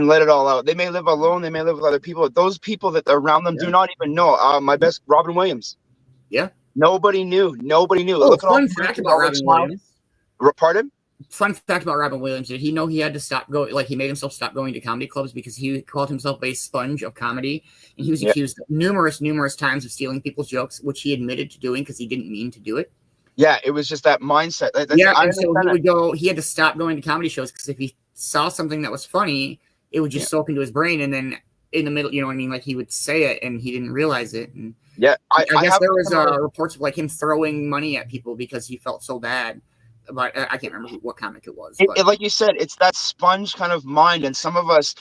let it all out. They may live alone. They may live with other people. But those people that are around them do not even know. My best, Robin Williams. Yeah. Nobody knew. Nobody knew. Oh, Look at all fun the fact people about that Robin smiled. Williams. Pardon? Fun fact about Robin Williams: did he know he had to stop going? Like, he made himself stop going to comedy clubs because he called himself a sponge of comedy, and he was accused numerous times of stealing people's jokes, which he admitted to doing because he didn't mean to do it. Yeah, it was just that mindset. And so he would go. He had to stop going to comedy shows because if he saw something that was funny, it would just soak into his brain, and then in the middle, you know what I mean? Like, he would say it, and he didn't realize it. And I guess there was reports of like him throwing money at people because he felt so bad. But I can't remember what comic it was. Like you said, it's that sponge kind of mind, and some of us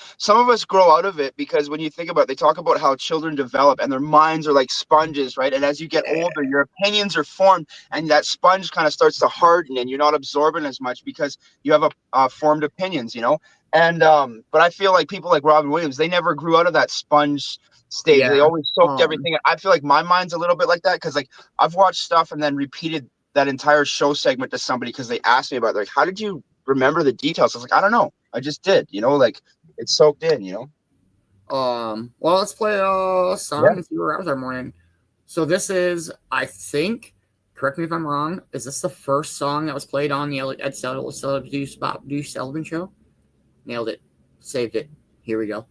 grow out of it because when you think about it, they talk about how children develop and their minds are like sponges, right? And as you get older, your opinions are formed, and that sponge kind of starts to harden, and you're not absorbing as much because you have formed opinions, you know. And but I feel like people like Robin Williams, they never grew out of that sponge stage. They always soaked everything. I feel like my mind's a little bit like that because like I've watched stuff and then repeated that entire show segment to somebody because they asked me about it. Like, how did you remember the details? I was like, I don't know. I just did, you know, like it's soaked in, you know. Well, let's play a song and see where I was our morning. So this is, I think, correct me if I'm wrong, is this the first song that was played on the Ed Sullivan show? Nailed it. Saved it. Here we go.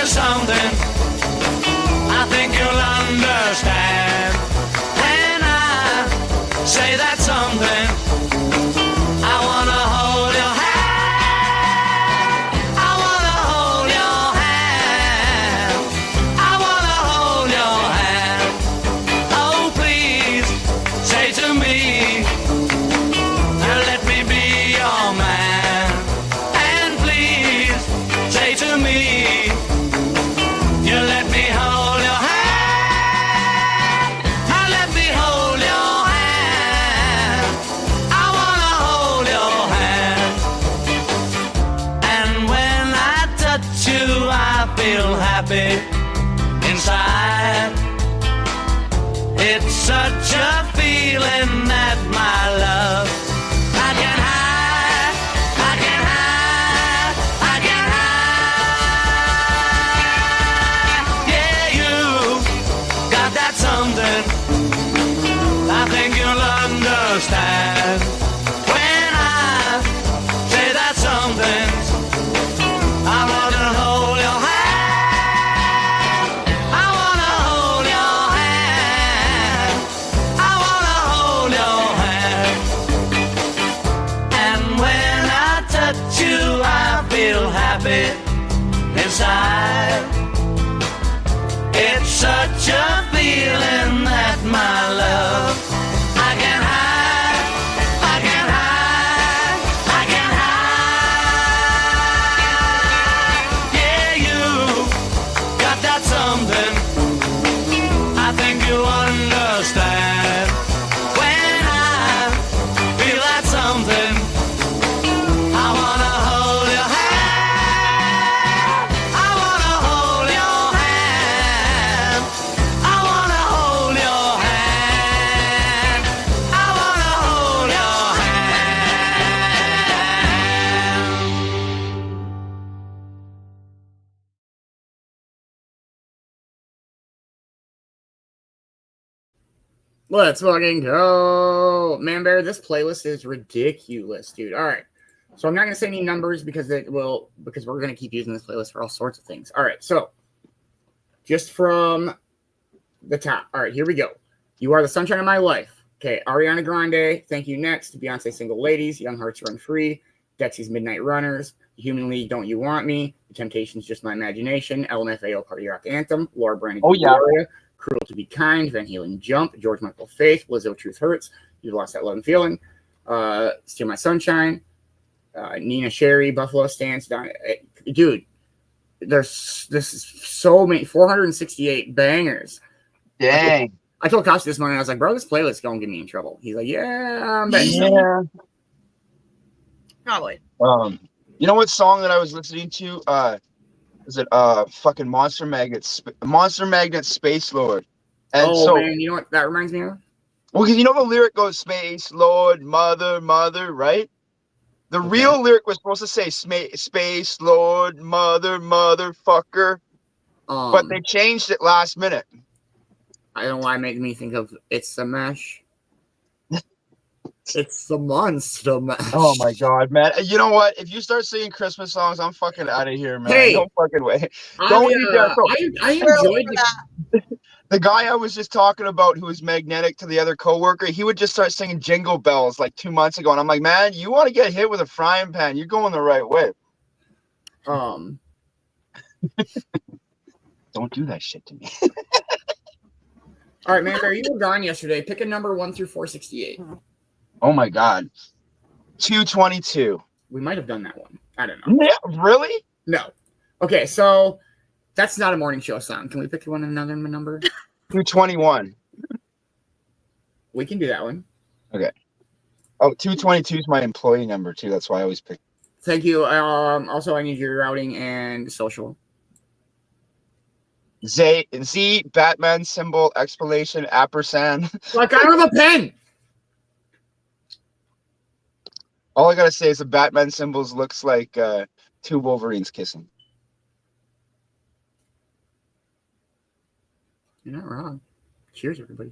Something I think you'll understand when I say that something. I wanna hold your hand. I wanna hold your hand. I wanna hold your hand. Oh, please say to me, you let me be your man. And please say to me, you let me hold your hand. Let me hold your hand. I wanna hold your hand. And when I touch you, I feel happy inside. It's such a feeling that my love I can hide. I can hide. I can hide. Got that something I think you'll understand when I say that something. I wanna hold your hand. I wanna hold your hand. I wanna hold your hand. And when I touch you, I feel happy inside. It's such a feeling that my love I can hide, I can hide, I can hide. Yeah, you got that something I think you understand. When I feel that something, I wanna hold your hand. I wanna hold your hand. I wanna hold your hand. I wanna hold your hand. Let's fucking go. Man Bear, this playlist is ridiculous, dude. All right. So I'm not going to say any numbers because we're going to keep using this playlist for all sorts of things. All right. So just from the top. All right, here we go. You Are the Sunshine of My Life. Okay. Ariana Grande, Thank You Next. Beyonce, Single Ladies. Young Hearts Run Free. Dexy's Midnight Runners. Human League, Don't You Want Me. The Temptations, Just My Imagination. LMFAO, Party Rock Anthem. Laura Branigan, Oh, yeah. Gloria. Cruel to Be Kind. Van Halen, Jump. George Michael, Faith. Lizzo, Truth Hurts. You've Lost That Love and Feeling. Steal My Sunshine. Nina Sherry, Buffalo Stance. Dude, this is so many. 468 bangers. Dang. I told Costa this morning, I was like, bro, this playlist is going to get me in trouble. He's like, yeah, I'm Yeah. Probably. You know what song that I was listening to? Is it fucking Monster Magnet Space Lord? And man, you know what that reminds me of? Well, because you know the lyric goes Space Lord, Mother, Mother, right? The real lyric was supposed to say Space Lord, Mother, Motherfucker. But they changed it last minute. I don't know why it made me think of It's the Mesh. It's the Monster Mash. Oh my god, man. You know what? If you start singing Christmas songs, I'm fucking out of here, man. Hey, no fucking way. Don't you dare. I enjoyed the guy I was just talking about who was magnetic to the other coworker. He would just start singing Jingle Bells like 2 months ago. And I'm like, man, you want to get hit with a frying pan. You're going the right way. Don't do that shit to me. All right, man, you were gone yesterday. Pick a number 1 through 468. Oh my god. 222. We might have done that one. I don't know. Yeah, really? No. Okay, so that's not a morning show song. Can we pick another number? 221. We can do that one. Okay. Oh, 222 is my employee number too. That's why I always pick. Thank you. Also, I need your routing and social. Z Batman symbol explanation ampersand. Like I don't have a pen. All I gotta say is the Batman symbols looks like 2 Wolverines kissing. You're not wrong. Cheers, everybody.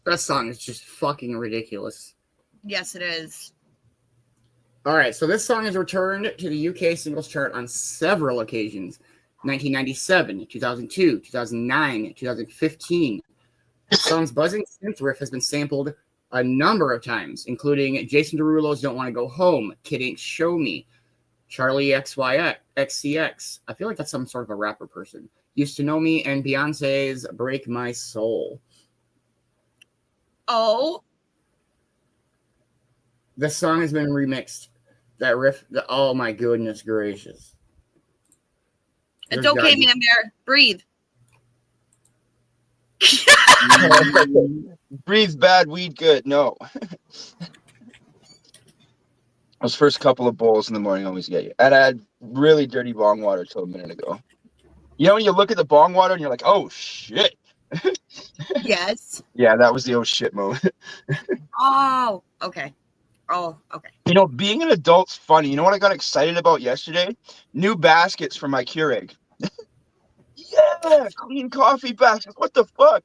That song is just fucking ridiculous. Yes, it is. All right, so this song has returned to the UK singles chart on several occasions. 1997, 2002, 2009, 2015. The song's buzzing synth riff has been sampled a number of times, including Jason Derulo's Don't Want to Go Home, Kid Ain't Show Me, Charlie XCX. I feel like that's some sort of a rapper person. Used to Know Me, and Beyonce's Break My Soul. Oh. This song has been remixed. That riff, oh my goodness gracious. It's okay, man, Bear. Breathe. Breathe bad, weed good. No. Those first couple of bowls in the morning always get you. And I had really dirty bong water till a minute ago. You know when you look at the bong water and you're like, oh shit. Yes. Yeah, that was the oh shit moment. Oh, okay. Oh, okay. You know, being an adult's funny. You know what I got excited about yesterday? New baskets for my Keurig. Yeah, clean coffee baskets. What the fuck?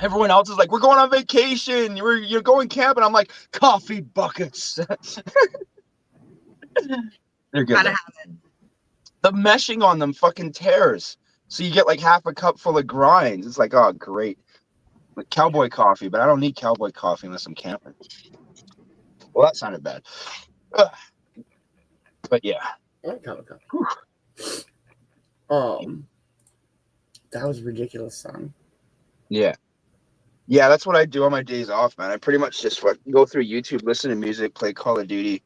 Everyone else is like, we're going on vacation. You're going camping. I'm like, coffee buckets. They're good. Gotta have it. The meshing on them fucking tears. So you get like half a cup full of grinds. It's like, oh, great. Like cowboy coffee, but I don't need cowboy coffee unless I'm camping. Well, that sounded bad. Ugh. But yeah. That was a ridiculous song. Yeah. Yeah, that's what I do on my days off, man. I pretty much just go through YouTube, listen to music, play Call of Duty.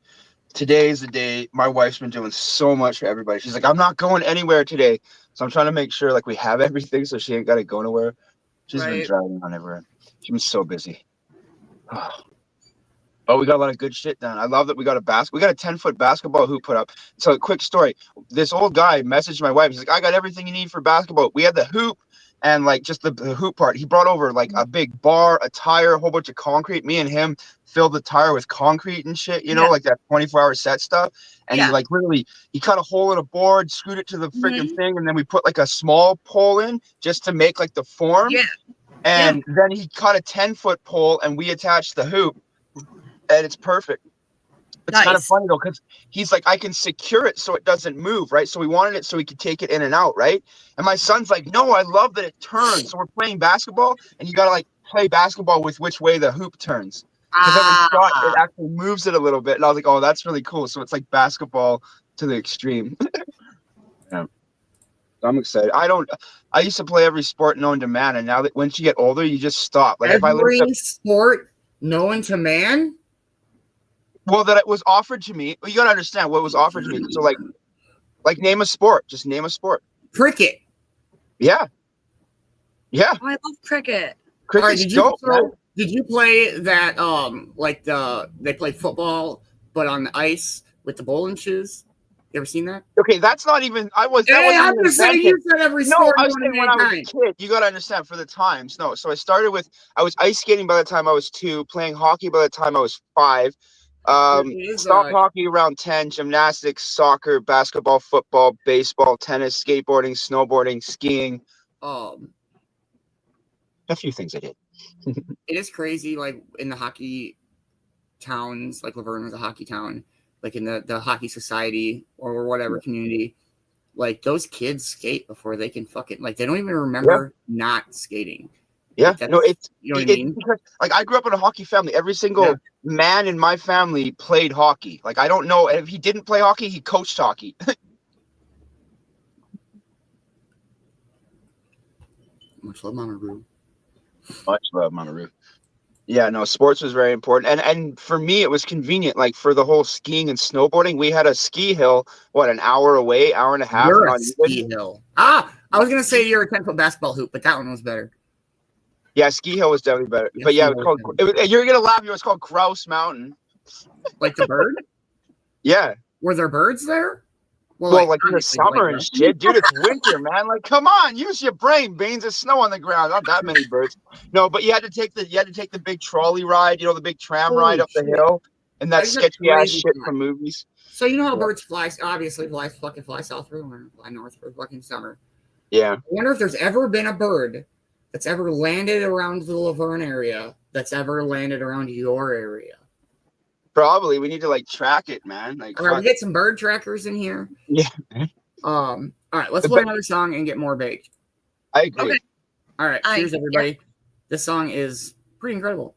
Today is the day. My wife's been doing so much for everybody. She's like, I'm not going anywhere today. So I'm trying to make sure like we have everything so she ain't got to go nowhere. She's been driving on everywhere. She's been so busy. Oh, we got a lot of good shit done. I love that we got a 10-foot basketball hoop put up. So, a quick story. This old guy messaged my wife. He's like, I got everything you need for basketball. We had the hoop and like just the hoop part. He brought over like a big bar, a tire, a whole bunch of concrete. Me and him filled the tire with concrete and shit, you know, like that 24-hour set stuff. And he like literally, he cut a hole in a board, screwed it to the freaking thing, and then we put like a small pole in just to make like the form. Yeah. And then he cut a 10-foot pole and we attached the hoop. And it's perfect. It's kind of funny though, because he's like, I can secure it so it doesn't move, right? So we wanted it so we could take it in and out, right? And my son's like, no, I love that it turns. So we're playing basketball, and you gotta like play basketball with which way the hoop turns. Because every shot, it actually moves it a little bit. And I was like, oh, that's really cool. So it's like basketball to the extreme. Yeah. I'm excited. I used to play every sport known to man, and now that once you get older, you just stop. Like every sport known to man? Well, that it was offered to me. Well, you gotta understand what was offered to me. So, like name a sport. Just name a sport. Cricket. Yeah. Yeah. Oh, I love cricket. Cricket's dope, man. Did you play that? Like they play football, but on the ice with the bowling shoes. You ever seen that? Okay, that's not even. I'm just saying you said every sport. No, I was saying when I was a kid. You gotta understand for the times. No, so I started with. I was ice skating by the time I was 2, playing hockey by the time I was 5. Stopped hockey around 10, gymnastics, soccer, basketball, football, baseball, tennis, skateboarding, snowboarding, skiing. A few things I did. It is crazy, like in the hockey towns, like Laverne was a hockey town, like in the hockey society or whatever community, like those kids skate before they can fucking, like they don't even remember not skating. Yeah, like no, it's you know what I mean? Because, like I grew up in a hockey family. Every single man in my family played hockey. Like I don't know if he didn't play hockey, he coached hockey. Much love, Mama Roo. Much love, Mama Roo. Yeah, no, sports was very important, and for me it was convenient. Like for the whole skiing and snowboarding, we had a ski hill. What, an hour away, hour and a half? You're a ski hill. I was gonna say you're a 10-foot basketball hoop, but that one was better. Yeah, ski hill was definitely better. But yeah, you're gonna laugh. It was called Grouse Mountain. Like the bird? Yeah. Were there birds there? Well, like in the summer and shit, dude. It's winter, man. Like, come on, use your brain. Beans of snow on the ground. Not that many birds. No, but you had to take the big trolley ride. You know, the big tram ride up the hill, and that sketchy ass shit from movies. So you know how birds fly? Obviously, fly southward or fly northward, fucking summer. Yeah. I wonder if there's ever been a bird that's ever landed around the Laverne area that's ever landed around your area? Probably. We need to like track it, man. Like, all right, we get some bird trackers in here. Yeah, man. All right, let's play another song and get more baked. I agree. Okay. All right, cheers, everybody. This song is pretty incredible.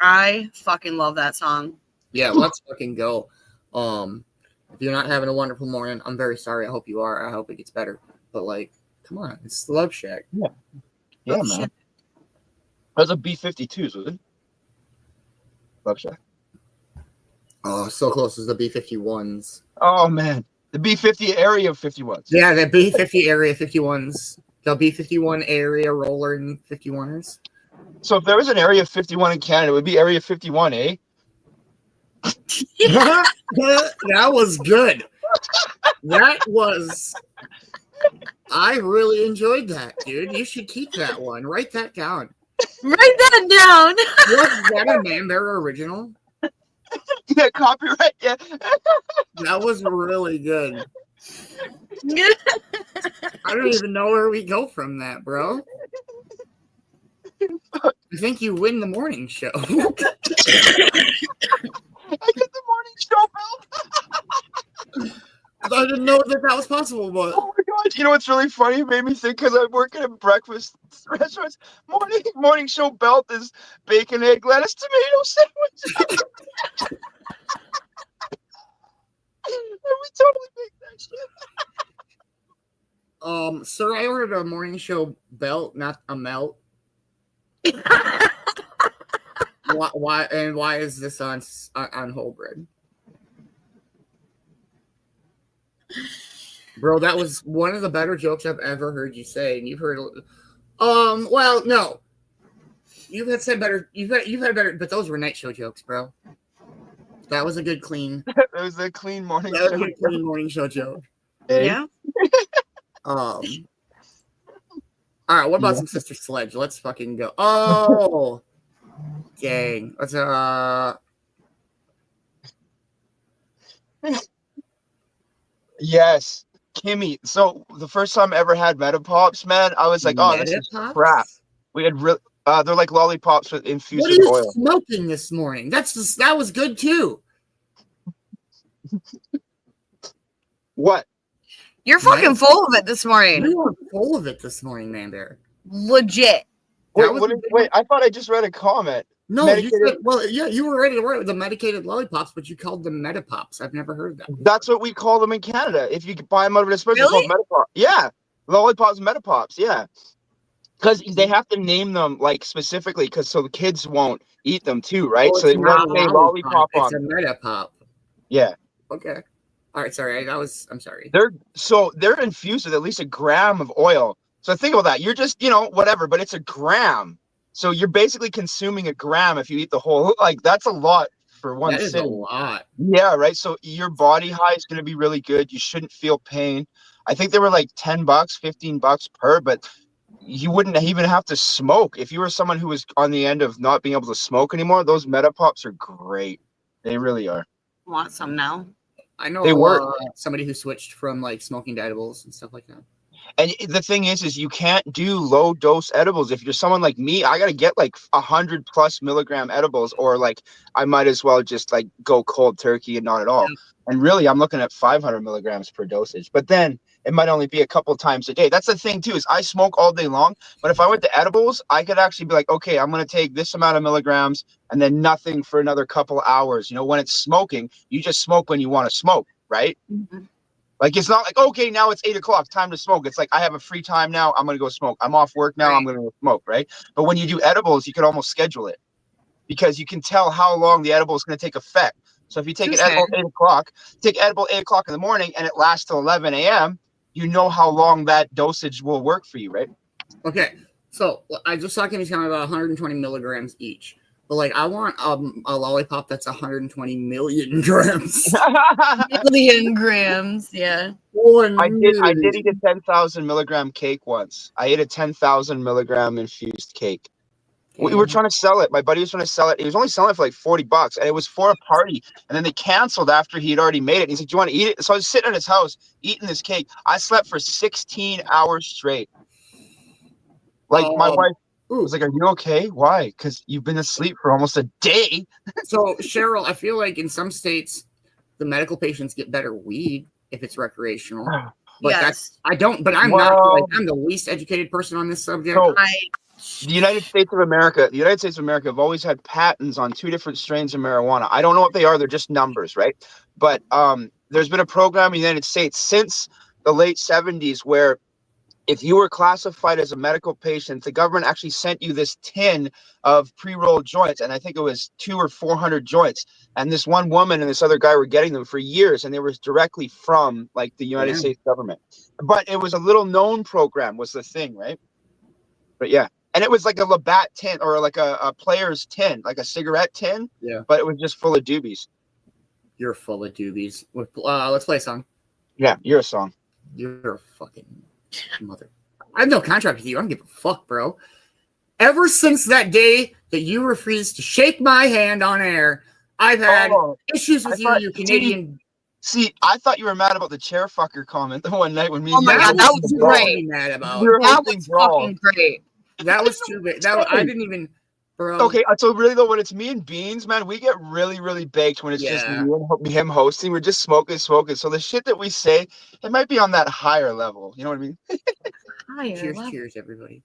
I fucking love that song. Yeah, let's fucking go. If you're not having a wonderful morning, I'm very sorry. I hope you are. I hope it gets better. But like, come on, it's the Love Shack. Yeah, yeah, Love man. Shack. That was a B-52s, was it? Love Shack. Oh, so close as the B-51s. Oh man, The B50 area 51s. Yeah, the B50 area 51s. The B51 area roller and 51ers. So if there was an area 51 in Canada, it would be area 51, eh? That was good. That was. I really enjoyed that, dude. You should keep that one. Write that down. Write that down. Was that a Manbear original? Yeah, copyright. Yeah. That was really good. I don't even know where we go from that, bro. I think you win the morning show. I get the morning show belt. I didn't know that was possible, but oh my god! You know what's really funny? It made me think because I'm working at breakfast restaurants. Morning show belt is bacon, egg, lettuce, tomato sandwich. We totally make that shit. Sir, I ordered a morning show belt, not a melt. Why is this on whole bread? Bro, that was one of the better jokes I've ever heard you say, and you've heard. Well, no, you've said better. You've had better, but those were night show jokes, bro. That was a good clean. That was a clean morning. That was a clean morning show joke. Yeah. All right. What about some Sister Sledge? Let's fucking go. Oh, dang. Let's Yes, Kimmy. So the first time I ever had Metapops, man, I was like, "Oh, this is crap." We had they're like lollipops with infused What are you oil. smoking this morning? That was good too. What? You're fucking full of it this morning. You were full of it this morning, man. Bear. Legit. Wait, I thought I just read a comment. No, Medicated... you were ready to write the medicated lollipops, but you called them Metapops. I've never heard that. That's what we call them in Canada. If you buy them out of a dispensary, Really? called Metapops. Yeah, lollipops, Metapops. Yeah, because they have to name them like specifically, because so the kids won't eat them too, right? So they want to say lollipop on. It's a Metapop. Yeah. Okay. All right. Sorry. I'm sorry. They're infused with at least a gram of oil. So think about that. You're just whatever, but it's a gram. So you're basically consuming a gram if you eat the whole. Like that's a lot for one. That is a lot. Yeah. Right. So your body high is going to be really good. You shouldn't feel pain. I think they were like $10, $15 per, but you wouldn't even have to smoke if you were someone who was on the end of not being able to smoke anymore. Those Metapops are great. They really are. Want some now? I know They work. Somebody who switched from like smoking to edibles and stuff like that. And the thing is you can't do low dose edibles. If you're someone like me, I got to get like 100+ milligram edibles, or like I might as well just like go cold turkey and not at all. And really, I'm looking at 500 milligrams per dosage. But then it might only be a couple times a day. That's the thing too, is I smoke all day long. But if I went to edibles, I could actually be like, okay, I'm going to take this amount of milligrams and then nothing for another couple hours. When it's smoking, you just smoke when you want to smoke, right? Mm-hmm. Like, it's not like, okay, now it's 8 o'clock, time to smoke. It's like, I have a free time now, I'm going to go smoke. I'm off work now, I'm going to go smoke, right? But when you do edibles, you can almost schedule it because you can tell how long the edible is going to take effect. So if you take an edible 8 o'clock, take edible 8 o'clock in the morning and it lasts till 11 a.m., you know how long that dosage will work for you, right? Okay. So I just saw Kenny tell me about 120 milligrams each. But like, I want a lollipop that's 120 million grams. Million grams, yeah. I did eat a 10,000 milligram cake once. I ate a 10,000 milligram infused cake. We were trying to sell it. My buddy was trying to sell it. He was only selling it for like $40, and it was for a party. And then they canceled after he had already made it. And he's like, "Do you want to eat it?" So I was sitting at his house eating this cake. I slept for 16 hours straight. Like my wife was like, "Are you okay? Why?" Because you've been asleep for almost a day. So Cheryl, I feel like in some states, the medical patients get better weed if it's recreational. But I'm not. Like, I'm the least educated person on this subject. So, the United States of America have always had patents on 2 different strains of marijuana. I don't know what they are. They're just numbers, right? But there's been a program in the United States since the late 70s where if you were classified as a medical patient, the government actually sent you this tin of pre-rolled joints, and I think it was 200 or 400 joints. And this one woman and this other guy were getting them for years, and they were directly from like the United States government. But it was a little known program, was the thing, right? But yeah, and it was like a Labatt tin or like a player's tin, like a cigarette tin. Yeah. But it was just full of doobies. You're full of doobies. Let's play a song. Yeah, you're a song. You're a fucking mother. I have no contract with you. I don't give a fuck, bro. Ever since that day that you refused to shake my hand on air, I've had issues with you Canadian. See, I thought you were mad about the chair fucker comment the one night when me. Oh my god, that was great. Mad about. That was fucking great. That was too big. I didn't even. Bro. Okay, so really though, when it's me and Beanz, man, we get really, really baked when it's just me and him hosting. We're just smoking. So the shit that we say, it might be on that higher level. You know what I mean? Higher level. Cheers, everybody.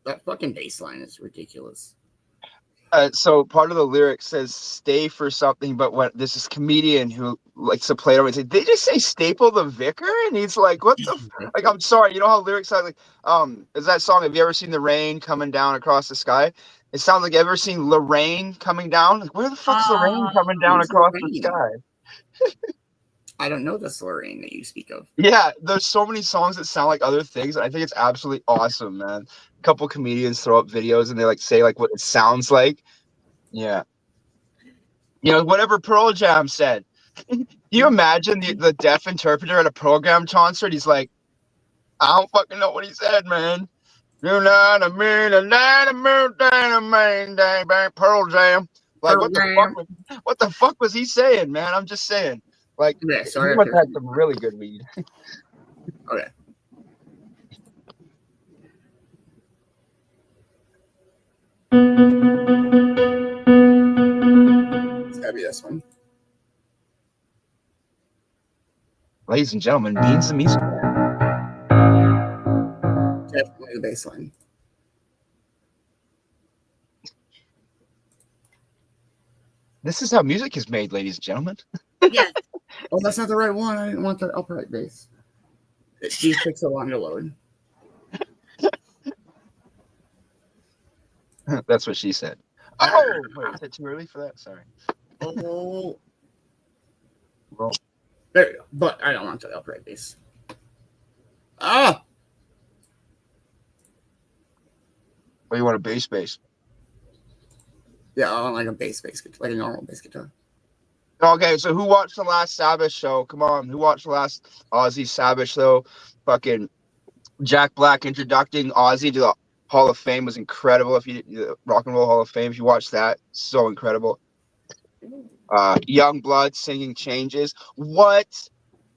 That fucking bass line is ridiculous. So part of the lyric says "stay for something," but what this is comedian who likes to play it over and say, "They just say staple the vicar," and he's like, "What the like?" I'm sorry, you know how lyrics sound like is that song? Have you ever seen the rain coming down across the sky? It sounds like ever seen Lorraine coming down? Like where the fuck's Lorraine coming down across the sky? I don't know this Lorraine that you speak of. Yeah, there's so many songs that sound like other things. I think it's absolutely awesome, man. A couple comedians throw up videos and they like say like what it sounds like. Yeah. You know, whatever Pearl Jam said. Can you imagine the deaf interpreter at a program concert? He's like, I don't fucking know what he said, man. You know what I mean? Pearl Jam. Like, what the fuck was he saying, man? I'm just saying. Like, Yeah, sorry, he must have had some really good weed. Okay. It's gotta be this one. Ladies and gentlemen, Beanz the Music Man. Definitely the bass line. This is how music is made, ladies and gentlemen. Yes. Oh, that's not the right one. I didn't want the upright bass. She takes so long to load. That's what she said. Oh, wait, is it too early for that? Sorry. Oh. Well, There you go. But I don't want the upright bass. Ah! Oh, you want a bass? Yeah, I don't like a bass guitar, like a normal bass guitar. Okay, so who watched the last Sabbath show? Come on, who watched the last Ozzy Sabbath show? Fucking Jack Black introducing Ozzy to the Hall of Fame was incredible. If you the Rock and Roll Hall of Fame, if you watch that, so incredible. Young Blood singing Changes. What?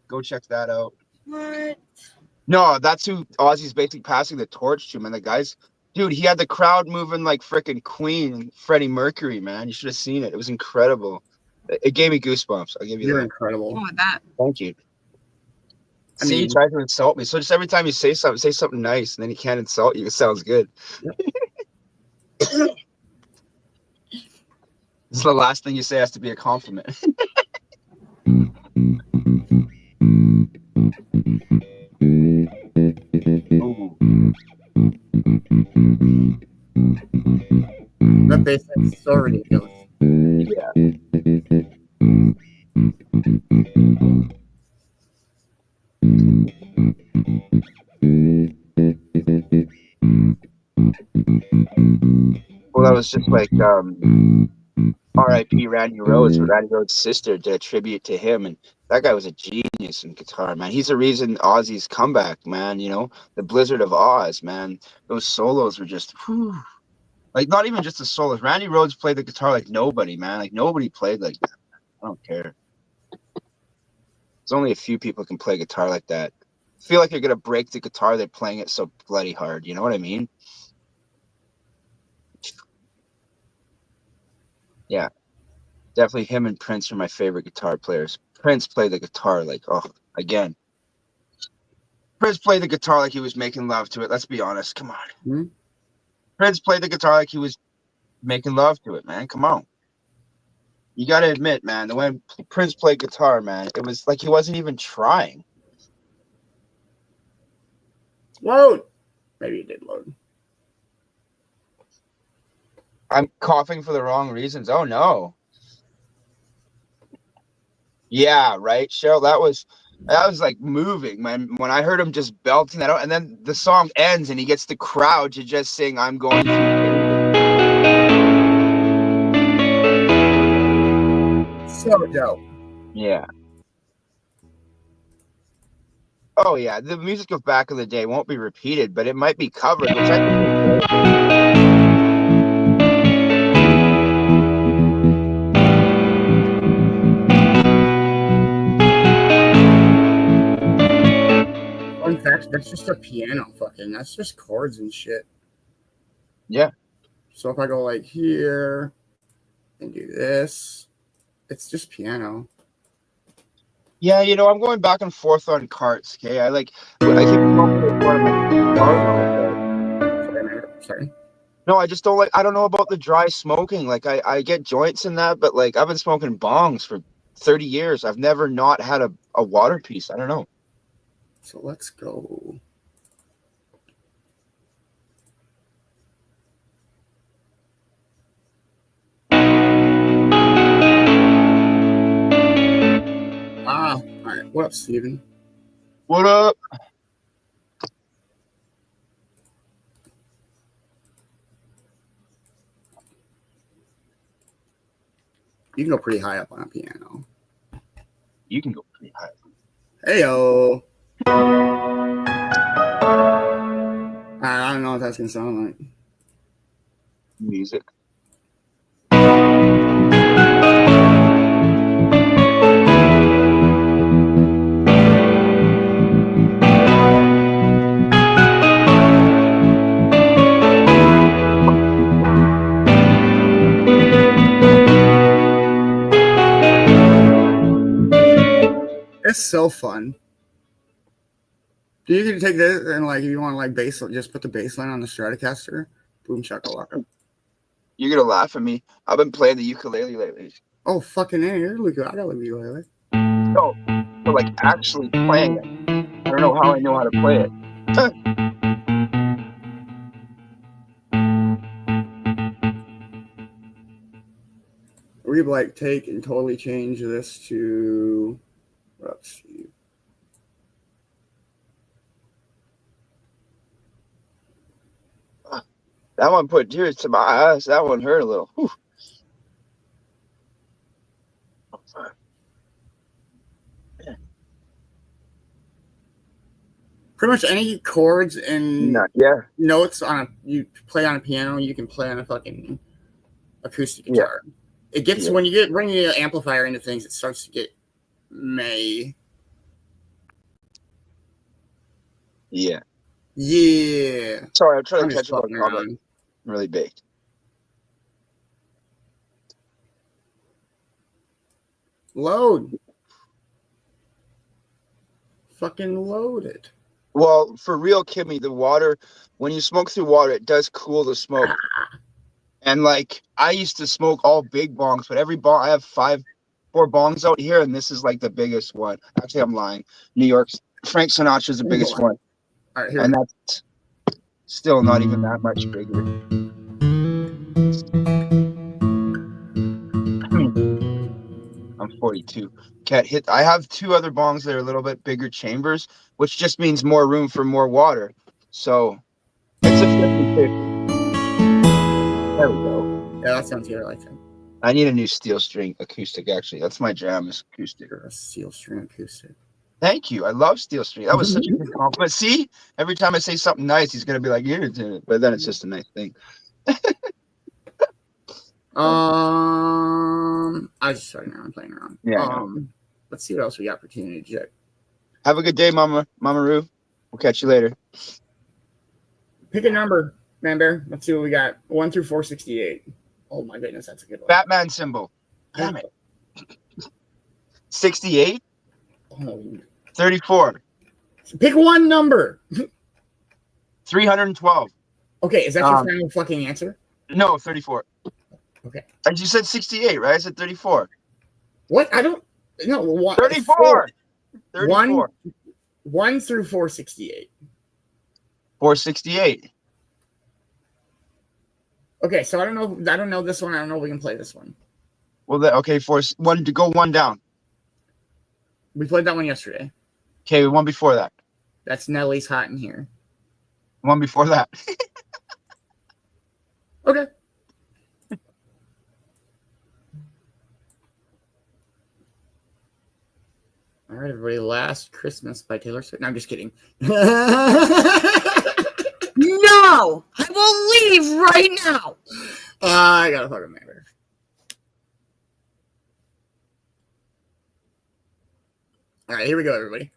Go check that out. What? No, that's who Ozzy's basically passing the torch to, man. The guys, dude, he had the crowd moving like freaking Queen and Freddie Mercury, man. You should have seen it. It was incredible. It gave me goosebumps. I'll give you You're that. incredible. Oh, that. Thank you. I See, he mean- tries to insult me. So just every time you say something nice, and then he can't insult you. It sounds good. This is the last thing you say has to be a compliment. That bass is so ridiculous. Yeah. Well, that was just like R.I.P. Randy Rhoads, but Randy Rhoads' sister did a tribute to him, and that guy was a genius in guitar, man. He's the reason Ozzy's comeback, man. You know, the Blizzard of Oz, man. Those solos were just, whew. Like, not even just the solos. Randy Rhoads played the guitar like nobody, man. Like, nobody played like that. I don't care. There's only a few people who can play guitar like that. I feel like you're going to break the guitar. They're playing it so bloody hard. You know what I mean? Yeah. Definitely him and Prince are my favorite guitar players. Prince played the guitar like, oh, again. Prince played the guitar like he was making love to it. Let's be honest. Come on. Hmm? Prince played the guitar like he was making love to it, man. Come on. You got to admit, man, that when Prince played guitar, man, it was like he wasn't even trying. Load. Maybe it did load. I'm coughing for the wrong reasons. Oh, no. Yeah, right, Cheryl. That was like moving, man. When I heard him just belting that out, and then the song ends and he gets the crowd to just sing, I'm going to. So dope. Yeah. Oh, yeah. The music of back in the day won't be repeated, but it might be covered, which I think is great. Fun fact, that's just a piano fucking. That's just chords and shit. Yeah. So if I go like here and do this, it's just piano. Yeah, you know, I'm going back and forth on carts, okay? I keep going with one of my Sorry. No, I just don't like, I don't know about the dry smoking. Like, I get joints in that, but like, I've been smoking bongs for 30 years. I've never not had a water piece. I don't know. So let's go. All right. What up, Steven? What up? You can go pretty high up on a piano. You can go pretty high. Heyo. I don't know what that's gonna sound like. Music. so fun. You can take this and like if you want to like bass, just put the bass line on the Stratocaster. Boom shakalaka. You're gonna laugh at me. I've been playing the ukulele lately. Oh fucking A, you're looking. I got a ukulele. No, but like actually playing it. I don't know how I know how to play it. We like take and totally change this to. Let's see. That one put tears to my eyes. That one hurt a little. Whew. Pretty much any chords and notes on a you play on a piano, you can play on a fucking acoustic guitar. It gets when you get bringing an amplifier into things, it starts to get Yeah. Sorry, I'm trying to just catch up on fucking Cove. around. I'm really baked. Load. Fucking load it. Well, for real, Kimmy, the water, when you smoke through water, it does cool the smoke. And like, I used to smoke all big bongs, but every bong, I have 4 bongs out here, and this is like the biggest one. Actually, I'm lying. New York's Frank Sinatra's the biggest one. All right, here and that's still not even that much bigger. I'm 42. Can't hit. I have 2 other bongs that are a little bit bigger chambers, which just means more room for more water. So it's a 50-50. There we go. Yeah, that sounds good. I like that. I need a new steel string acoustic, actually. That's my jam, is acoustic. Or a steel string acoustic. Thank you. I love steel string. That was such a good compliment. See, every time I say something nice, he's going to be like, "You're doing it." But then it's just a nice thing. I was just starting around, playing around. Yeah. Let's see what else we got for Teenage Jet. Have a good day, Mama Roo. We'll catch you later. Pick a number, Man Bear. Let's see what we got. 1 through 468. Oh my goodness, that's a good one. Batman symbol. Damn it. 68? 34. Pick one number. 312. Okay, is that your final fucking answer? No, 34. Okay. And you said 68, right? I said 34. What? I don't know. 34. 34. 1 through 468. 468. Okay, so I don't know this one. I don't know if we can play this one. Well, okay, one to go one down. We played that one yesterday. Okay, one before that. That's Nelly's Hot in Here. One before that. Okay. All right, everybody. Last Christmas by Taylor Swift. No, I'm just kidding. No, I will leave right now. I gotta fucking remember. All right, here we go, everybody.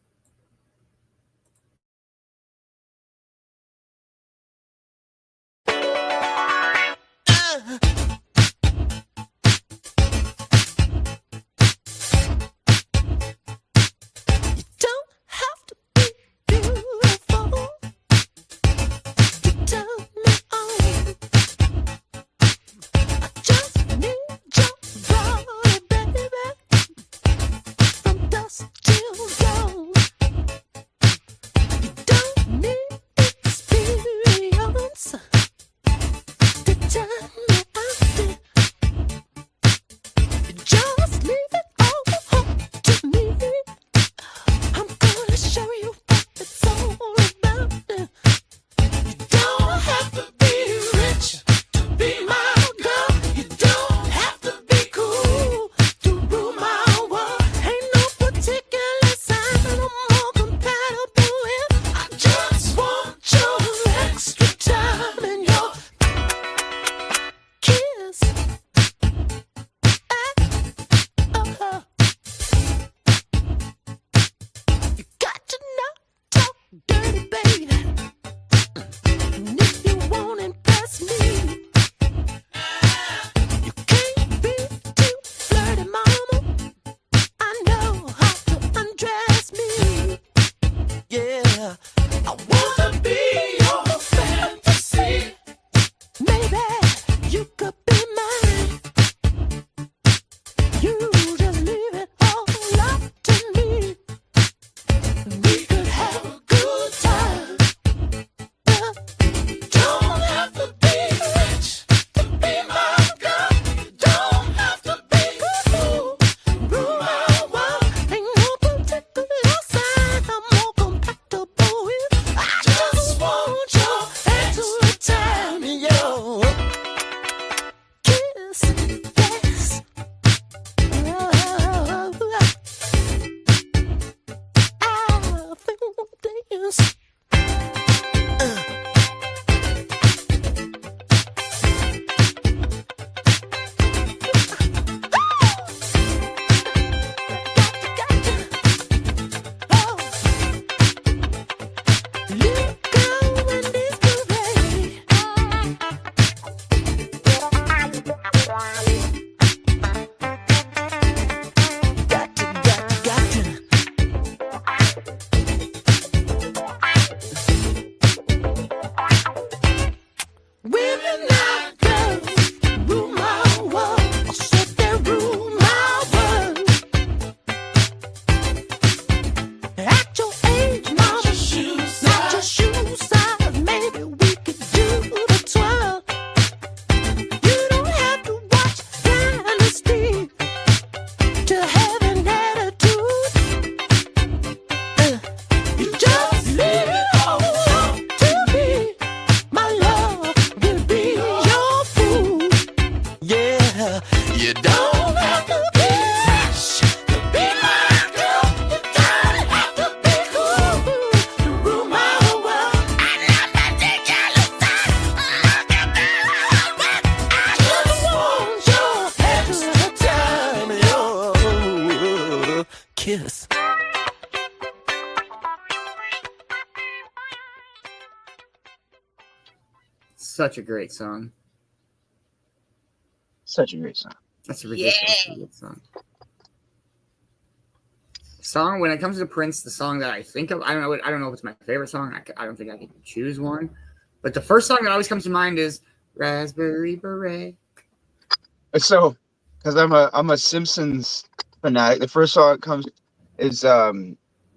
Till dawn. yeah. I wanna be your fantasy. Maybe you could be mine. You just leave it all up to me. We could have a good time. Don't have to be rich to be my girl. Don't have to be cool. Rule my world. Ain't no particular sign I'm more compatible with. I just want your hand to return me your kiss. Yes. I think dance. Women like girls rule my world. I said they rule my world. At your age, mama, not your shoe size. Maybe we could do the twirl. You don't have to watch Dynasty to have an attitude. You just leave it all up to me. My love will be your fool. Yeah, you don't have to be rich to be my girl. You don't have to be cool to rule my world. I love that ridiculous stuff. Look at that world. I just want your hands to time your kiss. Such a great song. Such a great song. That's a ridiculously good song. Song, when it comes to Prince, the song that I think of, I don't know if it's my favorite song. I don't think I can choose one. But the first song that always comes to mind is Raspberry Beret. So, because I'm a Simpsons fanatic, the first song that comes is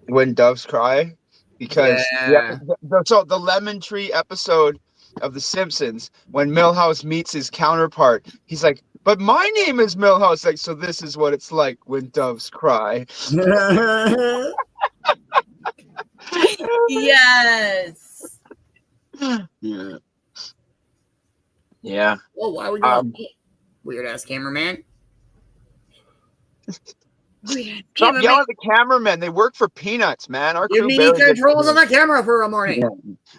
When Doves Cry, because the Lemon Tree episode of The Simpsons, when Milhouse meets his counterpart, he's like, but my name is Milhouse. Like, so this is what it's like when doves cry. Yes. Yeah. Yeah. Well, why would you weird ass cameraman? Stop yelling at the cameramen. They work for peanuts, man. Our Give crew me barely gets controls on paid. the camera for a morning. Yeah.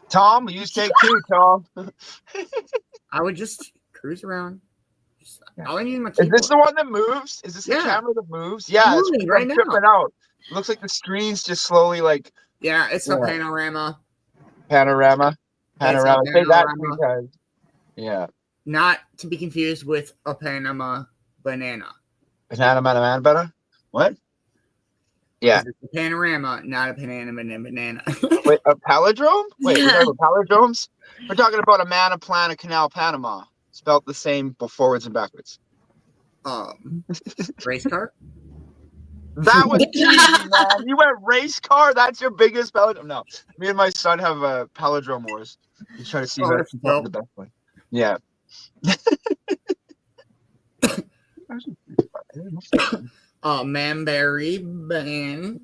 Tom, you take two, Tom. I would just cruise around. All I need is my Is keyboard. this the one that moves? Is this the camera that moves? Yeah, it's moving right right tripping now. out. It looks like the screen's just slowly like. Yeah, it's a panorama. Panorama. Panorama. Say that panorama. 3 times. Yeah. Not to be confused with a Panama banana. Banana. What? Yeah. It's a panorama, not a banana. Wait, a palindrome? Wait, we're talking about palindromes? We're talking about a man, a plan, a canal, Panama. Spelt the same, but forwards and backwards. Race car? That was easy, man. You went race car? That's your biggest palindrome? No. Me and my son have a palindrome wars. We try to see who's the best one. Yeah. Manberry ban.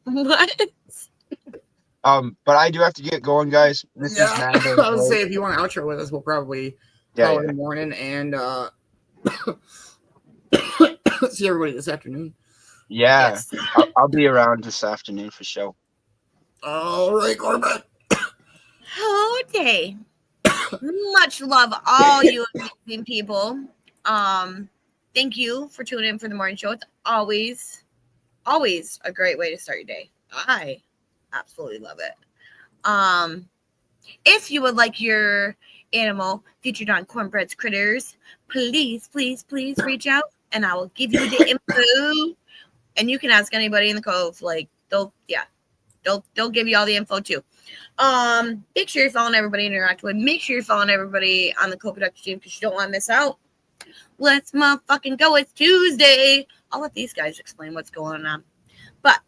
What? But I do have to get going, guys. This is I would say if you want to outro with us, we'll probably call in the morning and see everybody this afternoon. Yeah, yes. I'll be around this afternoon for sure. All right, Cornbread. Okay. Much love, all you amazing people. Thank you for tuning in for the morning show. It's always a great way to start your day. I absolutely love it. If you would like your animal featured on Cornbread's Critters, please reach out and I will give you the info. And you can ask anybody in the Cove, like, they'll give you all the info too. Make sure you're following everybody you interact with. Make sure you're following everybody on the co-production team because you don't want to miss out. Let's motherfucking go. It's Tuesday. I'll let these guys explain what's going on. But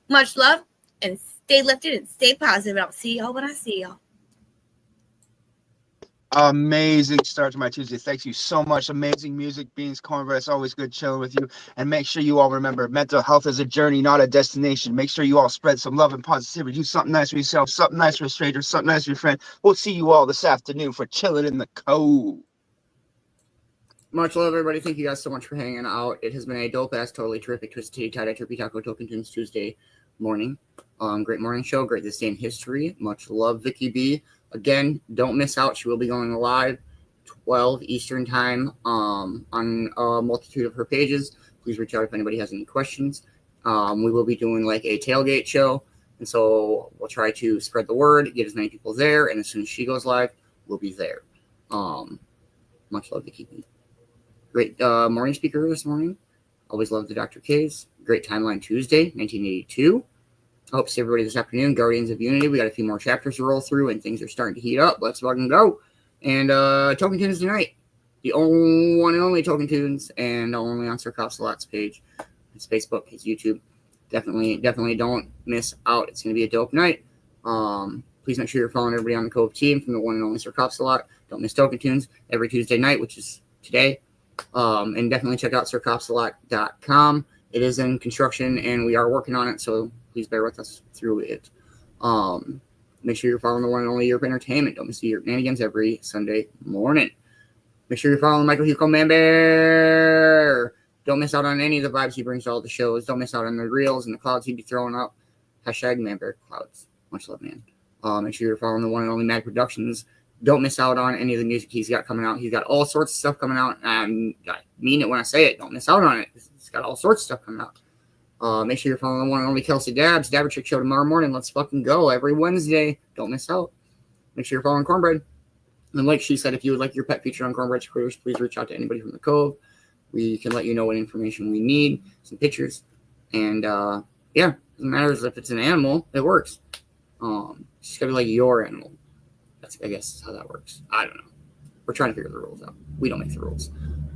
much love and stay lifted and stay positive. I'll see y'all when I see y'all. Amazing start to my Tuesday. Thank you so much. Amazing music, Beanz, Cornbread. It's always good chilling with you. And make sure you all remember, mental health is a journey, not a destination. Make sure you all spread some love and positivity. Do something nice for yourself, something nice for a stranger, something nice for your friend. We'll see you all this afternoon for Chilling in the Cove. Much love, everybody. Thank you guys so much for hanging out. It has been a dope-ass, totally terrific, twisted tea, tie-dye, turkey taco, token tunes Tuesday morning. Great morning show. Great this day in history. Much love, Vicki B. Again, don't miss out. She will be going live 12 Eastern time on a multitude of her pages. Please reach out if anybody has any questions. We will be doing like a tailgate show, and so we'll try to spread the word, get as many people there, and as soon as she goes live, we'll be there. Much love, Vicki B. Great morning speaker this morning. Always love the Dr. K's. Great timeline Tuesday, 1982. I hope to see everybody this afternoon. Guardians of Unity. We got a few more chapters to roll through, and things are starting to heat up. Let's fucking go. And Token Tunes tonight. The only one and only Token Tunes, and only on Sir Copsalat's page. His Facebook, his YouTube. Definitely don't miss out. It's going to be a dope night. Please make sure you're following everybody on the Cove team from the one and only Sir Copsalat. Don't miss Token Tunes every Tuesday night, which is today. And definitely check out sircopsalat.com. It is in construction, and we are working on it, so please bear with us through it. Make sure you're following the one and only Europe Entertainment. Don't miss the Europe Nanigans every Sunday morning. Make sure you're following Michael Hugo Manbear. Don't miss out on any of the vibes he brings to all the shows. Don't miss out on the reels and the clouds he'd be throwing up. Hashtag Manbear Clouds. Much love, man. Make sure you're following the one and only Mad Productions. Don't miss out on any of the music he's got coming out. He's got all sorts of stuff coming out. And I mean it when I say it. Don't miss out on it. He's got all sorts of stuff coming out. Make sure you're following the one and only Kelsey Dabbs. Dabber Chick Show tomorrow morning. Let's fucking go. Every Wednesday. Don't miss out. Make sure you're following Cornbread. And like she said, if you would like your pet featured on Cornbread's Cruise, please reach out to anybody from the Cove. We can let you know what information we need. Some pictures. And, yeah. Doesn't matter if it's an animal. It works. It's just gotta be like your animal. I guess how that works. I don't know. We're trying to figure the rules out. We don't make the rules.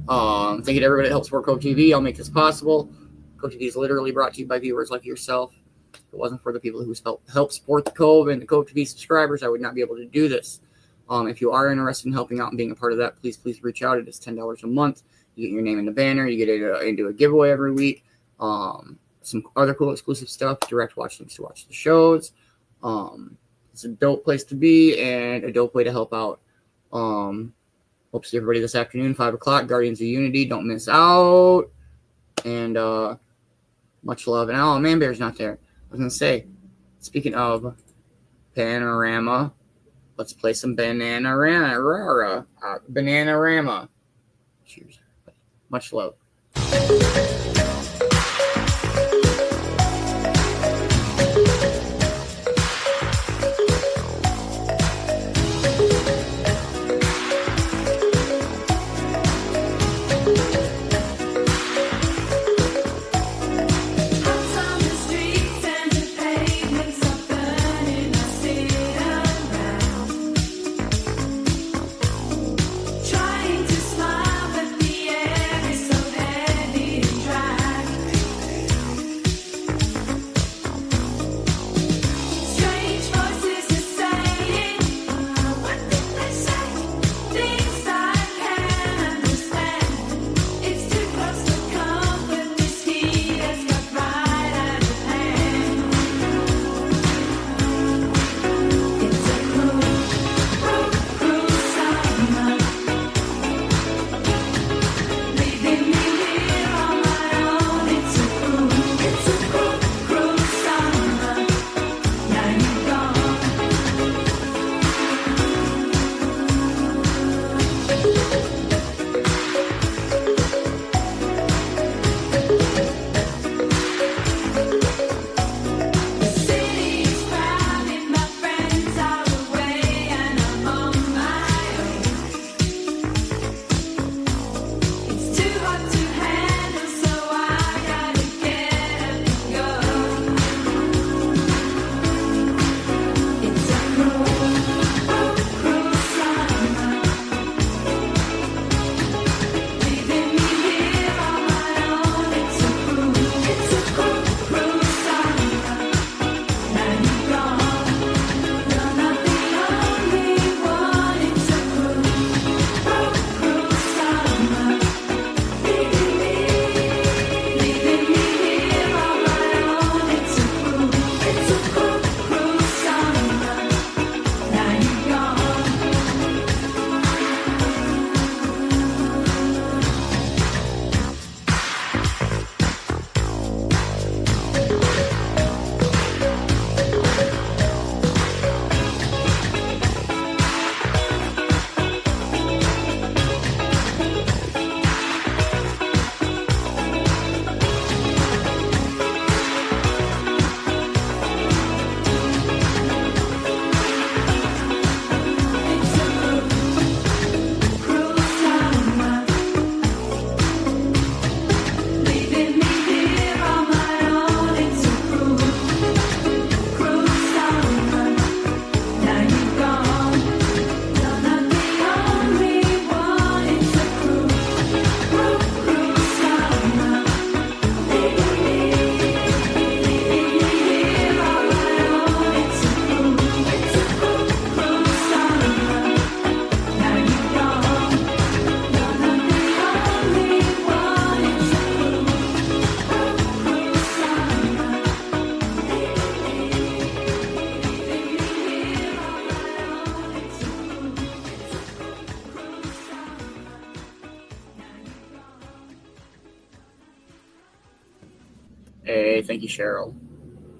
Thank you to everybody that helps support Cove-TV. I'll make this possible. Cove-TV is literally brought to you by viewers like yourself. If it wasn't for the people who help support the Cove and the Cove-TV subscribers, I would not be able to do this. If you are interested in helping out and being a part of that, please reach out. It is $10 a month. You get your name in the banner. You get into a giveaway every week. Some other cool exclusive stuff. Direct watch links to watch the shows. It's a dope place to be and a dope way to help out. Hope to see everybody this afternoon, 5 o'clock, Guardians of Unity. Don't miss out. And much love. And oh, Man Bear's not there. I was going to say, speaking of Panorama, let's play some Bananarama. Bananarama. Cheers. Much love. Trying to smile, but the air is so heavy and dry. Hey, thank you, Cheryl.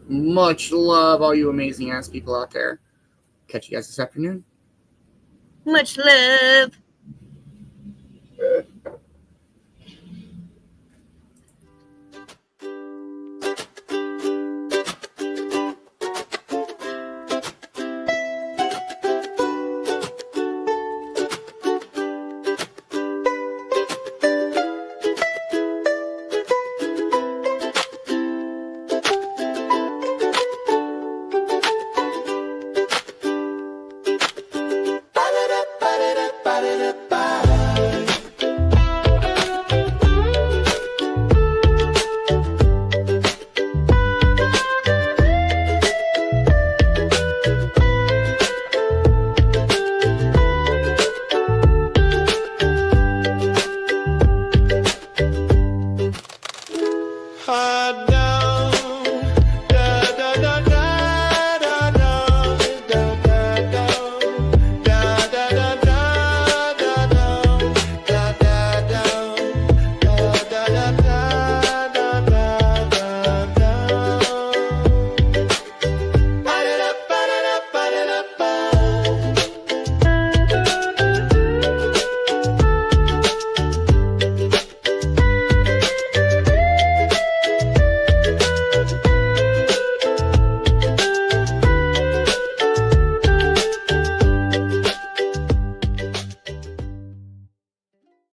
Much love, all you amazing ass people out there. Catch you guys this afternoon. Much love.